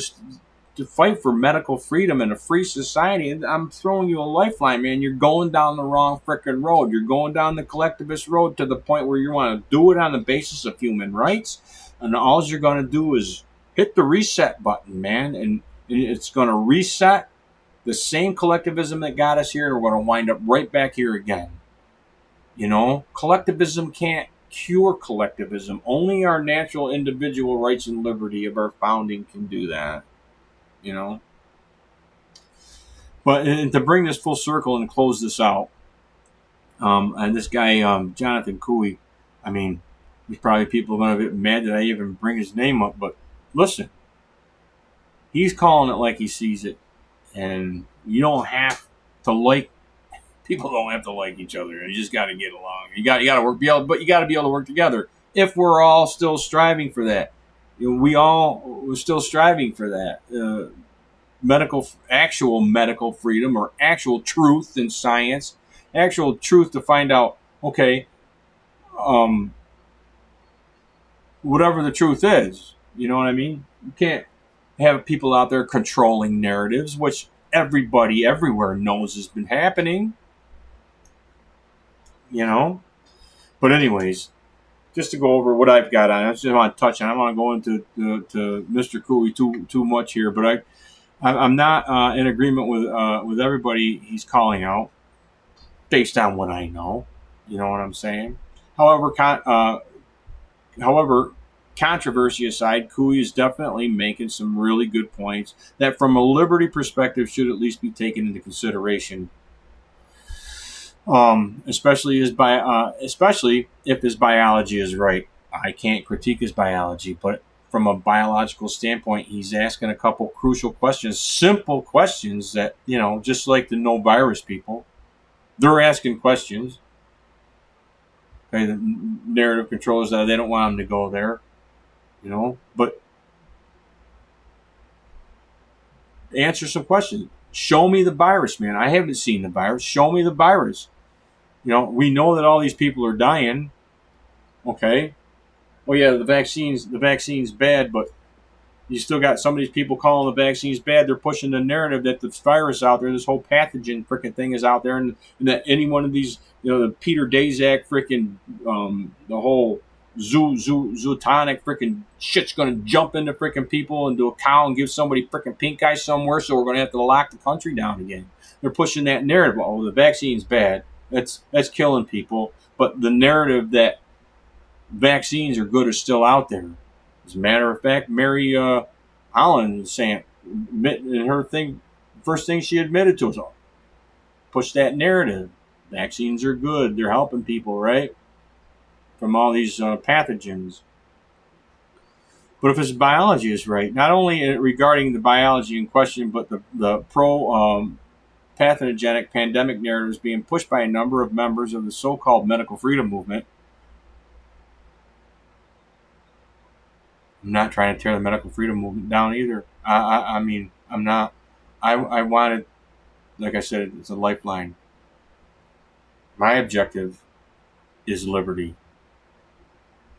fight for medical freedom and a free society, and I'm throwing you a lifeline, man. You're going down the wrong frickin' road. You're going down the collectivist road to the point where you want to do it on the basis of human rights, and all you're going to do is hit the reset button, man, and it's going to reset the same collectivism that got us here, and we're going to wind up right back here again. Collectivism can't cure collectivism. Only our natural individual rights and liberty of our founding can do that. But and to bring this full circle and close this out, and this guy, Jonathan Cooey, I mean, there's probably people going to get mad that I even bring his name up, but listen, he's calling it like he sees it. And you don't have to people don't have to like each other. You just got to get along. You got to work, but you got to be able to work together. If we're all still striving for that, we're still striving for that actual medical freedom, or actual truth in science, actual truth to find out. Okay, whatever the truth is, you know what I mean. You can't have people out there controlling narratives, which everybody everywhere knows has been happening. But anyways, just to go over what I've got on, I just want to touch on. I don't want to go into to Mr. Cooey too much here, but I'm not in agreement with everybody he's calling out based on what I know. You know what I'm saying? However, controversy aside, Cooey is definitely making some really good points that, from a liberty perspective, should at least be taken into consideration. Especially if his biology is right. I can't critique his biology, but from a biological standpoint, he's asking a couple crucial questions, simple questions that, just like the no virus people, they're asking questions. Okay, the narrative controllers, they don't want them to go there. But answer some questions. Show me the virus, man. I haven't seen the virus. Show me the virus. We know that all these people are dying. Okay. Well, yeah, the vaccine's bad, but you still got some of these people calling the vaccines bad. They're pushing the narrative that this virus out there, this whole pathogen freaking thing is out there, and that any one of these, the Peter Daszak freaking, the whole zootonic freaking shit's going to jump into freaking people and do a cow and give somebody freaking pink eye somewhere, so we're going to have to lock the country down again. They're pushing that narrative. Oh, the vaccine's bad. That's killing people. But the narrative that vaccines are good is still out there. As a matter of fact, Mary Holland is saying in her thing, first thing she admitted to us, push that narrative. Vaccines are good. They're helping people, right? From all these pathogens. But if his biology is right, not only regarding the biology in question, but the pathogenic pandemic narratives being pushed by a number of members of the so-called medical freedom movement. I'm not trying to tear the medical freedom movement down either. I mean, I'm not. I wanted, like I said, it's a lifeline. My objective is liberty.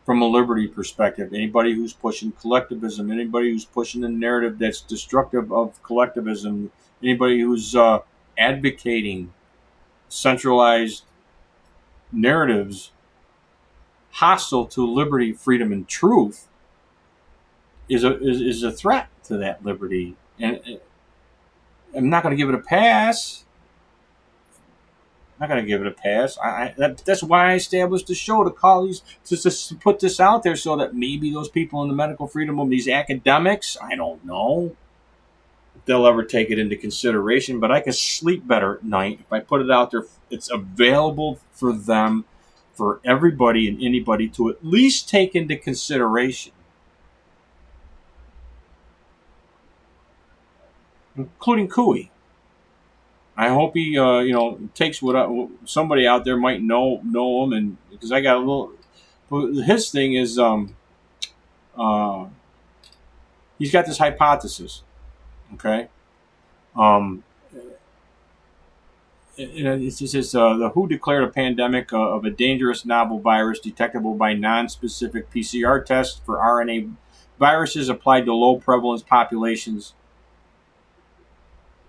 From a liberty perspective, anybody who's pushing collectivism, anybody who's pushing a narrative that's destructive of collectivism, anybody who's advocating centralized narratives hostile to liberty, freedom, and truth is a threat to that liberty. And I'm not going to give it a pass. I'm not going to give it a pass. That's why I established the show, to call these, to put this out there so that maybe those people in the medical freedom movement, these academics, I don't know if they'll ever take it into consideration, but I can sleep better at night if I put it out there. It's available for them, for everybody and anybody to at least take into consideration, including Cooey. I hope he, takes what somebody out there might know him, and because I got a little. His thing is, uh, he's got this hypothesis. Okay, um, it says the WHO declared a pandemic of a dangerous novel virus detectable by non-specific PCR tests for RNA viruses applied to low prevalence populations.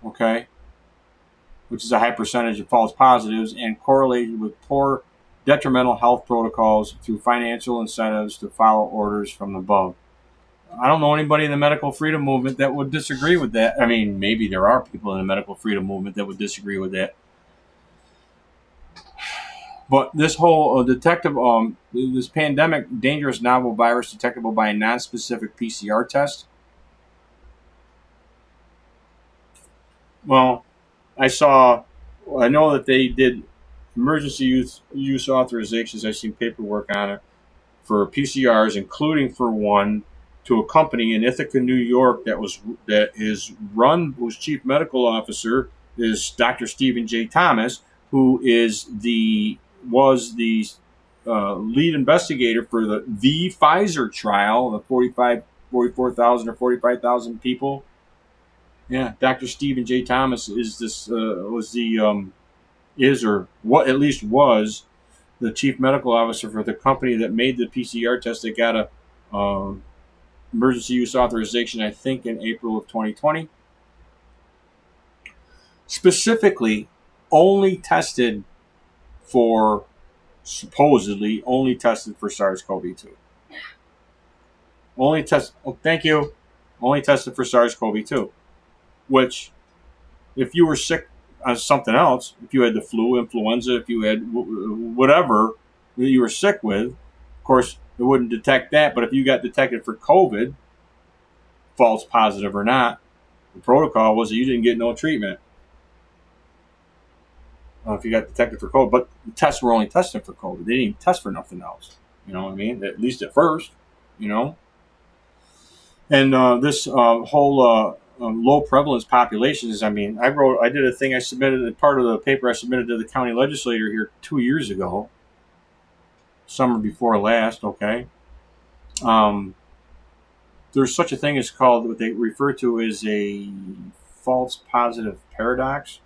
Okay, which is a high percentage of false positives, and correlated with poor, detrimental health protocols through financial incentives to follow orders from above. I don't know anybody in the medical freedom movement that would disagree with that. I mean, maybe there are people in the medical freedom movement that would disagree with that. But this whole this pandemic, dangerous novel virus detectable by a non-specific PCR test. Well, I know that they did emergency use authorizations. I've seen paperwork on it for PCRs, including for one to a company in Ithaca, New York, whose chief medical officer is Dr. Stephen J. Thomas, who was the lead investigator for the Pfizer trial, the 44,000 or 45,000 people. Yeah, Dr. Stephen J. Thomas at least was the chief medical officer for the company that made the PCR test that got a emergency use authorization, I think, in April of 2020. Specifically, supposedly only tested for SARS-CoV-2. Only tested for SARS-CoV-2, which, if you were sick on something else, if you had the flu, influenza, if you had whatever that you were sick with, of course, it wouldn't detect that. But if you got detected for COVID, false positive or not, the protocol was that you didn't get no treatment. If you got detected for COVID, but the tests were only testing for COVID. They didn't even test for nothing else. You know what I mean? At least at first, And this whole low prevalence populations. I mean, I did a thing. I submitted part of the paper I submitted to the county legislator here 2 years ago, summer before last. Okay. There's such a thing as called what they refer to as a false positive paradox.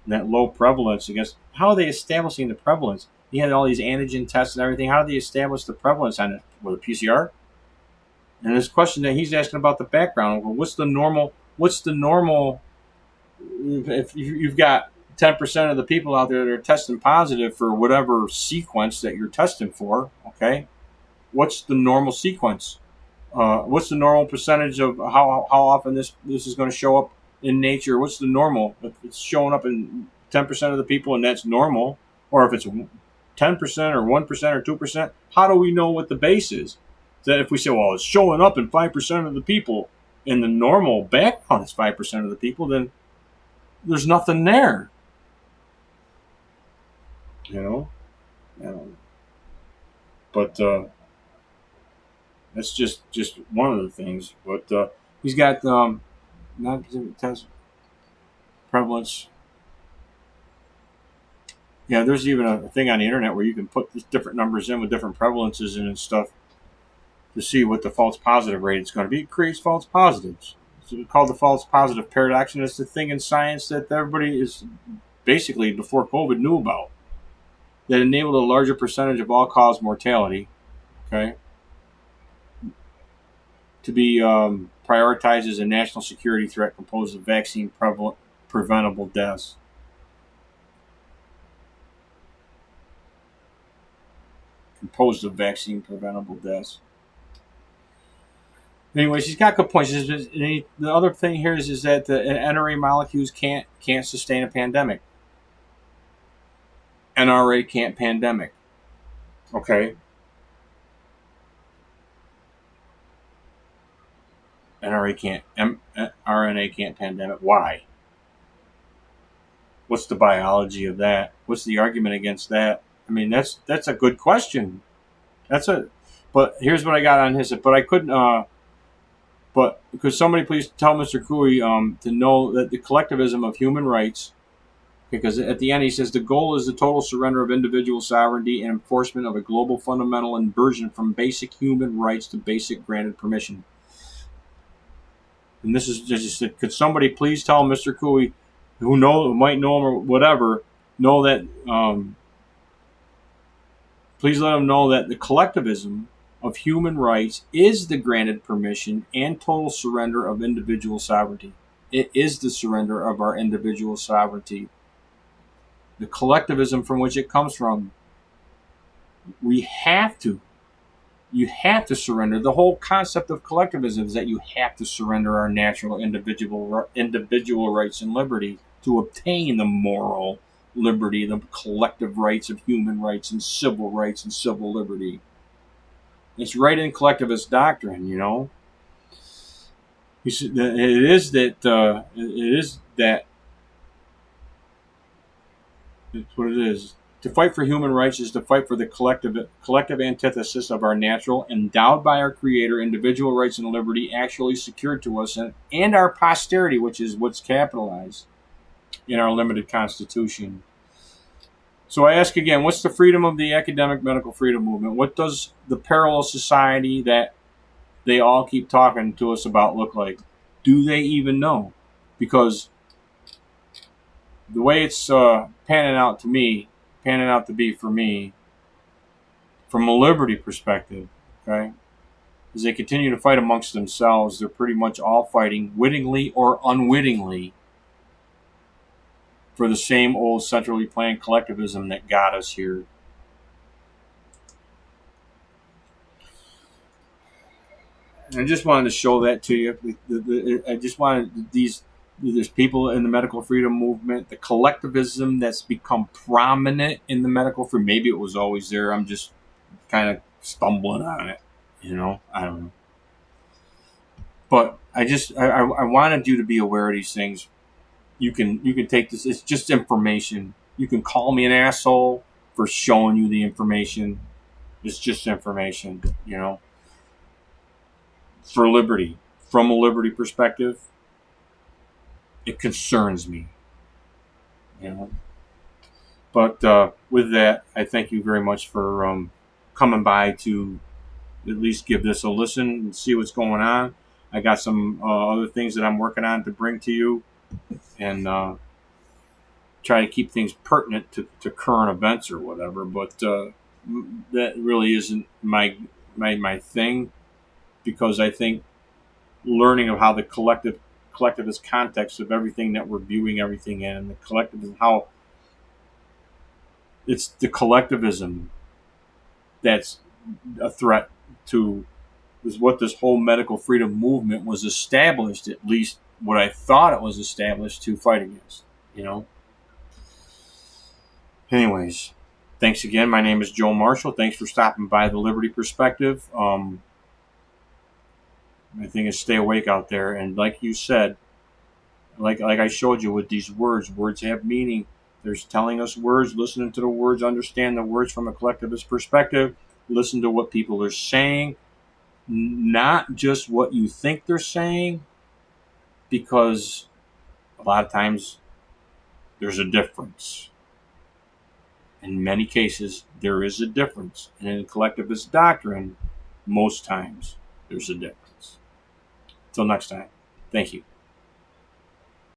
And that low prevalence, how are they establishing the prevalence? You had all these antigen tests and everything. How do they establish the prevalence on it? With a PCR? And this question that he's asking about the background, well, what's the normal? If you've got 10% of the people out there that are testing positive for whatever sequence that you're testing for, okay, what's the normal sequence? What's the normal percentage of how often this is going to show up in nature? What's the normal? If it's showing up in 10% of the people and that's normal, or if it's 10% or 1% or 2%, how do we know what the base is? That if we say, well, it's showing up in 5% of the people, and the normal background is 5% of the people, then there's nothing there. But that's just one of the things. But he's got non-specific test prevalence. Yeah, there's even a thing on the internet where you can put different numbers in with different prevalences and stuff to see what the false positive rate is going to be. It creates false positives. It's called the false positive paradox, and it's the thing in science that everybody is basically before COVID knew about, that enabled a larger percentage of all-cause mortality, okay, to be prioritized as a national security threat composed of vaccine preventable deaths. Anyways, he's got good points. The other thing here is that the NRA molecules can't sustain a pandemic. NRA can't pandemic. Okay. NRA can't, RNA can't pandemic. Why? What's the biology of that? What's the argument against that? I mean, that's a good question. But here's what I got on his. But I couldn't. But could somebody please tell Mr. Cooey to know that the collectivism of human rights, because at the end he says the goal is the total surrender of individual sovereignty and enforcement of a global fundamental inversion from basic human rights to basic granted permission. And this is just, could somebody please tell Mr. Cooey, who might know him or whatever, know that, please let him know that the collectivism of human rights is the granted permission and total surrender of individual sovereignty. It is the surrender of our individual sovereignty. The collectivism from which it comes from, you have to surrender. The whole concept of collectivism is that you have to surrender our natural individual rights and liberty to obtain the moral liberty, the collective rights of human rights and civil liberty. It's right in collectivist doctrine, you know. It is that. It's what it is. To fight for human rights is to fight for the collective antithesis of our natural, endowed by our Creator, individual rights and liberty actually secured to us, and our posterity, which is what's capitalized in our limited Constitution. So I ask again, what's the freedom of the academic medical freedom movement? What does the parallel society that they all keep talking to us about look like? Do they even know? Because the way it's panning out to be for me, from a liberty perspective, okay, as they continue to fight amongst themselves, they're pretty much all fighting, wittingly or unwittingly, for the same old centrally planned collectivism that got us here. And I just wanted to show that to you. I just wanted there's people in the medical freedom movement, the collectivism that's become prominent in the medical freedom. Maybe it was always there. I'm just kind of stumbling on it, you know. I don't know. But I wanted you to be aware of these things. You can take this. It's just information. You can call me an asshole for showing you the information. It's just information, you know. For liberty, from a liberty perspective, it concerns me, you know. But with that, I thank you very much for coming by to at least give this a listen and see what's going on. I got some other things that I'm working on to bring to you, and try to keep things pertinent to current events or whatever. But that really isn't my thing, because I think learning of how the collectivist context of everything that we're viewing everything in, and the collectivism, how it's the collectivism that's a threat to, is what this whole medical freedom movement was established, at least what I thought it was established to fight against, you know. Anyways, thanks again. My name is Joe Marshall. Thanks for stopping by The Liberty Perspective. My thing is, stay awake out there. And like you said, like I showed you with these words have meaning. There's telling us words, listening to the words, understand the words from a collectivist perspective, listen to what people are saying, not just what you think they're saying, because a lot of times there's a difference. In many cases, there is a difference. And in collectivist doctrine, most times there's a difference. Until next time, thank you.